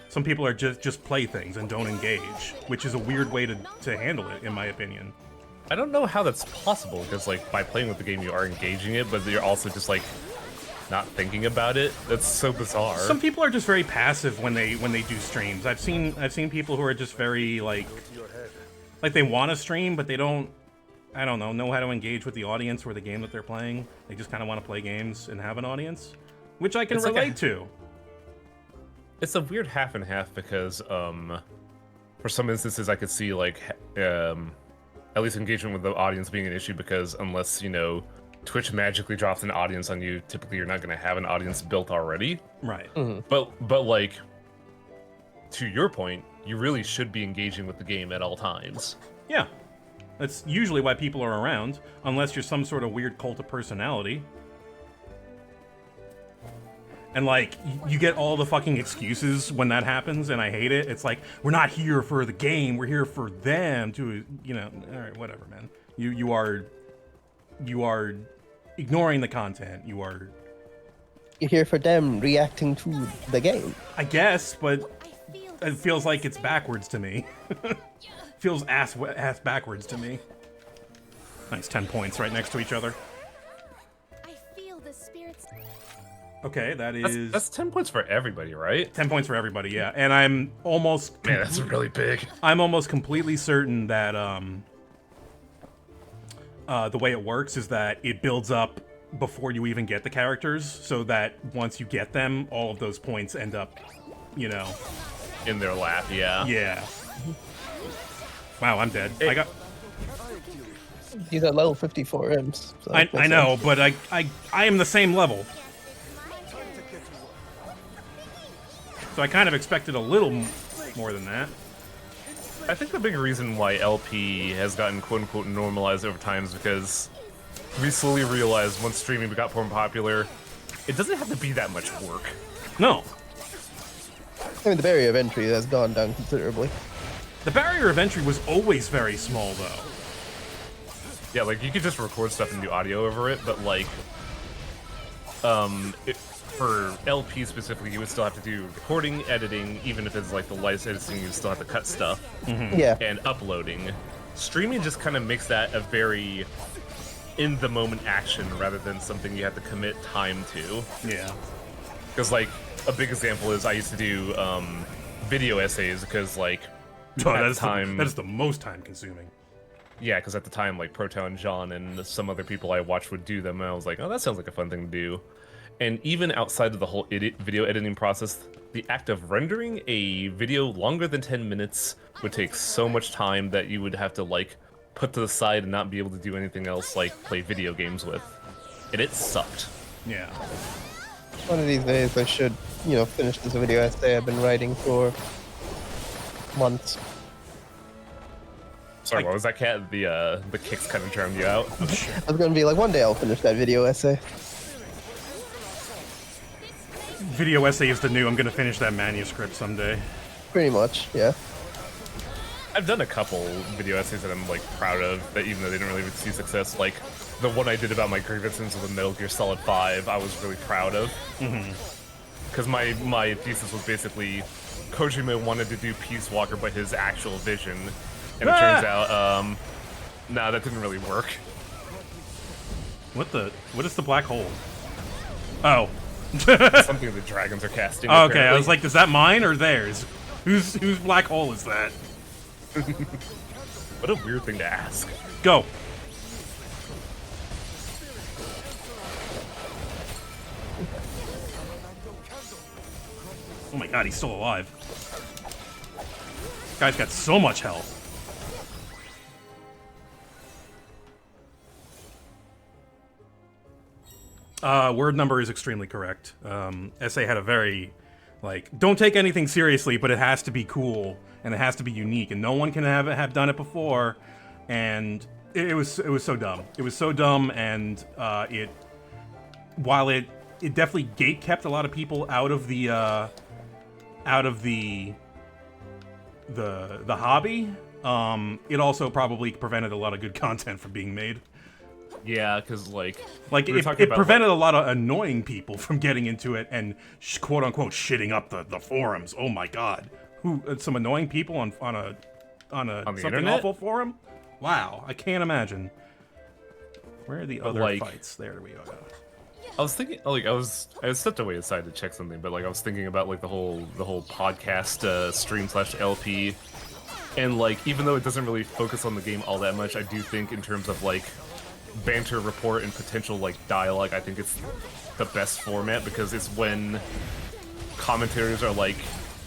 Some people are just play things and don't engage, which is a weird way to handle it, in my opinion. I don't know how that's possible, because like by playing with the game you are engaging it, but you're also just like not thinking about it. That's so bizarre. Some people are just very passive when they do streams. I've seen people who are just very like they want to stream, but they don't I don't know how to engage with the audience or the game that they're playing. They just kind of want to play games and have an audience, which I can It's like relate to. It's a weird half and half because for some instances I could see like at least engagement with the audience being an issue, because unless, you know, Twitch magically drops an audience on you, typically you're not going to have an audience built already. Right. But like, to your point, you really should be engaging with the game at all times. Yeah. That's usually why people are around, unless you're some sort of weird cult of personality. And, like, you get all the fucking excuses when that happens, and I hate it. It's like, we're not here for the game, we're here for them to, you know, alright, whatever, man. You are ignoring the content. You're here for them reacting to the game. I guess, but it feels like it's backwards to me. Feels ass backwards to me. Nice 10 points right next to each other. I feel the spirits. Okay, that's 10 points for everybody, right? 10 points for everybody, yeah. And I'm almost... Man, that's really big. I'm almost completely certain that the way it works is that it builds up before you even get the characters, so that once you get them, all of those points end up, you know... in their lap, yeah. Yeah. Wow, I'm dead. He's at level 54 imps. So I know, but I am the same level. So I kind of expected a little more than that. I think the big reason why LP has gotten quote-unquote normalized over time is because we slowly realized once streaming got more popular, it doesn't have to be that much work. No. I mean, the barrier of entry has gone down considerably. The barrier of entry was always very small, though. Yeah, like, you could just record stuff and do audio over it, but, like, for LP specifically, you would still have to do recording, editing, even if it's, like, the licensing, you still have to cut stuff. Yeah. And uploading. Streaming just kind of makes that a very in-the-moment action rather than something you have to commit time to. Yeah. Because, like, a big example is I used to do video essays because, like, that is the most time-consuming. Yeah, because at the time, like, Proton John and some other people I watched would do them, and I was like, oh, that sounds like a fun thing to do. And even outside of the whole video editing process, the act of rendering a video longer than 10 minutes would take so much time that you would have to, like, put to the side and not be able to do anything else, like play video games with. And it sucked. Yeah. One of these days I should, you know, finish this video essay I've been writing for months. Sorry, what was that, Cat? The kicks kind of drowned you out. I was gonna be like, one day I'll finish that video essay. Video essay is the new, I'm gonna finish that manuscript someday. Pretty much, yeah. I've done a couple video essays that I'm, like, proud of, that even though they didn't really see success, like, the one I did about my grievances with Metal Gear Solid 5, I was really proud of. Because my thesis was basically, Kojima wanted to do Peace Walker by his actual vision, and it turns out, nah, that didn't really work. What is the black hole? Oh. Something the dragons are casting. Okay, apparently. I was like, is that mine or theirs? Whose black hole is that? What a weird thing to ask. Go. Oh my god, he's still alive. Guy's got so much health. Word number is extremely correct. SA had a very, like, don't take anything seriously, but it has to be cool and it has to be unique, and no one can have done it before. And it was so dumb. It was so dumb, and while it definitely gatekept a lot of people out of the hobby, it also probably prevented a lot of good content from being made. Yeah, because, like it prevented a lot of annoying people from getting into it and quote unquote shitting up the forums. Oh my god, some annoying people on a something internet? awful forum? Wow, I can't imagine. Where are the other fights? There we go. I was thinking, like, I stepped away aside to check something, but, like, I was thinking about, like, the whole podcast stream /LP And like, even though it doesn't really focus on the game all that much, I do think in terms of like banter, rapport, and potential like dialogue, I think it's the best format because it's when commentators are like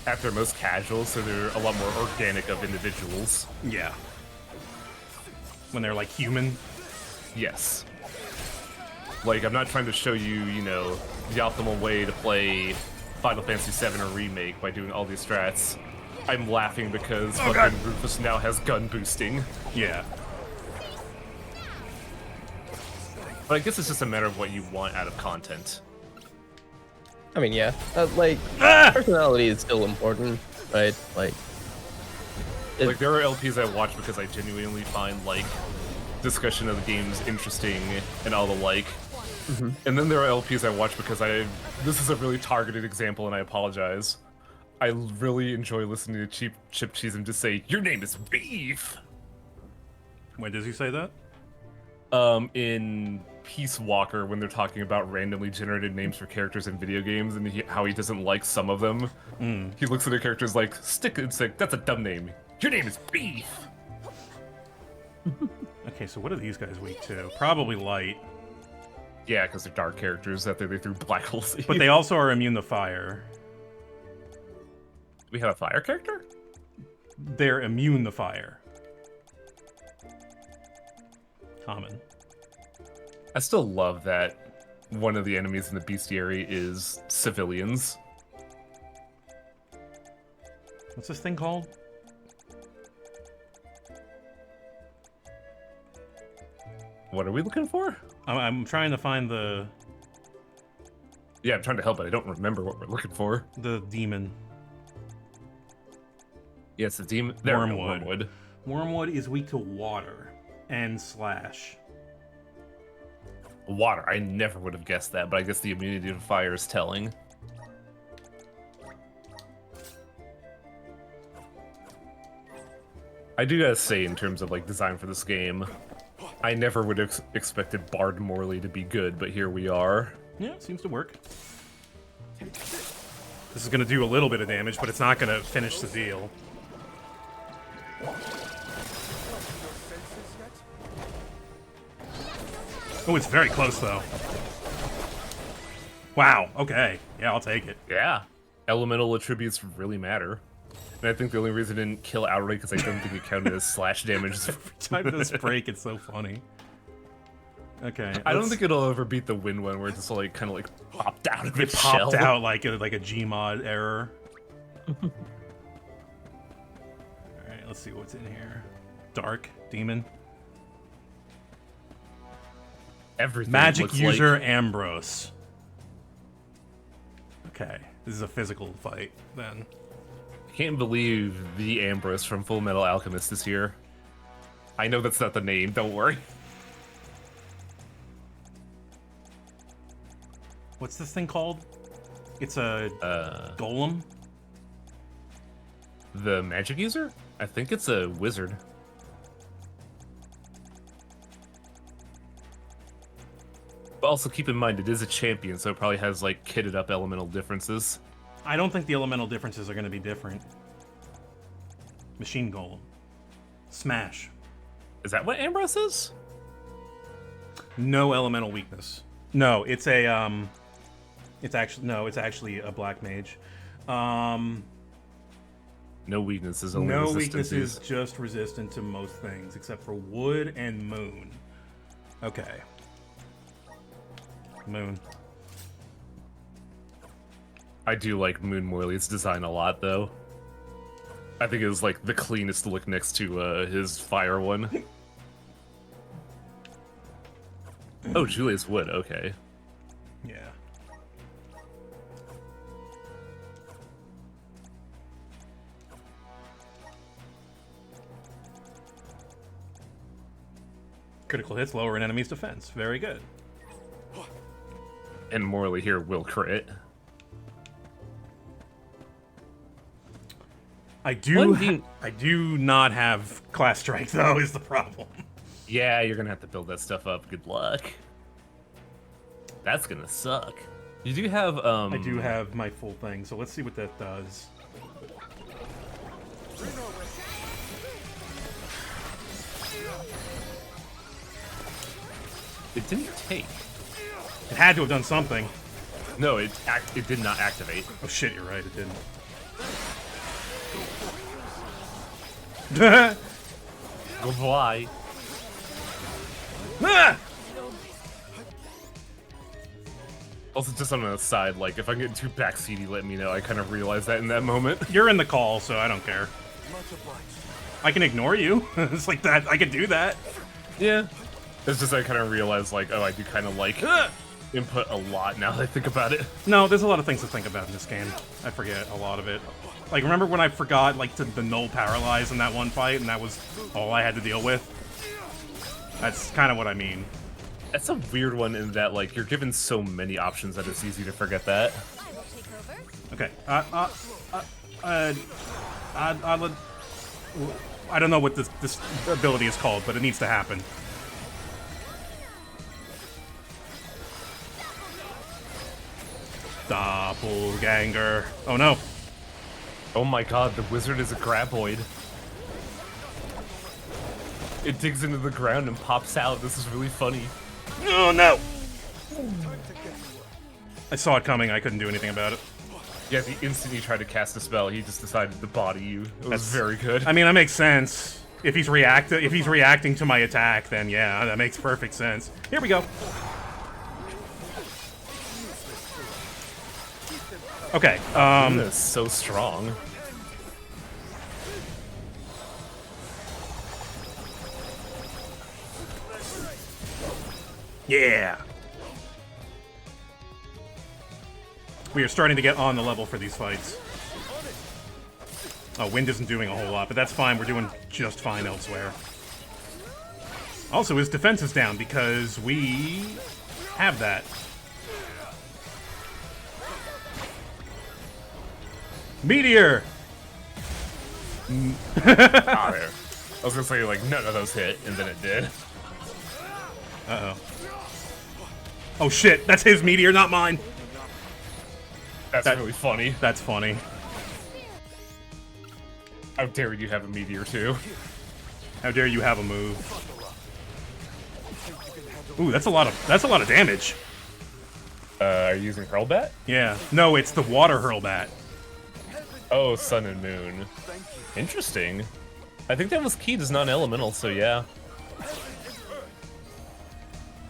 at their most casual, so they're a lot more organic of individuals. Yeah. When they're like human. Yes. Like, I'm not trying to show you, you know, the optimal way to play Final Fantasy VII or Remake by doing all these strats. I'm laughing because fucking Rufus now has gun boosting. Yeah. But I guess it's just a matter of what you want out of content. I mean, yeah, personality is still important, right? Like there are LPs I watch because I genuinely find, like, discussion of the games interesting and all the like. Mm-hmm. And then there are LPs I watch because this is a really targeted example and I apologize. I really enjoy listening to Chip Cheese just say, "Your name is Beef!" When does he say that? In Peace Walker, when they're talking about randomly generated names for characters in video games and how he doesn't like some of them, he looks at the characters like, it's like, that's a dumb name. Your name is Beef! Okay, so what are these guys weak to? Probably light. Yeah, because they're dark characters that they threw black holes in. But they also are immune to fire. We have a fire character? They're immune to fire. Common. I still love that one of the enemies in the bestiary is civilians. What's this thing called? What are we looking for? I'm trying to find the... Yeah, I'm trying to help, but I don't remember what we're looking for. The demon. Yes, the demon. There, Wormwood. Wormwood. Wormwood is weak to water and slash. Water. I never would have guessed that, but I guess the immunity to fire is telling. I do gotta say, in terms of like design for this game, I never would have expected Bard Morley to be good, but here we are. Yeah, it seems to work. This is gonna do a little bit of damage, but it's not gonna finish the deal. Oh, it's very close, though. Wow, okay. Yeah, I'll take it. Yeah. Elemental attributes really matter. And I think the only reason I didn't kill outright because I don't think it counted as slash damage. Every time this break, it's so funny. Okay. I don't think it'll ever beat the Wind one where it just like kind of like popped out of its popped shell. out like a Gmod error. Alright, let's see what's in here. Dark Demon. Everything Magic looks user like... Ambrose. Okay, this is a physical fight then. I can't believe the Ambrose from Full Metal Alchemist is here. I know that's not the name, don't worry. What's this thing called? It's a golem? The magic user? I think it's a wizard. But also keep in mind, it is a champion, so it probably has, like, kitted up elemental differences. I don't think the elemental differences are going to be different. Machine Golem. Smash. Is that what Ambrose is? No elemental weakness. No, it's a, it's actually a black mage. No weaknesses, only no resistances. weaknesses, just resistant to most things, except for wood and moon. Okay. Moon. I do like Moon Morley's design a lot, though. I think it was, like, the cleanest look next to his fire one. Oh, Julius Wood, okay. Yeah. Critical hits lower an enemy's defense. Very good. And Morley here will crit. I do not have class strike though, is the problem. Yeah, you're gonna have to build that stuff up. Good luck. That's gonna suck. You do have I do have my full thing, so let's see what that does. It didn't take. It had to have done something. No, it did not activate. Oh shit, you're right, it didn't. Why? Ah! Also, just on an aside, like, if I'm getting too backseaty, let me know. I kind of realized that in that moment. You're in the call, so I don't care. I can ignore you. It's like that. I can do that. Yeah. It's just I kind of realized, like, oh, I do kind of like input a lot now that I think about it. No, there's a lot of things to think about in this game. I forget a lot of it. Like, remember when I forgot, like, the null paralyze in that one fight, and that was all I had to deal with? That's kind of what I mean. That's a weird one in that, like, you're given so many options that it's easy to forget that. Okay. I don't know what this ability is called, but it needs to happen. Doppelganger. Oh no. Oh my god, the wizard is a graboid. It digs into the ground and pops out. This is really funny. Oh no! I saw it coming. I couldn't do anything about it. Yeah, the instant you tried to cast a spell, he just decided to body you. It was very good. I mean, that makes sense. If he's reacting to my attack, then yeah, that makes perfect sense. Here we go. Okay. That's so strong. Yeah. We are starting to get on the level for these fights. Oh, wind isn't doing a whole lot, but that's fine. We're doing just fine elsewhere. Also, his defense is down because we have that. Meteor! Ah, there. I was gonna say, like, none of those hit, and then it did. Uh-oh. Oh shit, that's his meteor, not mine! That's really funny. That's funny. How dare you have a meteor too? How dare you have a move? Ooh, that's a lot of damage. Are you using Hurlbat? Yeah. No, it's the water Hurlbat. Oh, Sun and Moon. Interesting. I think that was keyed as non-elemental, so yeah.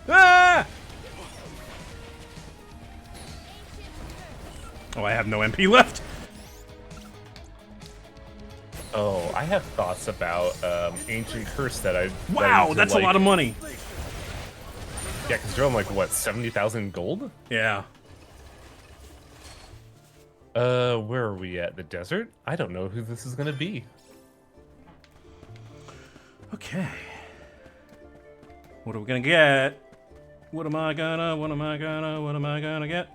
Ah! Oh, I have no MP left. Oh, I have thoughts about Ancient Curse that I. Wow, that's a lot of money. Yeah, because you're on like what, 70,000 gold? Yeah. Where are we at? The desert? I don't know who this is gonna be. Okay. What are we gonna get? What am I gonna get?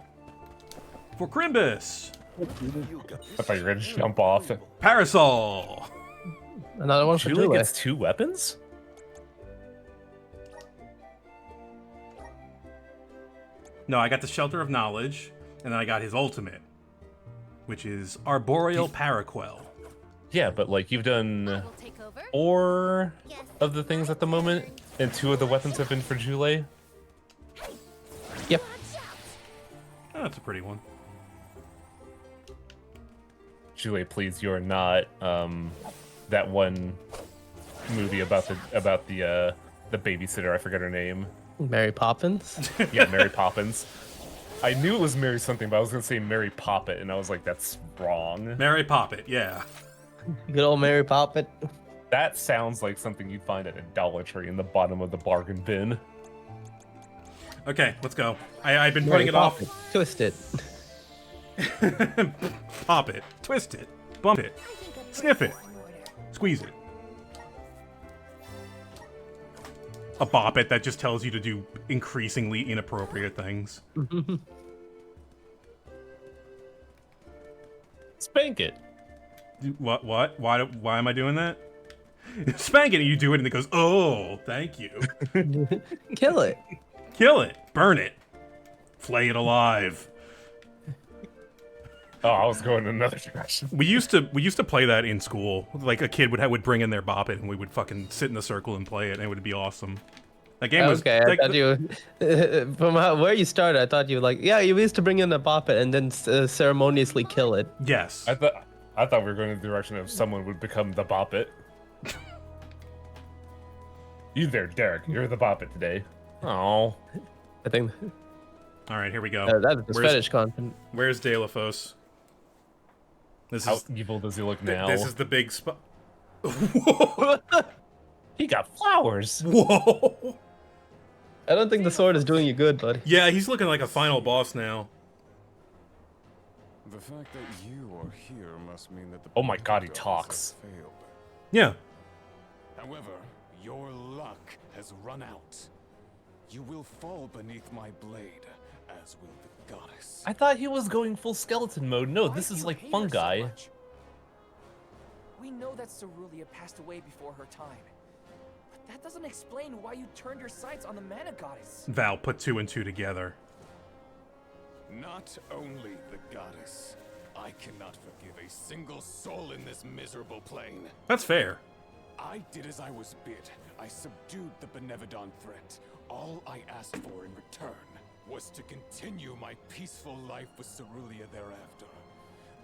For Crimbus! I thought you were gonna jump off. Parasol! Another one for Julie Julie. gets 2 weapons? No, I got the Shelter of Knowledge, and then I got his ultimate, which is Arboreal Paraquel. Yeah, but like you've done 4 of the things at the moment, and 2 of the weapons have been for Julie. Yep. Oh, that's a pretty one. Julie, please, you're not that one movie about the babysitter. I forget her name. Mary Poppins? Yeah, Mary Poppins. I knew it was Mary something, but I was gonna say Mary Poppet, and I was like, that's wrong. Mary Poppet, yeah. Good old Mary Poppet. That sounds like something you'd find at a Dollar Tree in the bottom of the bargain bin. Okay, let's go. I've been putting it off. Twist it. Pop it. Twist it. Bump it. Sniff it. Squeeze it. A bop it that just tells you to do increasingly inappropriate things. Spank it. What? Why am I doing that? Spank it and you do it and it goes, oh, thank you. Kill it. Kill it. Burn it. Flay it alive. Oh, I was going in another direction. We used to play that in school. Like a kid would bring in their bop it and we would fucking sit in a circle and play it and it would be awesome. That game was Okay, I thought you, from where you started, I thought you like, yeah, you used to bring in the Bop It and then ceremoniously kill it. Yes. I thought we were going in the direction of someone would become the Bop It. You there, Derek. You're the Bop It today. Oh. I think. All right, here we go. That's the fetish content. Where's Delafos? This How is evil does he look now? This is the big spot. He got flowers. Whoa. I don't think the sword is doing you good, buddy. Yeah, he's looking like a final boss now. The fact that you are here must mean that the Oh my god, he gods talks. have failed. Yeah. However, your luck has run out. You will fall beneath my blade, as will the goddess. I thought he was going full skeleton mode. No, this is like fungi. We know that Cerulia passed away before her time. But that doesn't explain why you turned your sights on the Mana Goddess. Val put 2 and 2 together. Not only the goddess, I cannot forgive a single soul in this miserable plane. That's fair. I did as I was bid. I subdued the Benevodon threat. All I asked for in return was to continue my peaceful life with Cerulia thereafter.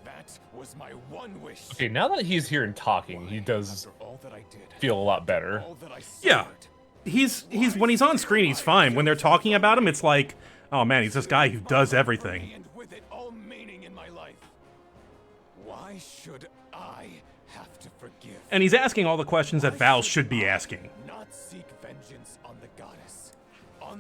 That was my one wish. Okay, now that he's here and talking, he does feel a lot better. Yeah. He's when he's on screen, he's fine. When they're talking about him, it's like, oh man, he's this guy who does everything. And with it all meaning in my life. Why should I have to forgive? And he's asking all the questions that Val should be asking. Not seek vengeance on the goddess.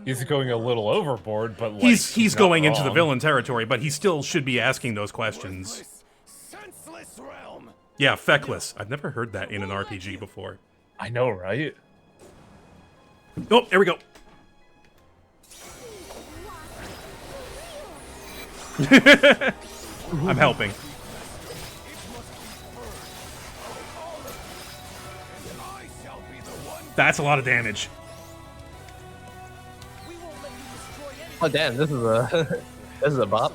He's going a little overboard, but like, he's not going into the wrong. villain territory, but he still should be asking those questions. Senseless realm. Yeah, feckless. I've never heard that in an RPG before. I know, right? Oh, there we go. I'm helping. That's a lot of damage. Oh damn, this is a this is a bop.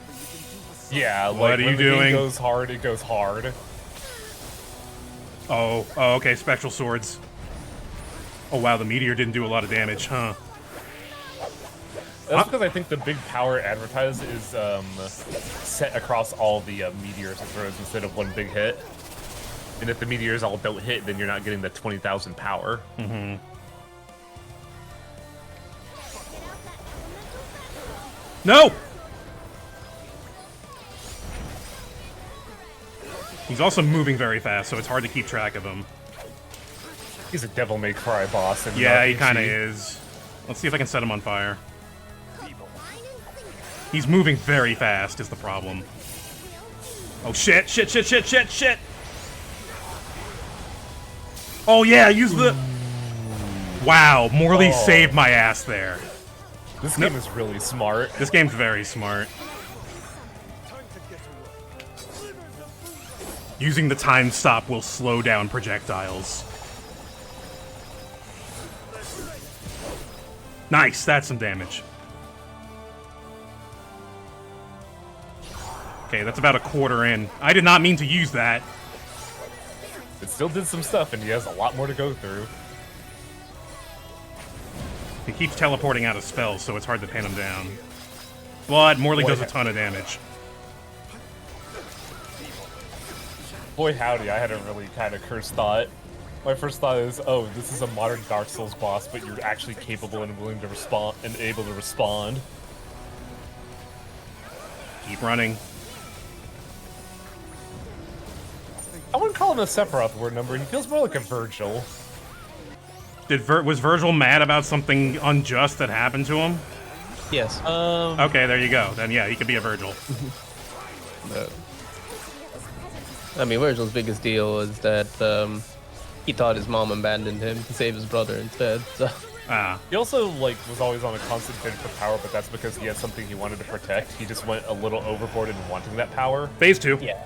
Yeah, like What are when you the game doing? goes hard, it goes hard. Oh, okay, spectral swords. Oh wow, the meteor didn't do a lot of damage, huh? That's because I think the big power advertised is set across all the meteors it throws instead of one big hit. And if the meteors all don't hit, then you're not getting the 20,000 power. Mm-hmm. No! He's also moving very fast, so it's hard to keep track of him. He's a Devil May Cry boss. In Yeah, an he RPG. kind of is. Let's see if I can set him on fire. He's moving very fast is the problem. Oh shit, shit, shit, shit, shit, shit! Oh yeah, use the... Wow, Morley saved my ass there. This game is really smart. This game's very smart. Using the time stop will slow down projectiles. Nice, that's some damage. Okay, that's about a quarter in. I did not mean to use that. It still did some stuff, and he has a lot more to go through. He keeps teleporting out of spells, so it's hard to pin him down. But Morley Boy, does a ton of damage. Boy howdy, I had a really kind of cursed thought. My first thought is, oh, this is a modern Dark Souls boss, but you're actually capable and willing to respond and able to respond. Keep running. I wouldn't call him a Sephiroth word number. He feels more like a Virgil. Was Virgil mad about something unjust that happened to him? Yes. Okay, there you go. Then yeah, he could be a Virgil. I mean, Virgil's biggest deal was that he thought his mom abandoned him to save his brother instead. So. He also like was always on a constant bid for power, but that's because he had something he wanted to protect. He just went a little overboard in wanting that power. Phase 2. Yeah.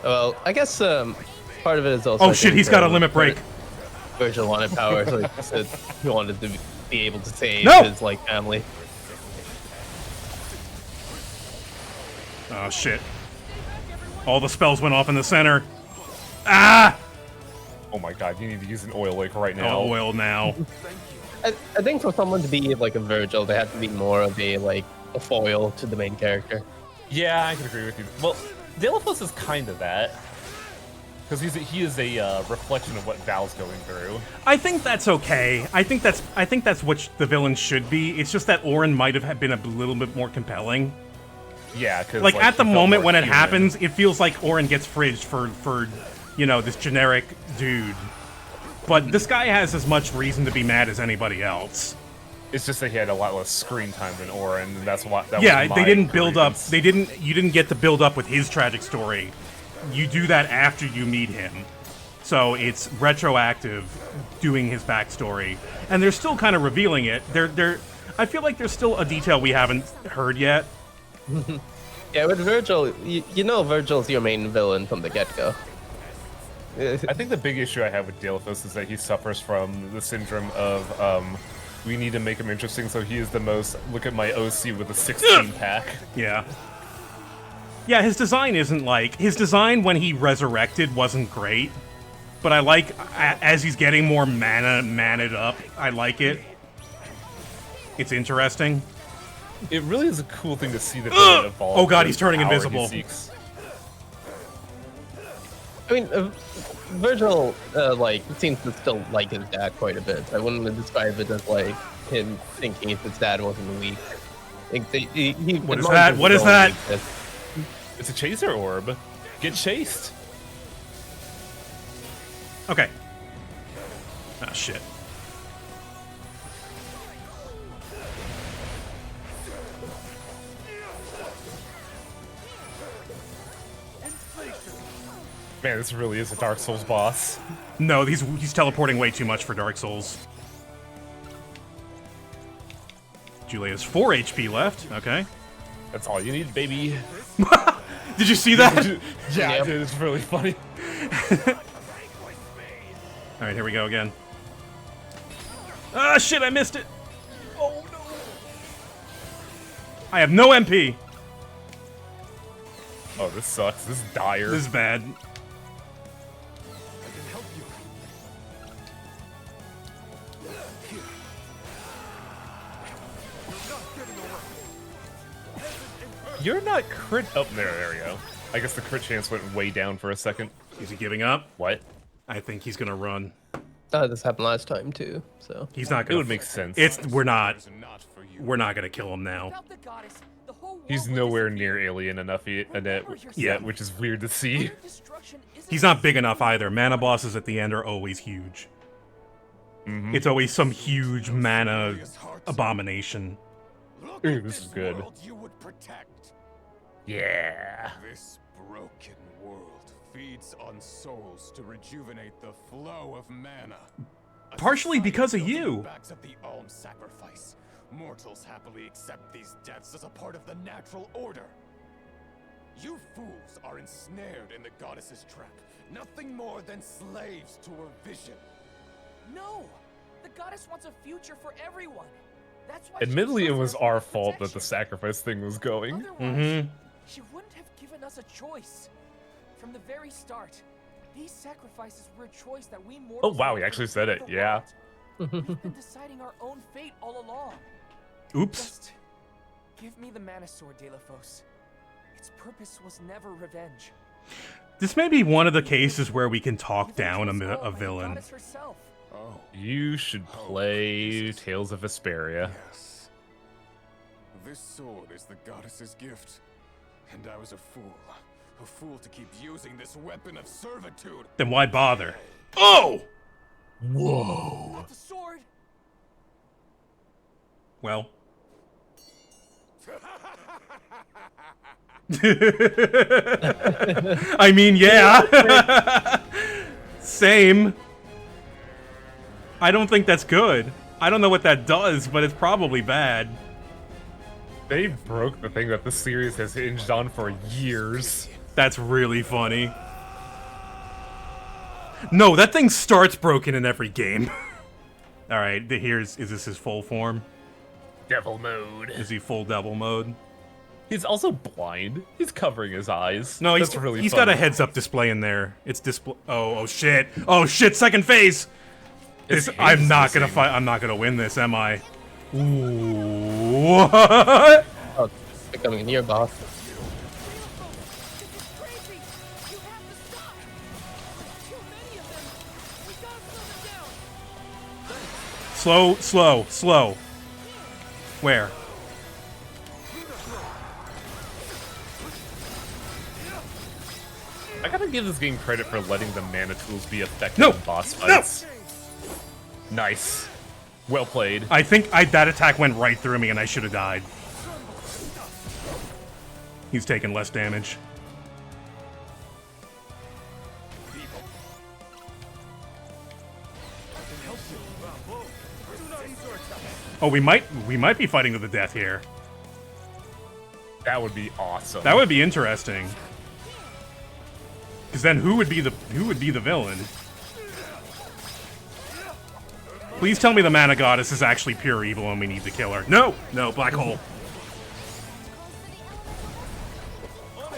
Well, I guess part of it is also. Oh shit, he's got a limit break. Virgil wanted power, so he said he wanted to be able to save his like family. Oh shit. All the spells went off in the center. Ah! Oh my god, you need to use an oil lake right now. Oh, oil now. I think for someone to be like a Virgil, they have to be more of a foil to the main character. Yeah, I can agree with you. Well, Delaphos is kind of that. Because he is a reflection of what Val's going through. I think that's okay. I think that's what the villain should be. It's just that Auron might have been a little bit more compelling. Yeah, because like at the he felt moment more when it human. happens, it feels like Auron gets fridged for this generic dude. But this guy has as much reason to be mad as anybody else. It's just that he had a lot less screen time than Auron, and that's why. Yeah, they didn't build up. You didn't get to build up with his tragic story. You do that after you meet him. So it's retroactive doing his backstory. And they're still kind of revealing it. I feel like there's still a detail we haven't heard yet. Yeah, with Virgil, you know Virgil's your main villain from the get-go. I think the big issue I have with Delaphos is that he suffers from the syndrome of, we need to make him interesting, so he is the most, look at my OC with a 16-pack. Yeah. Yeah, his design isn't like... His design when he resurrected wasn't great. But I like, as he's getting more mana'd up, I like it. It's interesting. It really is a cool thing to see the villain evolve. Oh god, he's with turning the power invisible. he seeks. I mean, Virgil, seems to still like his dad quite a bit. I wouldn't describe it as, him thinking if his dad wasn't weak. What is that? What is that? It's a chaser orb. Get chased. Okay. Ah, shit. Man, this really is a Dark Souls boss. No, he's teleporting way too much for Dark Souls. Julia has 4 HP left. Okay. That's all you need, baby. Did you see that? Yeah, I did. It's really funny. Alright, here we go again. Ah, shit, I missed it! Oh, no. I have no MP. Oh, this sucks. This is dire. This is bad. You're not crit up there you go. I guess the crit chance went way down for a second. Is he giving up? What? I think he's gonna run. This happened last time too, so He's not gonna. It would make sense. We're not gonna kill him now. He's nowhere near alien enough yet, which is weird to see. He's not big enough either. Mana bosses at the end are always huge. Mm-hmm. It's always some huge mana abomination. Ooh, this is good. Yeah. This broken world feeds on souls to rejuvenate the flow of mana. Partially because of you. Backs up the alm sacrifice. Mortals happily accept these deaths as a part of the natural order. You fools are ensnared in the goddess's trap. Nothing more than slaves to her vision. No! The goddess wants a future for everyone. That's why Admittedly, it was our fault that the sacrifice thing was going. Mm-hmm. She wouldn't have given us a choice. From the very start, these sacrifices were a choice that we mortals... Oh wow, he actually said it, yeah. We've been deciding our own fate all along. Oops. Just give me the mana sword, Delaphos. Its purpose was never revenge. This may be one of the cases where we can talk down a villain. Oh, You should play Tales of Vesperia. yes. This sword is the goddess's gift. And I was a fool. A fool to keep using this weapon of servitude. Then why bother? Oh! Whoa. The sword! Well. I mean, yeah. Same. I don't think that's good. I don't know what that does, but it's probably bad. They broke the thing that this series has hinged on for years. That's really funny. No, that thing starts broken in every game. Alright, is this his full form? Devil mode. Is he full devil mode? He's also blind. He's covering his eyes. No, That's really he's funny. got a heads-up display in there. It's display. Oh shit! Oh shit! Second phase. This, His I'm hands not gonna missing. fight. I'm not gonna win this, am I? Ooh. What? Oh, it's becoming a near boss. Slow, slow, slow. Where? I gotta give this game credit for letting the mana tools be effective No! in boss No! fights. Nice. Well played. I think that attack went right through me and I should have died. He's taking less damage. Oh, we might be fighting to the death here. That would be awesome. That would be interesting. Because then who would be the villain? Please tell me the Mana Goddess is actually pure evil and we need to kill her. No! No, black hole.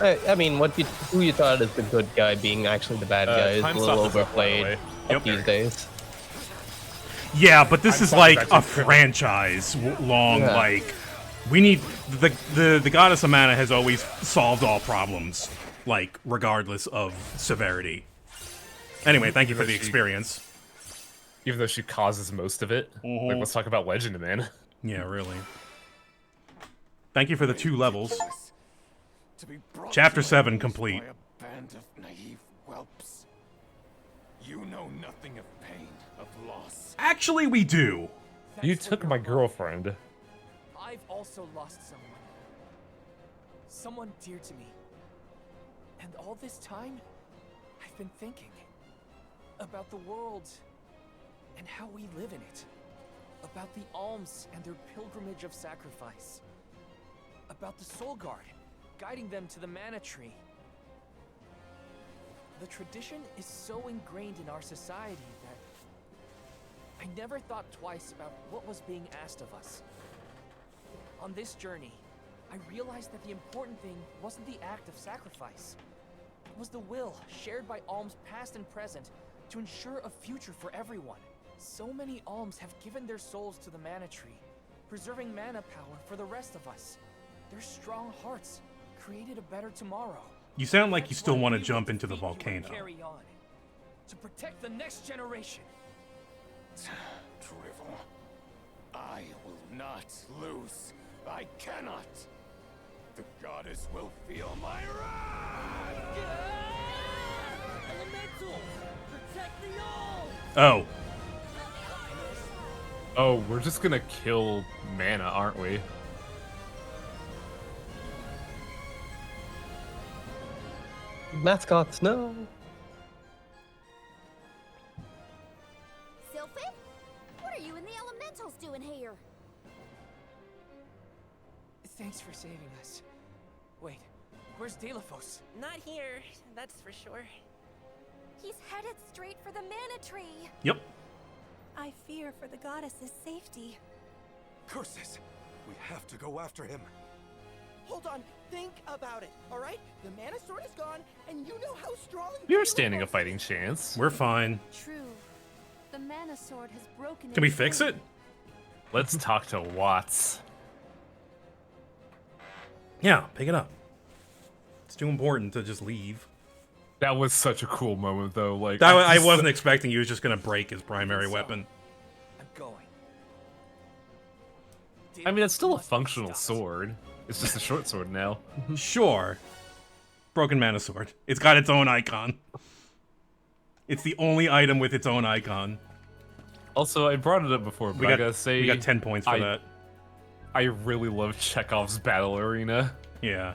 I mean, who you thought is the good guy being actually the bad guy is a time little stop is up, by the overplayed way. Yep. these days. Yeah, but this I'm is sorry, like that's a a- franchise long, Yeah. like, we need, the Goddess of Mana has always solved all problems, like, regardless of severity. Anyway, thank you for the experience. Even though she causes most of it. Like, let's talk about Legend, man. Yeah, really. Thank you for the 2 levels. To be brought Chapter to 7 my complete. by a band of naive whelps. You know nothing of pain, of loss. Actually, we do. You took my girlfriend. I've also lost someone. Someone dear to me. And all this time, I've been thinking about the world and how we live in it. About the alms and their pilgrimage of sacrifice. About the Soul Guard, guiding them to the Mana Tree. The tradition is so ingrained in our society that I never thought twice about what was being asked of us. On this journey, I realized that the important thing wasn't the act of sacrifice. It was the will shared by alms past and present to ensure a future for everyone. So many alms have given their souls to the Mana Tree, preserving mana power for the rest of us. Their strong hearts created a better tomorrow. You sound like you That's still why want to we jump will into the defeat you and volcano. Carry on. To protect the next generation. Drivel. I will not lose. I cannot. The goddess will feel my wrath! Elemental! Protect the all! Oh. Oh, we're just gonna kill mana, aren't we? Mascots, no. Sylphid? What are you and the elementals doing here? Thanks for saving us. Wait, where's Delafos? Not here, that's for sure. He's headed straight for the Mana Tree. Yep. I fear for the goddess's safety. Curses! We have to go after him. Hold on, think about it, alright? The Mana Sword is gone, and you know how strong... You're standing a fighting chance. We're fine. True. The Mana Sword has broken. Can we fix it? Let's talk to Watts. Yeah, pick it up. It's too important to just leave. That was such a cool moment, though. Like I wasn't expecting he was just gonna break his primary weapon. I'm going. I mean, it's still a functional sword. It's just a short sword now. Sure. Broken Mana Sword. It's got its own icon. It's the only item with its own icon. Also, I brought it up before, but I gotta say, we got 10 points for that. I really love Chekhov's battle arena. Yeah.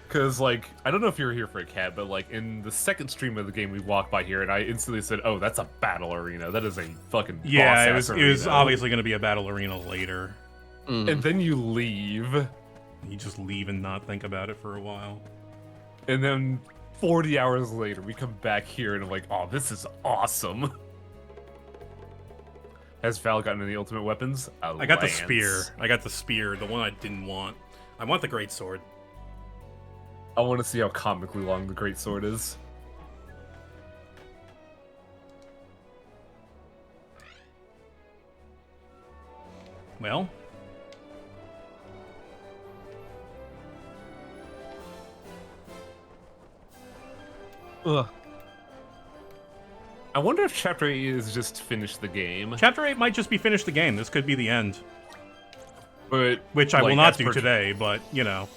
Because, like, I don't know if you were here for a cat, but, like, in the second stream of the game, we walked by here, and I instantly said, oh, that's a battle arena. That is a fucking Yeah, boss-ass it was arena." obviously going to be a battle arena later. And then you leave. You just leave and not think about it for a while. And then 40 hours later, we come back here, and I'm like, oh, this is awesome. Has Val gotten any ultimate weapons? I got the spear. I got the spear, the one I didn't want. I want the great sword. I want to see how comically long the great sword is. Well, Ugh. I wonder if Chapter 8 is just finish the game. Chapter 8 might just be finish the game. This could be the end. But Which I will like, not as do per- today, but, you know.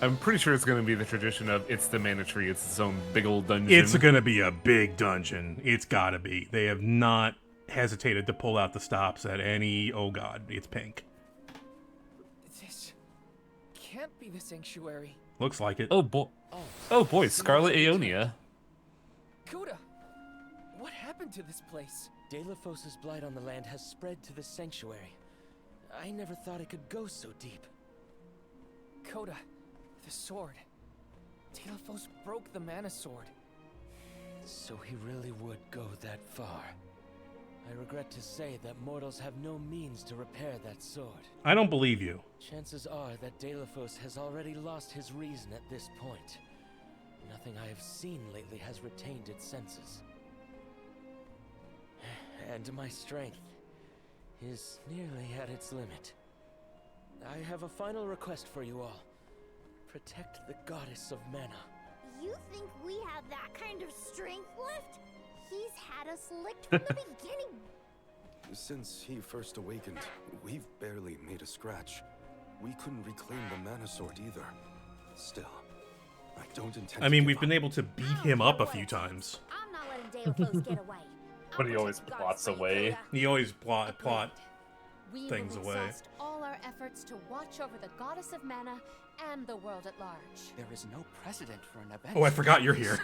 I'm pretty sure it's going to be the tradition of it's the mana tree, it's its own big old dungeon. It's going to be a big dungeon. It's got to be. They have not hesitated to pull out the stops at any, oh god, it's pink. This can't be the sanctuary. Looks like it. Oh boy, Scarlet Aeonia. Coda, what happened to this place? Delphos' blight on the land has spread to the sanctuary. I never thought it could go so deep. Coda, the sword. Delphos broke the mana sword. So he really would go that far. I regret to say that mortals have no means to repair that sword. I don't believe you. Chances are that Delphos has already lost his reason at this point. Nothing I have seen lately has retained its senses. And my strength is nearly at its limit. I have a final request for you all. Protect the goddess of mana. You think we have that kind of strength left? He's had us licked from the beginning. Since he first awakened, we've barely made a scratch. We couldn't reclaim the mana sword either. Still, I don't intend I mean, to we've been able to beat him up a few times. I'm not letting Delphos get away. But he always plots away. He always plot We things will away. exhaust all our efforts to watch over the goddess of mana and the world at large. There is no precedent for an event. Oh, I forgot you're here.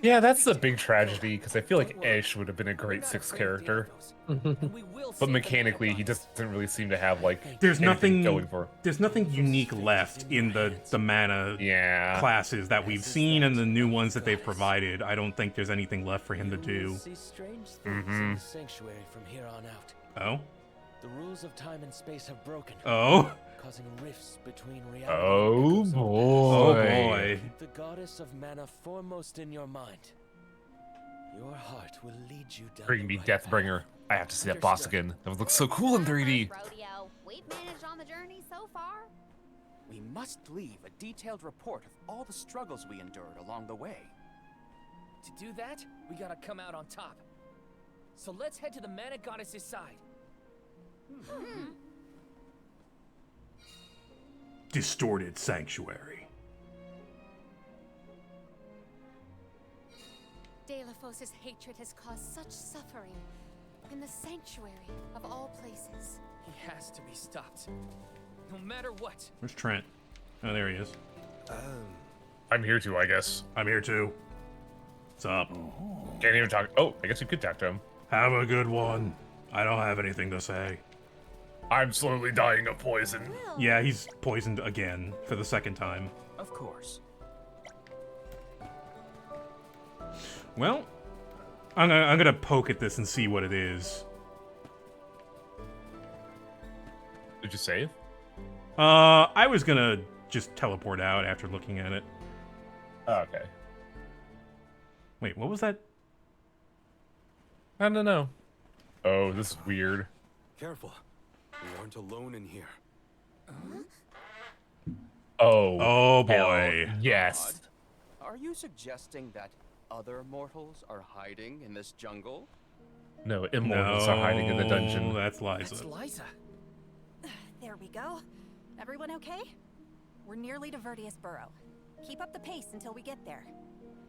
Yeah, that's the big tragedy, because I feel like Ash would have been a great sixth character. But mechanically, he just doesn't really seem to have, like, There's anything nothing going for him. There's nothing unique left in the mana classes that we've seen and the new ones that they've provided. I don't think there's anything left for him to You will do. see strange things in the sanctuary from here on out. Oh? The rules of time and space have broken. Oh? Causing rifts between reality Oh and boy. Oh boy. Keep the goddess of mana foremost in your mind. Your heart will lead you down. Bring me Deathbringer. I have to see that boss again. That would look so cool in 3D. Rodeo, we've managed on the journey so far. We must leave a detailed report of all the struggles we endured along the way. To do that, we gotta come out on top. So let's head to the mana goddess's side. Distorted Sanctuary. Delphos' hatred has caused such suffering in the sanctuary of all places. He has to be stopped. No matter what. Where's Trent? Oh, there he is. I'm here too, I guess. I'm here too. What's up? Can't even talk. Oh, I guess you could talk to him. Have a good one. I don't have anything to say. I'm slowly dying of poison. Yeah, he's poisoned again for the second time. Of course. Well, I'm gonna poke at this and see what it is. Did you save? I was gonna just teleport out after looking at it. Oh, okay. Wait, what was that? I don't know. Oh, this is weird. Careful. We aren't alone in here. Oh. Oh boy. Hell yes. Are you suggesting that other mortals are hiding in this jungle? No, immortals are hiding in the dungeon. That's Liza. That's Liza. There we go. Everyone okay? We're nearly to Vertius Burrow. Keep up the pace until we get there.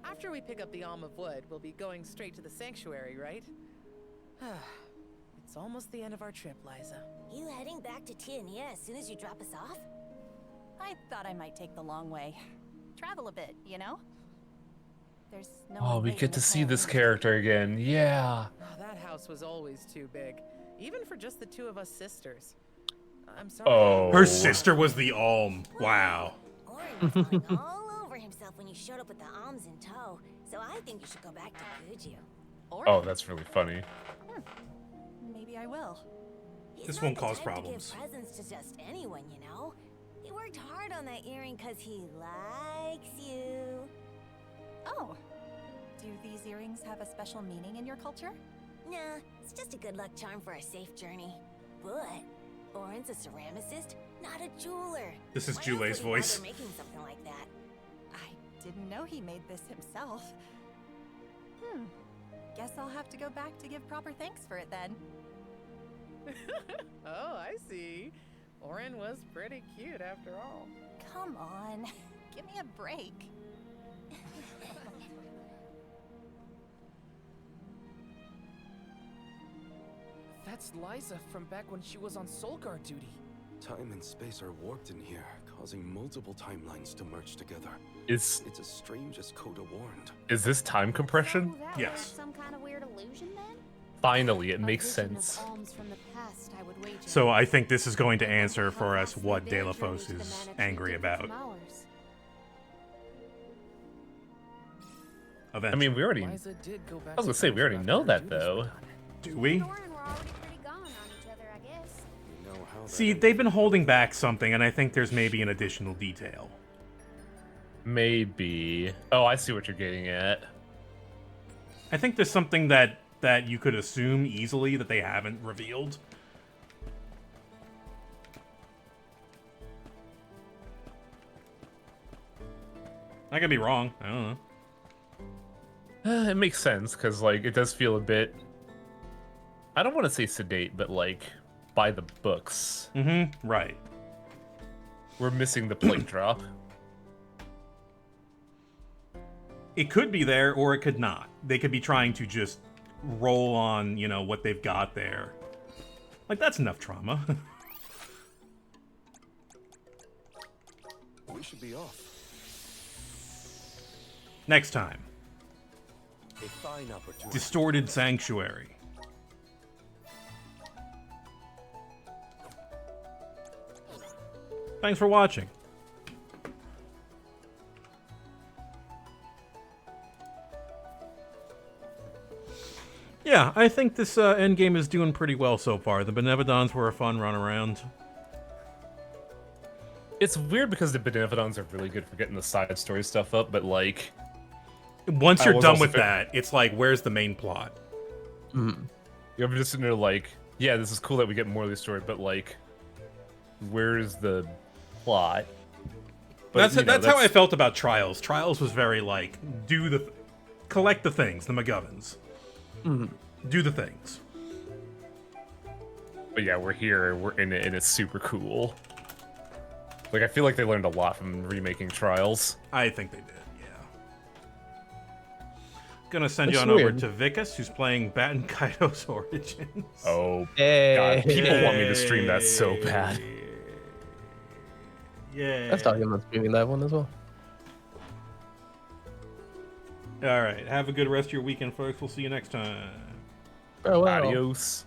After we pick up the Alm of Wood, we'll be going straight to the sanctuary, right? It's almost the end of our trip, Liza. You heading back to Tiania as soon as you drop us off? I thought I might take the long way. Travel a bit, you know? There's no Oh, one we waiting get to at see home. this character again. Yeah. Oh, that house was always too big, even for just the two of us sisters. I'm sorry. Oh. Her sister was the Alm. Wow. Orin was falling all over himself when you showed up with the alms in tow, so I think you should go back to Guju. Oh, that's really funny. Maybe I will. He's This not won't the cause type to problems. give presents to just anyone, you know? He worked hard on that earring because he likes you. Oh. Do these earrings have a special meaning in your culture? Nah, it's just a good luck charm for a safe journey. But Orin's a ceramicist, not a jeweler. This is Why else would Jule's he voice. bother making something like that? I didn't know he made this himself. Guess I'll have to go back to give proper thanks for it then. Oh, I see. Orin was pretty cute after all. Come on, give me a break. That's Liza from back when she was on Soul Guard duty. Time and space are warped in here, causing multiple timelines to merge together. It's as strange as Coda warned. Is this time compression? That was some kind of weird illusion then? Finally, it makes sense. Alms from the past, I would wager. So I think this is going to answer for us what De La Fosse is angry about. I mean, we already. I was gonna say we already know that though. Do we? We're already pretty gone on each other, I guess. You know how See, they've been holding back something, and I think there's maybe an additional detail. Maybe. Oh, I see what you're getting at. I think there's something that you could assume easily that they haven't revealed. I could be wrong. I don't know. It makes sense because like it does feel a bit. I don't want to say sedate, but like by the books. Mm-hmm. Right. We're missing the plate drop. It could be there, or it could not. They could be trying to just roll on, you know, what they've got there. Like, that's enough trauma. We should be off. Next time. A fine opportunity. Distorted Sanctuary. Thanks for watching. Yeah, I think this endgame is doing pretty well so far. The Benevodons were a fun run around. It's weird because the Benevodons are really good for getting the side story stuff up, but like... Once you're done with that, it's like, where's the main plot? I'm just sitting there like, yeah, this is cool that we get more of the story, but like, where's the plot? But, that's how I felt about Trials. Trials was very like, collect the things, the McGovens. Do the things. But yeah, we're here, we're in it, and it's super cool. Like, I feel like they learned a lot from remaking Trials. I think they did, yeah. Gonna send you That's on weird. over to Vicus, who's playing Batten Kaido's Origins. Oh, Hey. God, people want me to stream that so bad. Yeah. I was talking about streaming that one as well. All right. Have a good rest of your weekend, folks. We'll see you next time. Farewell. Adios.